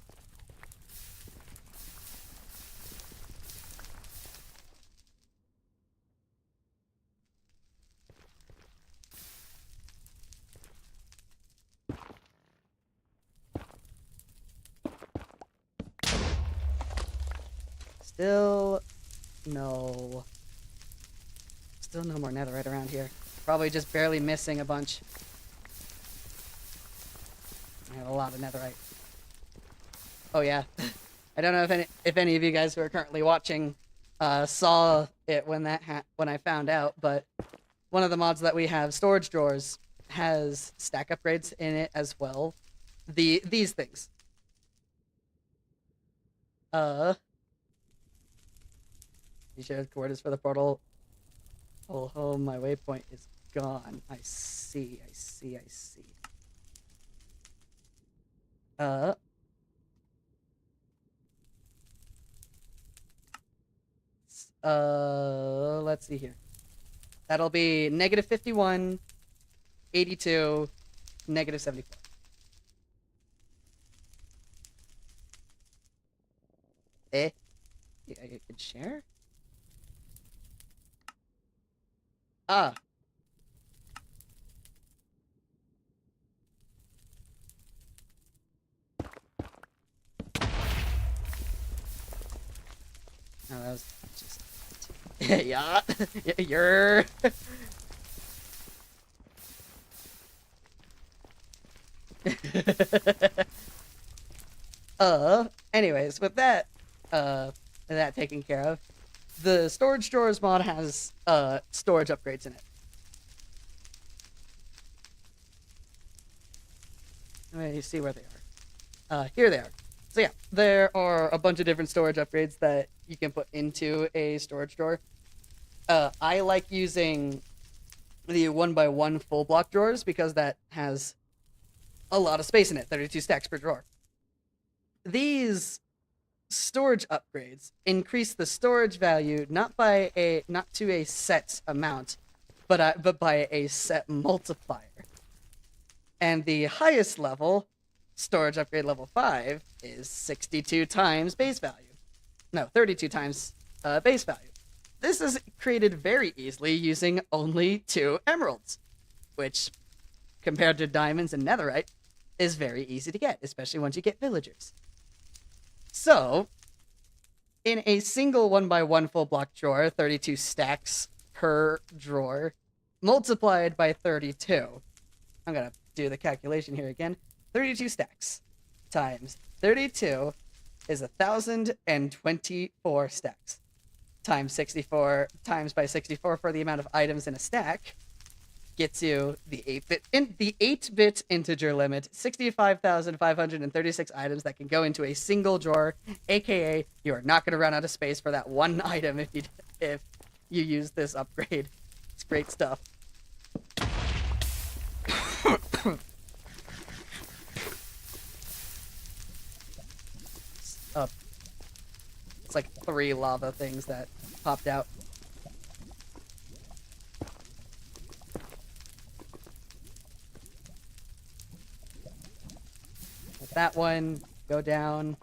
Still no more netherite around here. Probably just barely missing a bunch. I have a lot of netherite. Oh yeah. I don't know if any of you guys who are currently watching saw it when I found out, but one of the mods that we have, storage drawers, has stack upgrades in it as well. These things. You shared coordinates for the portal. Oh, my waypoint is gone. I see. Let's see here. That'll be -51, 82, -74. Yeah, I can share? Ah. No, that was just... yeah. You're... anyways, with that taken care of, the storage drawers mod has storage upgrades in it. Let me see where they are. Here they are. So yeah, there are a bunch of different storage upgrades that you can put into a storage drawer. I like using the 1x1 full block drawers because that has a lot of space in it, 32 stacks per drawer. These storage upgrades increase the storage value not to a set amount, but by a set multiplier. And the highest level, storage upgrade level 5, is 62 times base value. No, 32 times base value. This is created very easily using only 2 emeralds, which, compared to diamonds and netherite, is very easy to get, especially once you get villagers. So, in a single 1x1 full block drawer, 32 stacks per drawer, multiplied by 32. I'm gonna do the calculation here again. 32 stacks times 32 is 1,024 stacks. Times 64 times by 64 for the amount of items in a stack gets you the 8-bit integer limit, 65,536 items that can go into a single drawer, aka you are not going to run out of space for that one item if you use this upgrade. It's great stuff. It's like 3 lava things that popped out. Let that one go down.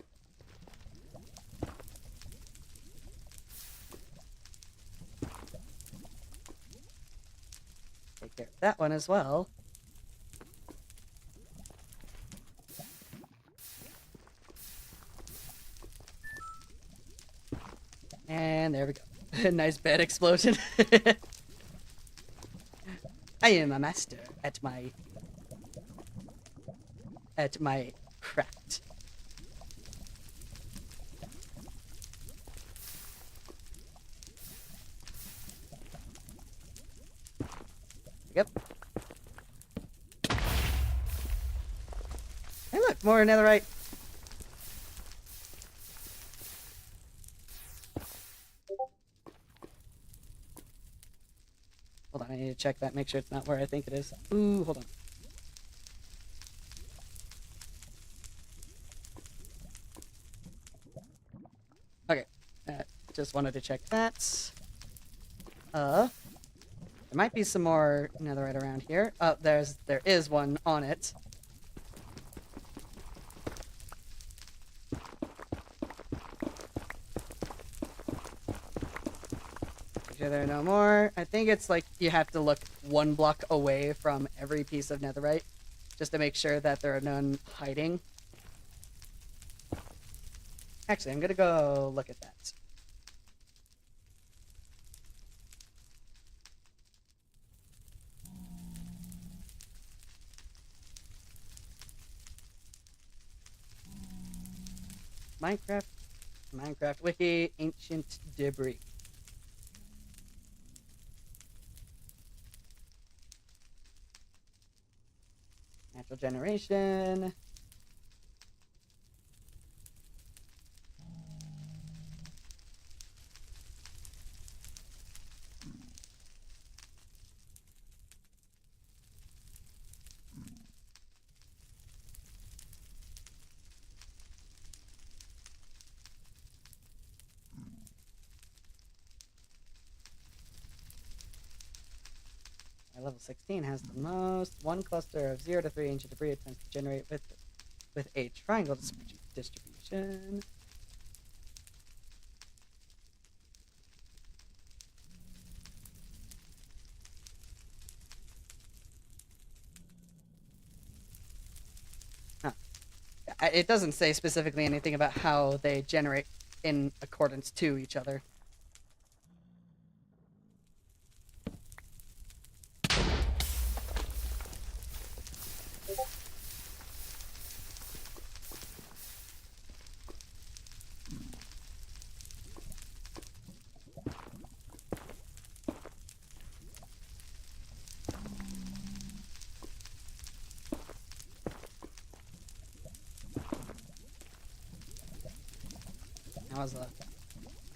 that one as well. And there we go. Nice bed explosion. I am a master at my craft. Yep. Hey, look, more netherite. Hold on, I need to check that, make sure it's not where I think it is. Ooh, hold on. Okay, just wanted to check that. There might be some more netherite around here. Oh, there is one on it. Make sure there are no more. I think it's like you have to look one block away from every piece of netherite just to make sure that there are none hiding. Actually, I'm gonna go look at that. Minecraft Wiki, ancient debris. Natural generation. Level 16 has the most. One cluster of 0 to 3 ancient debris attempts to generate with a triangle distribution. Huh. It doesn't say specifically anything about how they generate in accordance to each other.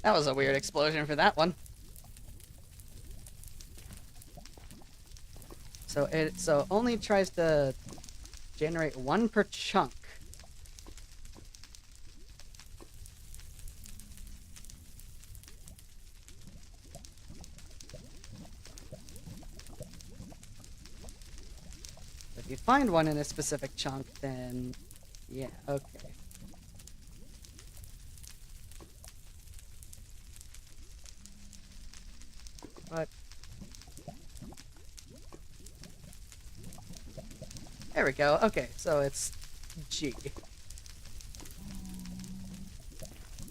That was a weird explosion for that one. So it only tries to generate one per chunk. If you find one in a specific chunk, then yeah, okay. But there we go. Okay, so it's G.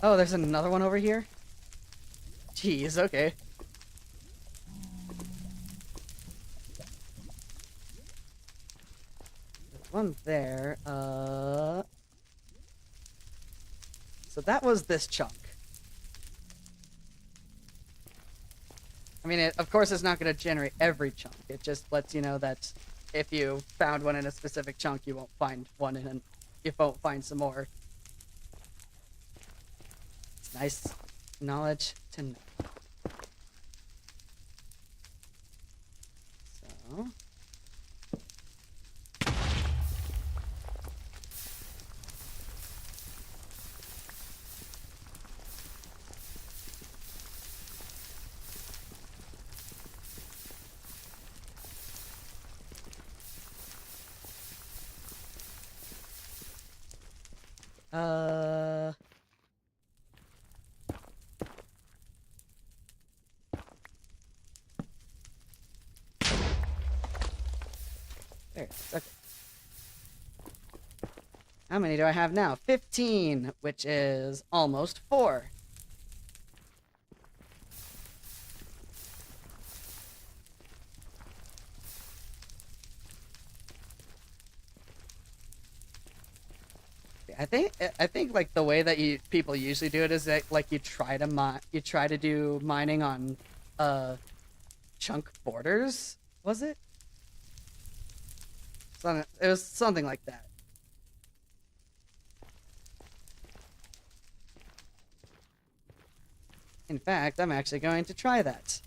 Oh, there's another one over here? Jeez, okay. There's one there. So that was this chunk. I mean, of course it's not going to generate every chunk. It just lets you know that if you found one in a specific chunk, you won't find one in you won't find some more. It's nice knowledge to know. So... How many do I have now? 15, which is almost 4. I think like the way that people usually do it is that like you try to do mining on uh chunk borders, was it? It was something like that. In fact, I'm actually going to try that.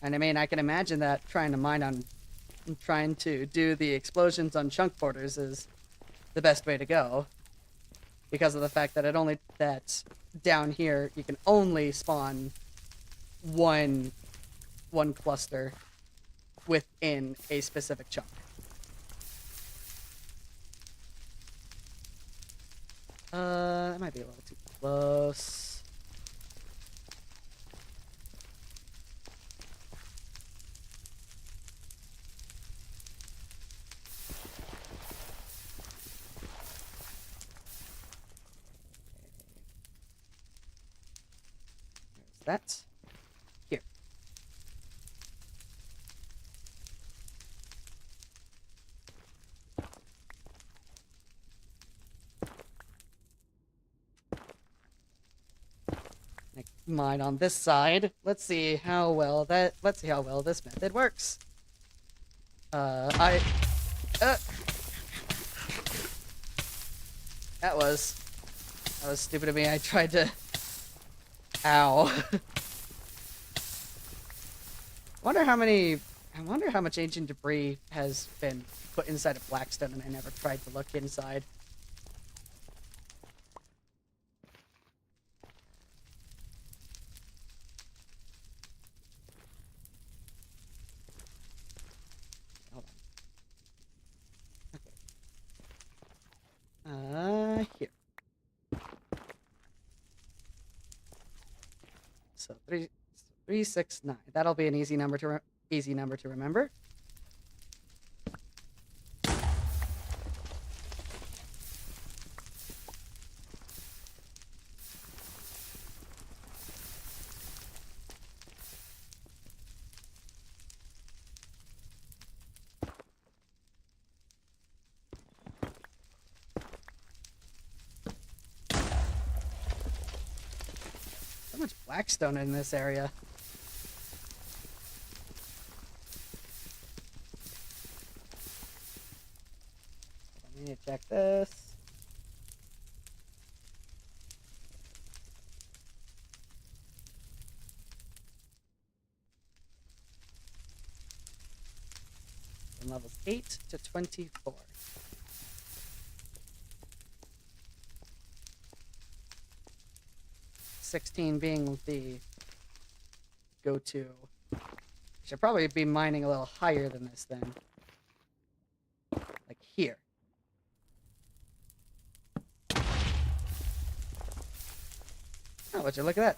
And I mean, I can imagine that trying to do the explosions on chunk borders is the best way to go. Because of the fact that that down here you can only spawn one cluster within a specific chunk. That might be a little too close. There's that. Here. Mine on this side. Let's see how well this method works. That was stupid of me. I tried to. Ow. I wonder how much ancient debris has been put inside of Blackstone, and I never tried to look inside. Here. So 369. That'll be an easy number to remember. So much Blackstone in this area. I need to check this. From levels 8 to 24. $16 being the go-to. Should probably be mining a little higher than this then. Like here. Oh, would you look at that?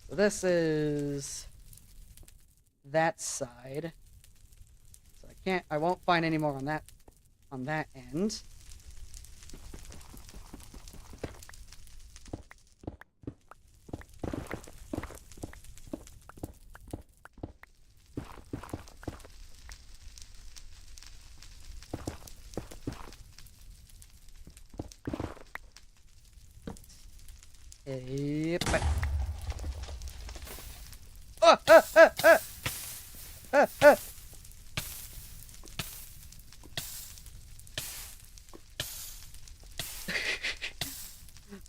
So this is that side. So I won't find any more on that end. Yep.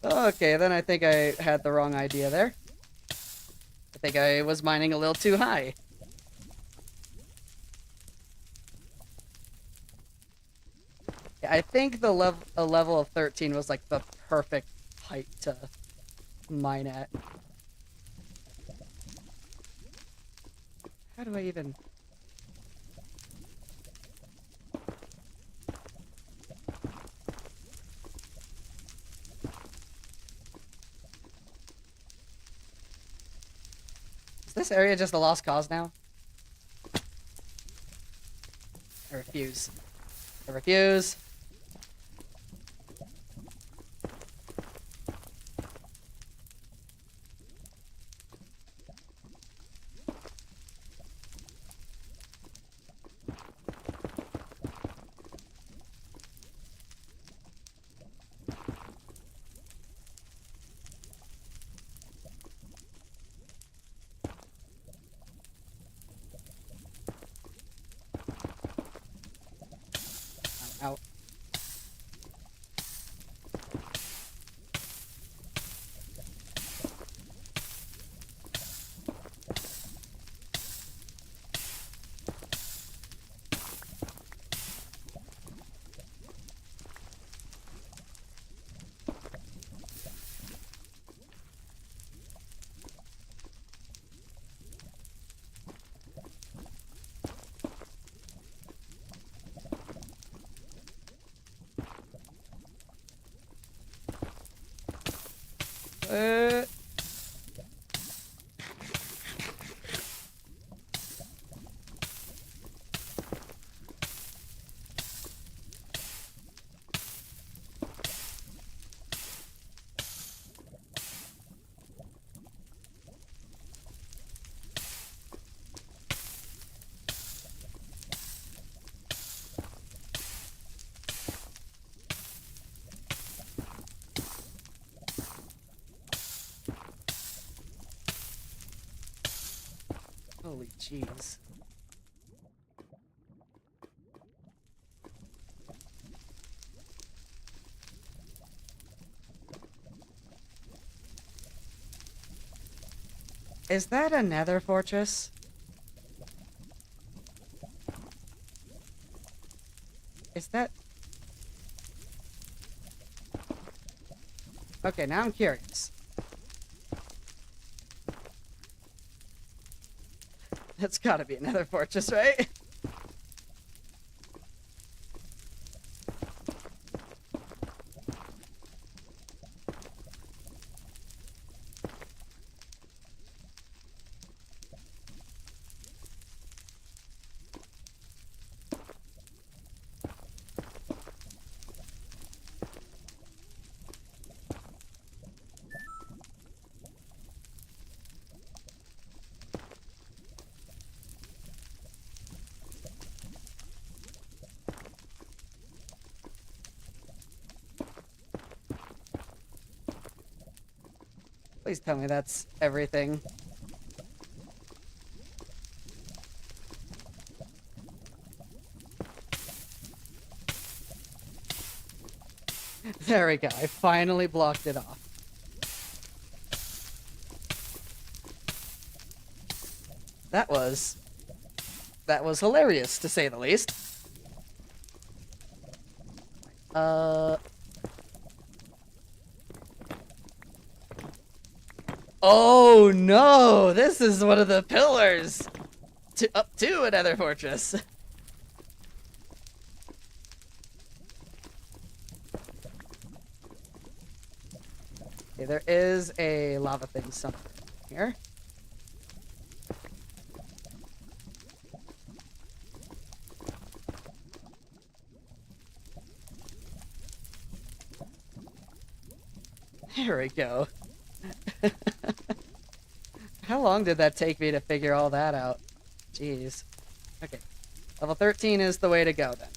Oh, Okay, then I think I had the wrong idea there. I think I was mining a little too high. Yeah, I think a level of 13 was like the perfect height to mine at. How do I even... Is this area just a lost cause now? refuse. I refuse. I'm out. Holy jeez. Is that a nether fortress? Is that... Okay, now I'm curious. That's gotta be a nether fortress, right? Please tell me that's everything. There we go. I finally blocked it off. That was hilarious, to say the least. Oh no! This is one of the pillars up to another fortress. Okay, there is a lava thing somewhere here. There we go. How long did that take me to figure all that out? Jeez. Okay. Level 13 is the way to go, then.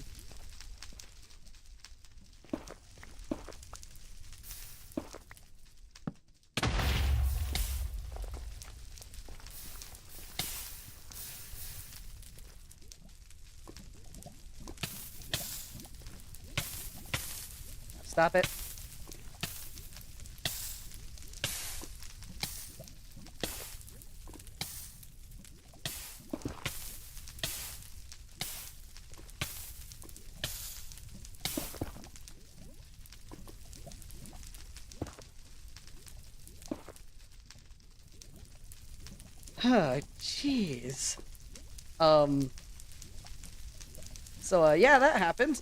Stop it. Huh, jeez. So, yeah, that happened.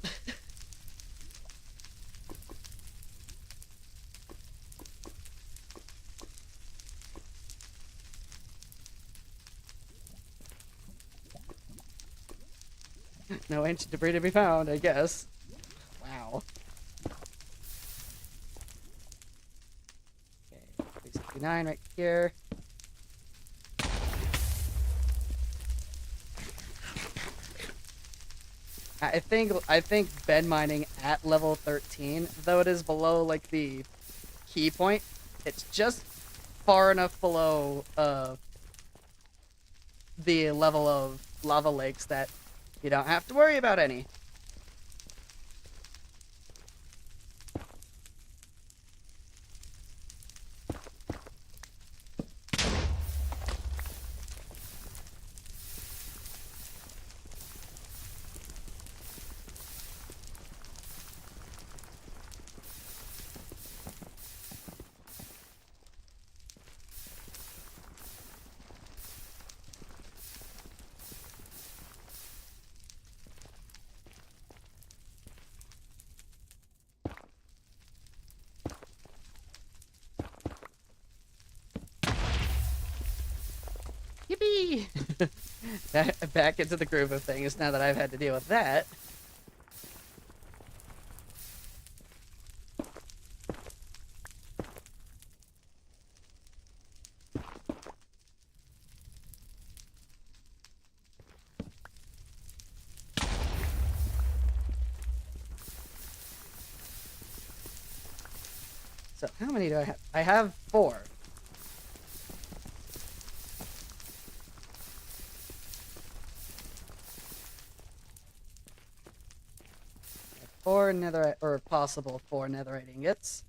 No ancient debris to be found, I guess. Wow. Okay, 369 right here. I think bed mining at level 13, though it is below like the key point, it's just far enough below the level of lava lakes that you don't have to worry about any. Yippee! Back into the groove of things now that I've had to deal with that. So, how many do I have? I have 4. Four netherite, or possible 4 netherite ingots.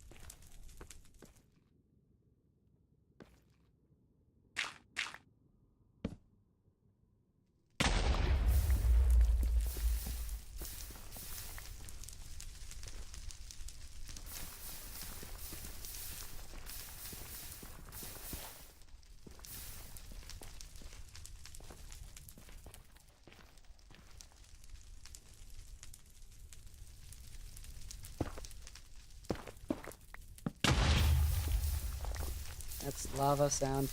That's lava sound.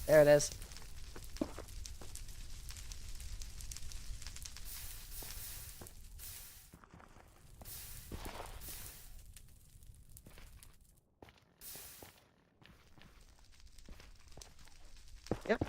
There it is. Yep.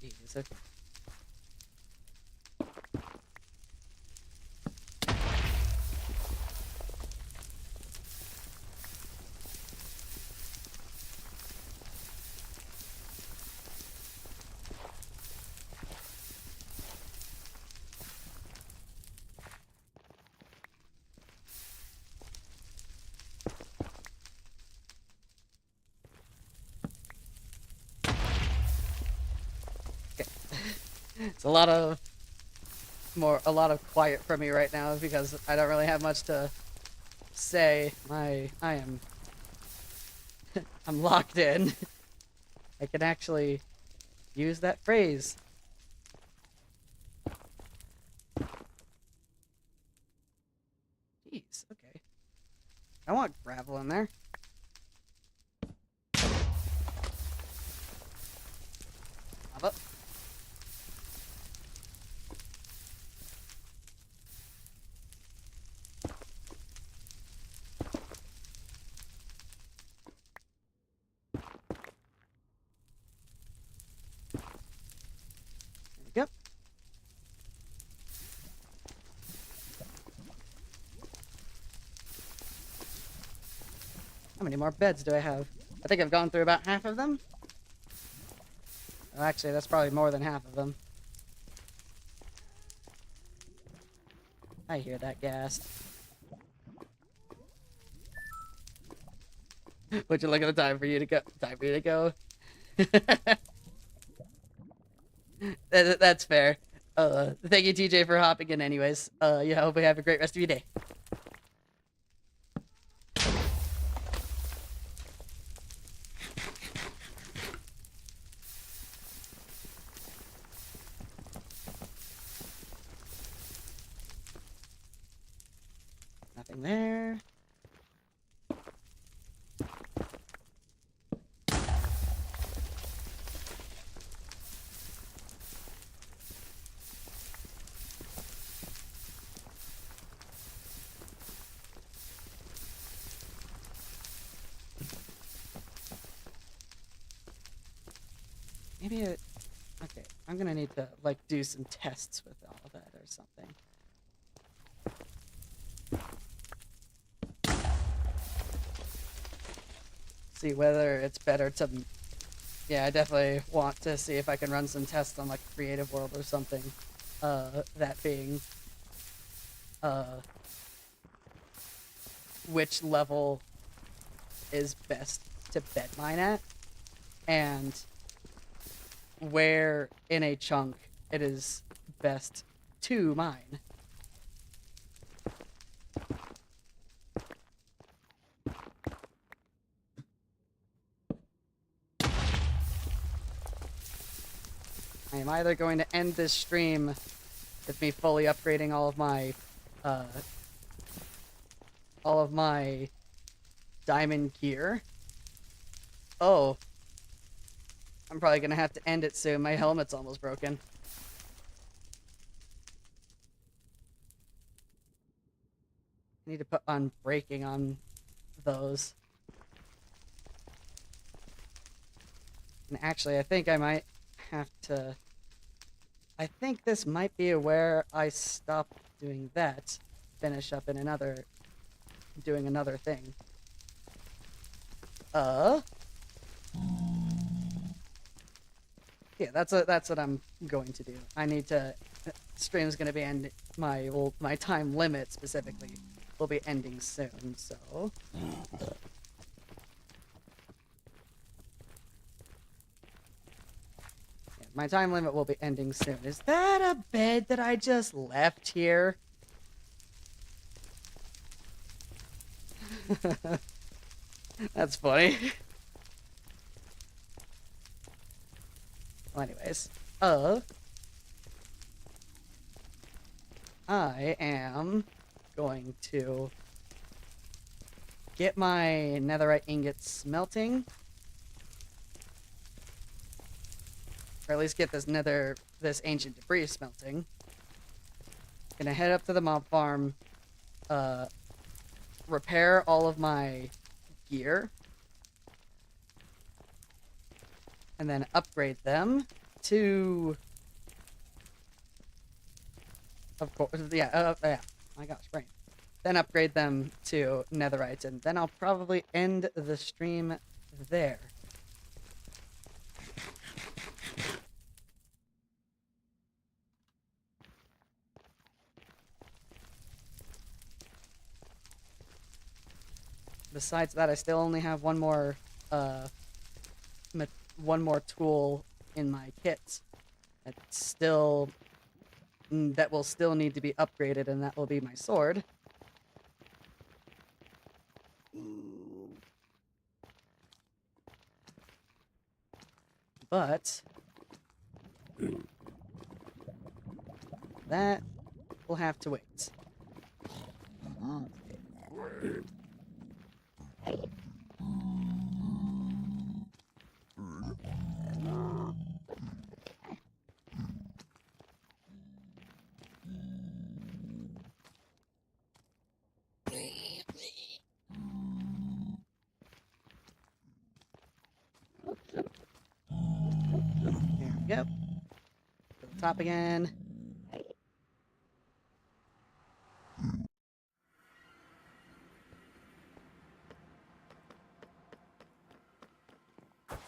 Jeez, okay. It's a lot of quiet from me right now because I don't really have much to say. I'm locked in. I can actually use that phrase. Jeez, okay. I want gravel in there. Lava. Yep. How many more beds do I have? I think I've gone through about half of them. Oh, actually, that's probably more than half of them. I hear that gas. Would you look at the time for you to go? Time for you to go. That's fair. Thank you, TJ, for hopping in. Anyways, yeah, I hope you have a great rest of your day. Nothing there. Maybe it... Okay, I'm gonna need to, like, do some tests with all of that or something. See whether it's better to... Yeah, I definitely want to see if I can run some tests on, like, Creative World or something. That being... which level is best to bed mine at, and where in a chunk it is best to mine. I am either going to end this stream with me fully upgrading all of my diamond gear. Oh, I'm probably gonna have to end it soon. My helmet's almost broken. I need to put on braking on those. And actually, I think I might have to... I think this might be where I stop doing that. Finish up in another... doing another thing. Yeah, that's what I'm going to do. I need to... Stream's gonna be ending... my time limit, specifically, will be ending soon, so... My time limit will be ending soon. Is that a bed that I just left here? That's funny. Well, anyways. I am going to get my netherite ingots smelting. Or at least get this ancient debris smelting. Gonna head up to the mob farm, repair all of my gear, and then upgrade them to... Of course, yeah, my gosh, brain. Then upgrade them to netherite, and then I'll probably end the stream there. Besides that, I still only have one more tool in my kit that will still need to be upgraded, and that will be my sword. But that will have to wait. There we go. To the top again. Up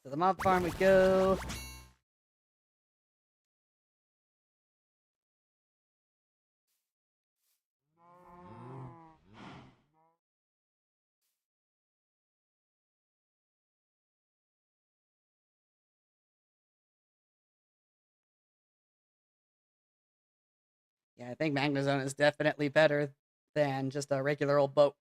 to the mob farm we go. Yeah, I think Magnezone is definitely better than just a regular old boat.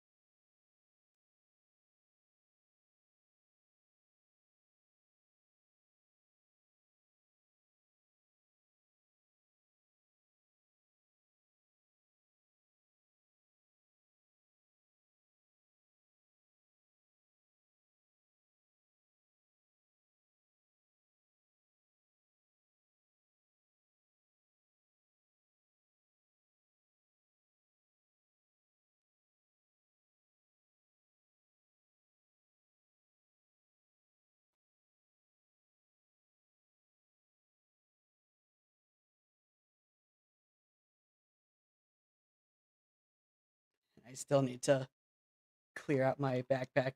I still need to clear out my backpack.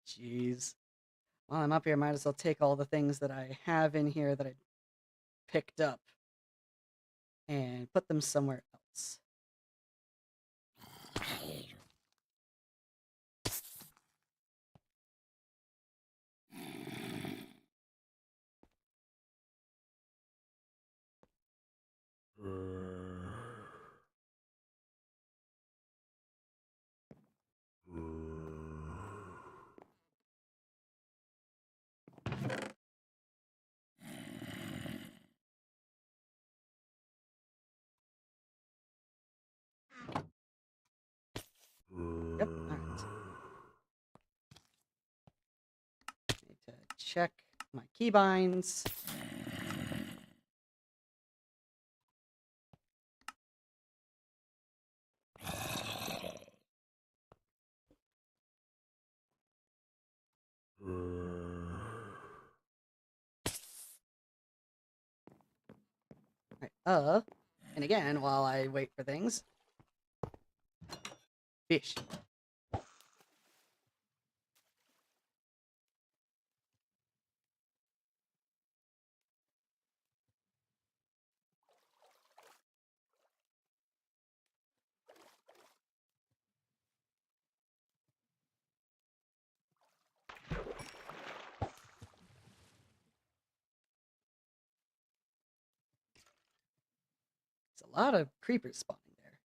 Jeez. While I'm up here, I might as well take all the things that I have in here that I picked up and put them somewhere else. Yep, alright. Need to check my keybinds. Alright, and again, while I wait for things. Fish. It's a lot of creepers spawning there.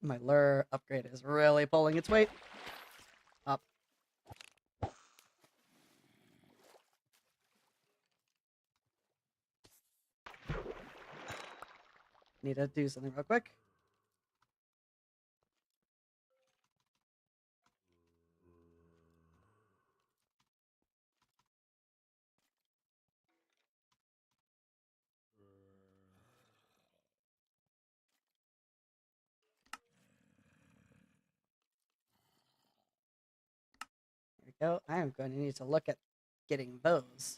My lure upgrade is really pulling its weight. Up. Need to do something real quick. There we go. I am going to need to look at getting those.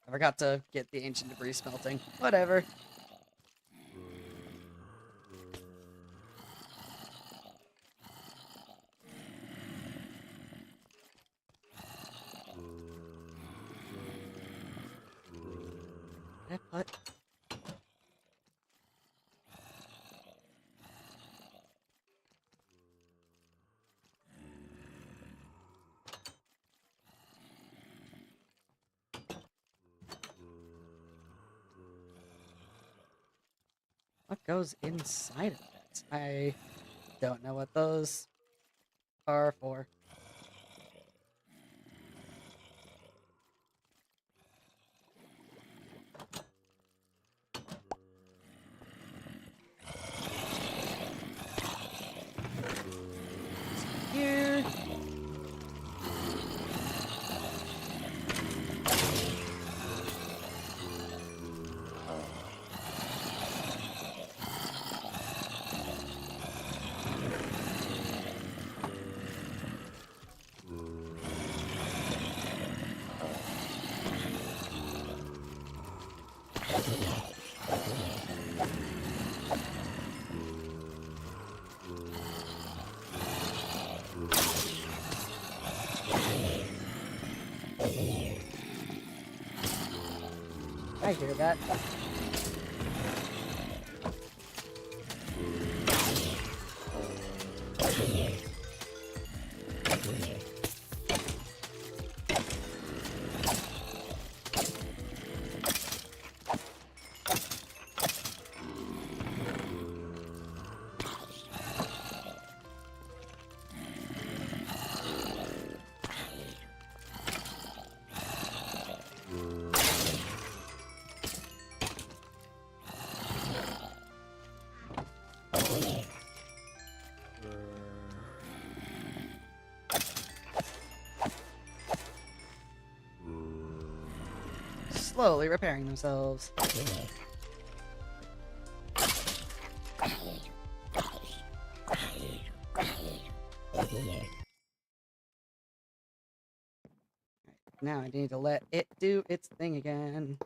I forgot to get the ancient debris smelting. Whatever. Did I put... What goes inside of it? I don't know what those are for. Here. I hear that. slowly repairing themselves. Now I need to let it do its thing again.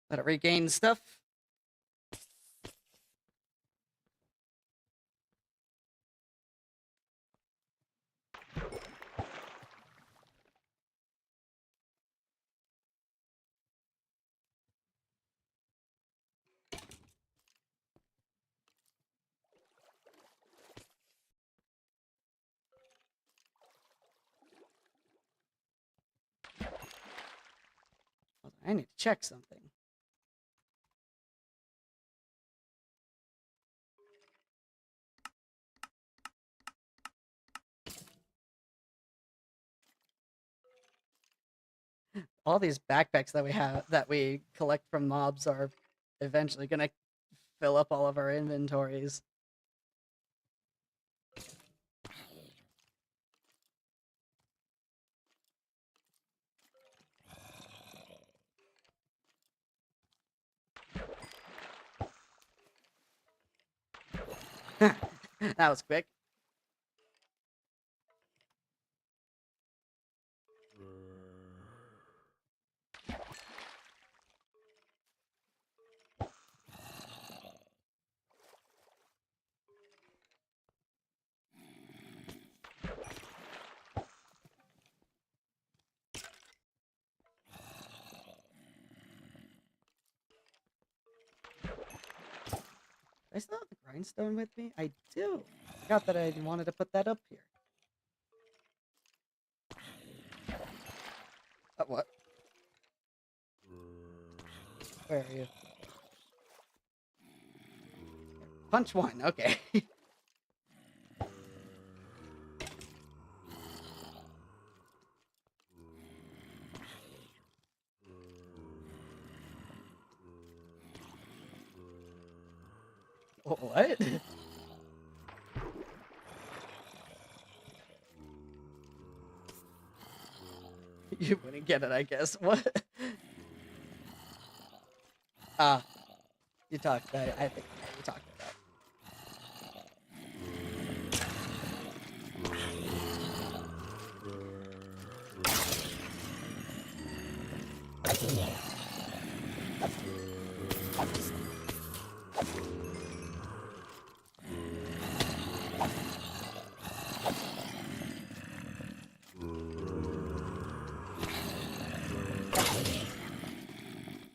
Let it regain stuff. I need to check something. All these backpacks that we collect from mobs are eventually gonna fill up all of our inventories. That was quick. I still have the grindstone with me? I do. Forgot that I wanted to put that up here. What? Where are you? Punch one, okay. What? You wouldn't get it, I guess. What? Ah, you talked. I think you talked about.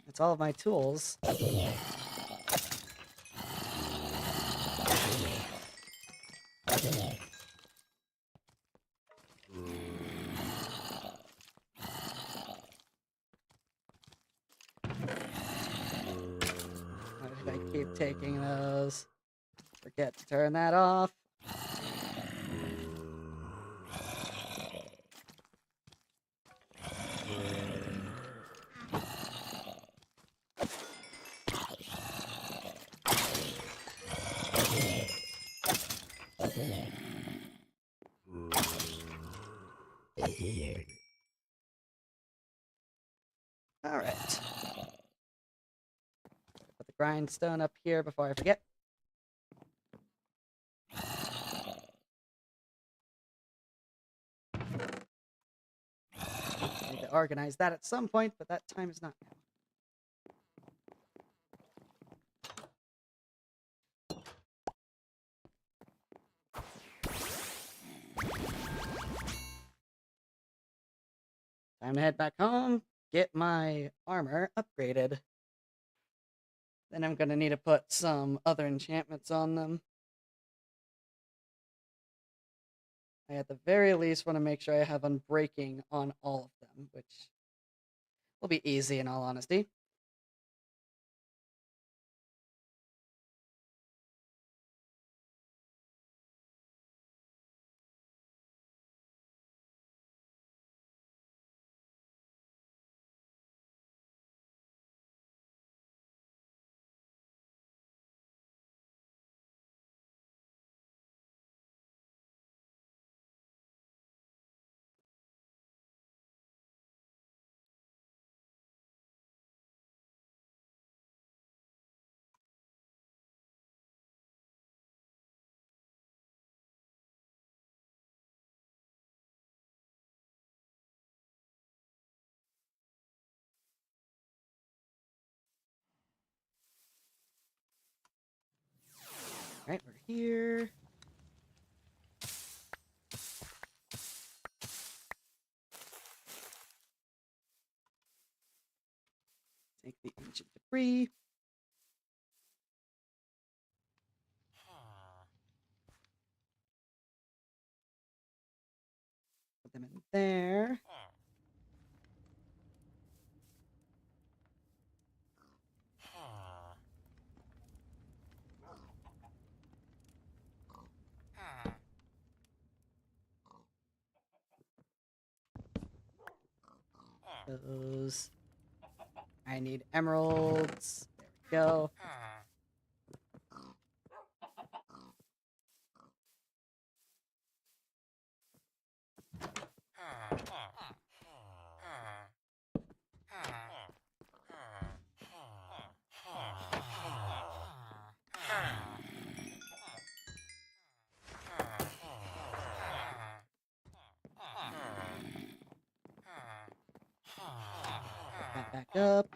It's all of my tools. Why did I keep taking those? Forget to turn that off. All right. Put the grindstone up here before I forget. Need to organize that at some point, but that time is not now. Time to head back home, get my armor upgraded. Then I'm gonna need to put some other enchantments on them. I at the very least want to make sure I have unbreaking on all of them, which will be easy in all honesty. Alright, we're here. Take the ancient debris. Put them in there. Those. I need emeralds. There we go. That back up.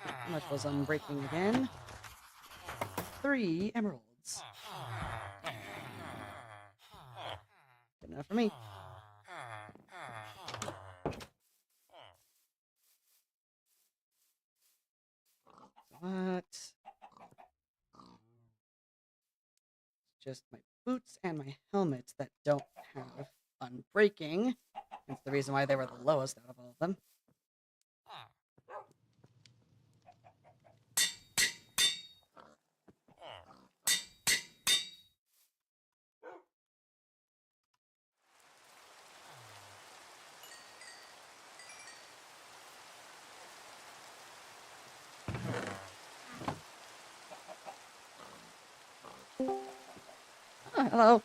How much was unbreaking again? 3 emeralds. Good enough for me. What? Just my boots and my helmet that don't have unbreaking. That's the reason why they were the lowest out of all of them. Oh, hello.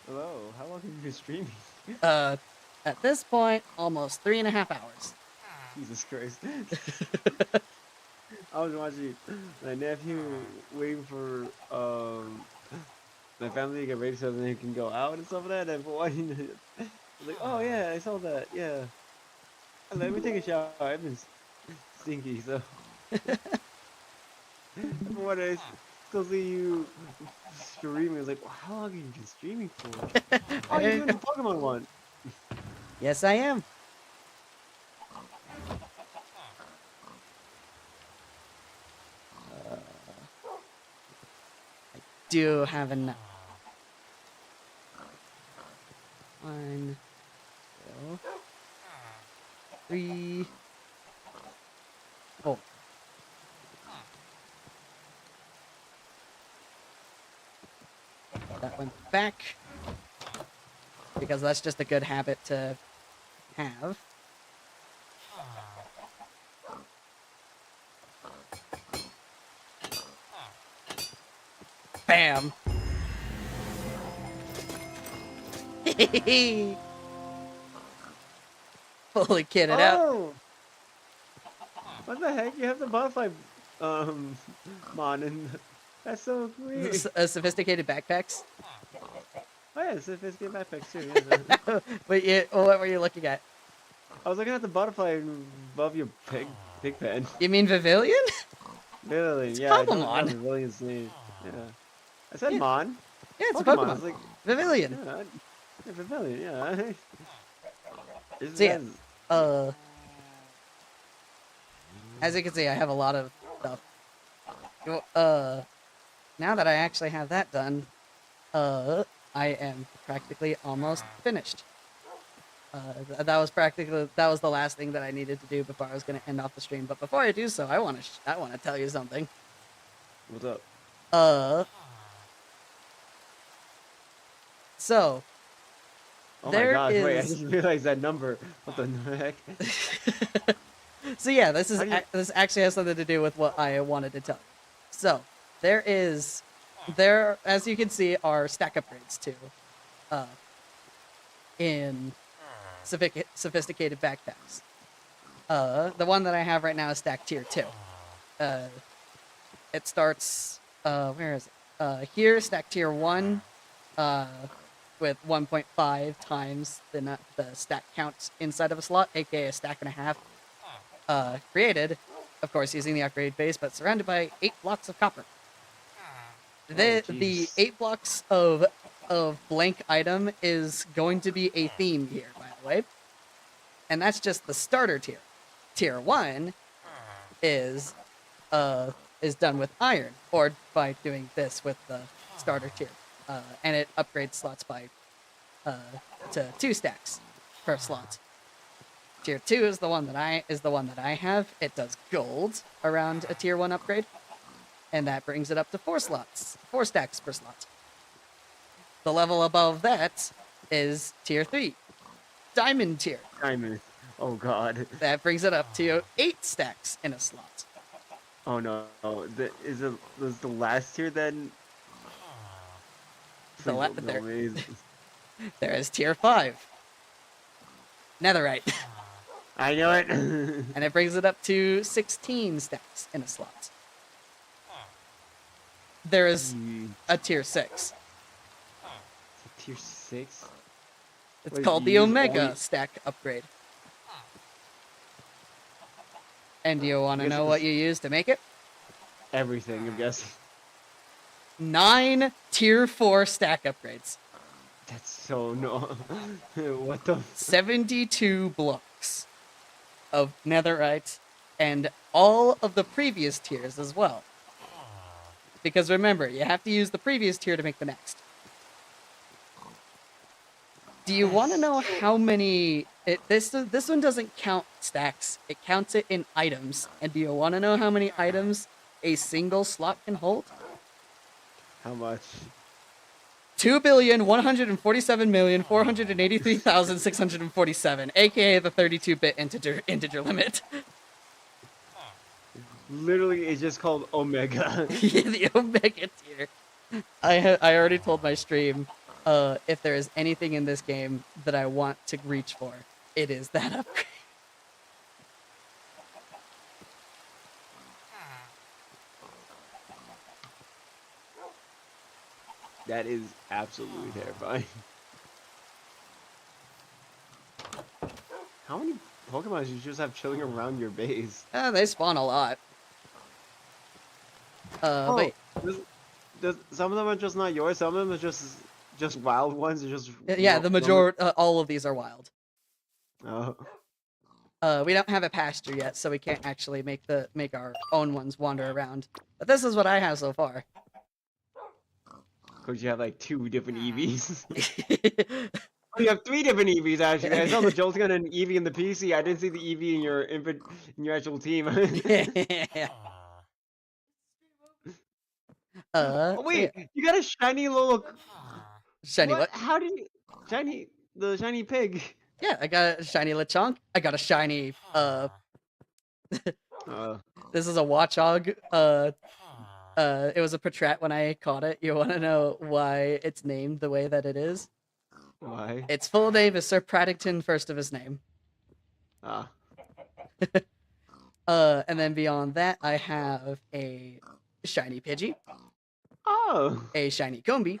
Hello, how long have you been streaming? At this point, almost 3.5 hours. Jesus Christ. I was watching my nephew waiting for my family to get ready so they can go out and stuff like that, and for watching it, I was like, oh yeah, I saw that, yeah. Let me take a shower, I've been stinky, so. For what I still see you streaming, I was like, well, how long have you been streaming for? Oh, you're doing the Pokemon one. Yes, I am. I do have enough. 1, 2, 3, 4. That went back because that's just a good habit to have. Bam! Fully kitted out. Oh! What the heck? You have the butterfly mon, and that's so weird. Sophisticated backpacks. Oh yeah, sophisticated backpacks too. Yeah. But what were you looking at? I was looking at the butterfly above your pig pen. You mean Pavilion? Really? It's Yeah. Cobblemon. Pavillion's name. Yeah. I said Yeah. mon. Yeah, it's Pokemon. I was like, Pavilion. yeah, Pavilion. Yeah. So yeah, as you can see, I have a lot of stuff. Now that I actually have that done, I am practically almost finished. That was the last thing that I needed to do before I was going to end off the stream. But before I do so, I want to tell you something. What's up? So. Oh my gosh! Wait, I just realized that number. What the heck? So yeah, this actually has something to do with what I wanted to tell you. So there, as you can see, are stack upgrades too, in sophisticated backpacks. The one that I have right now is stack tier 2. It starts, where is it? Here, stack tier 1, with 1.5 times the stack count inside of a slot, aka a stack and a half, created, of course, using the upgrade base, but surrounded by 8 blocks of copper. The 8 blocks of blank item is going to be a theme here, by the way. And that's just the starter tier. Tier 1 is done with iron, or by doing this with the starter tier. And it upgrades slots by to 2 stacks per slot. Tier 2 is the one that I have. It does gold around a tier 1 upgrade, and that brings it up to 4 stacks per slot. The level above that is tier 3, diamond tier. Diamond. Oh god. That brings it up to 8 stacks in a slot. Oh no. Was the last tier then? There is tier 5, netherite. I know it. And it brings it up to 16 stacks in a slot. There is a tier 6. Tier 6? It's called the Omega stack upgrade. And do you want to know what you use to make it? Everything, I'm guessing. 9 tier 4 stack upgrades. That's so no. What the? 72 blocks of netherite and all of the previous tiers as well. Because remember, you have to use the previous tier to make the next. Do you want to know how many... This one doesn't count stacks. It counts it in items. And do you want to know how many items a single slot can hold? How much? 2,147,483,647, aka the 32-bit integer limit. Literally, it's just called Omega. Yeah, the Omega tier. I already told my stream, if there is anything in this game that I want to reach for, it is that upgrade. That is absolutely terrifying. How many Pokemon do you just have chilling around your base? They spawn a lot. Wait. Some of them are just not yours. Some of them are just wild ones. Just yeah, the majority, all of these are wild. Oh. We don't have a pasture yet, so we can't actually make our own ones wander around. But this is what I have so far. Because you have like 2 different EVs. Oh, you have 3 different EVs actually. I saw the Jolteon and Eevee in the PC. I didn't see the Eevee in your actual team. Oh, wait, yeah. you got a shiny little. Shiny what? How did you the shiny pig? Yeah, I got a shiny Lechonk. I got a shiny This is a Watchog. It was a Patrat when I caught it. You want to know why it's named the way that it is? Why? Its full name is Sir Praddington, first of his name. Ah. And then beyond that, I have a shiny Pidgey. Oh. A shiny Combee.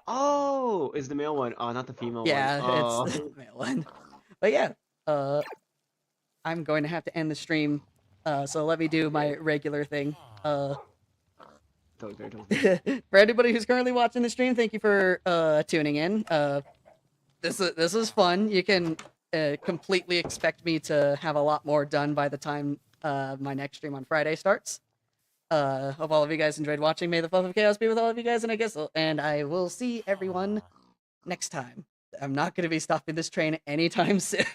Oh, is the male one? Oh, not the female one. Yeah, Oh. it's the male one. But yeah, I'm going to have to end the stream. So let me do my regular thing. For anybody who's currently watching the stream, thank you for tuning in. This is fun. You can completely expect me to have a lot more done by the time my next stream on Friday starts. Hope all of you guys enjoyed watching. May the fluff of chaos be with all of you guys, and I will see everyone next time. I'm not going to be stopping this train anytime soon.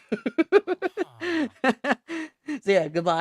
So yeah, goodbye.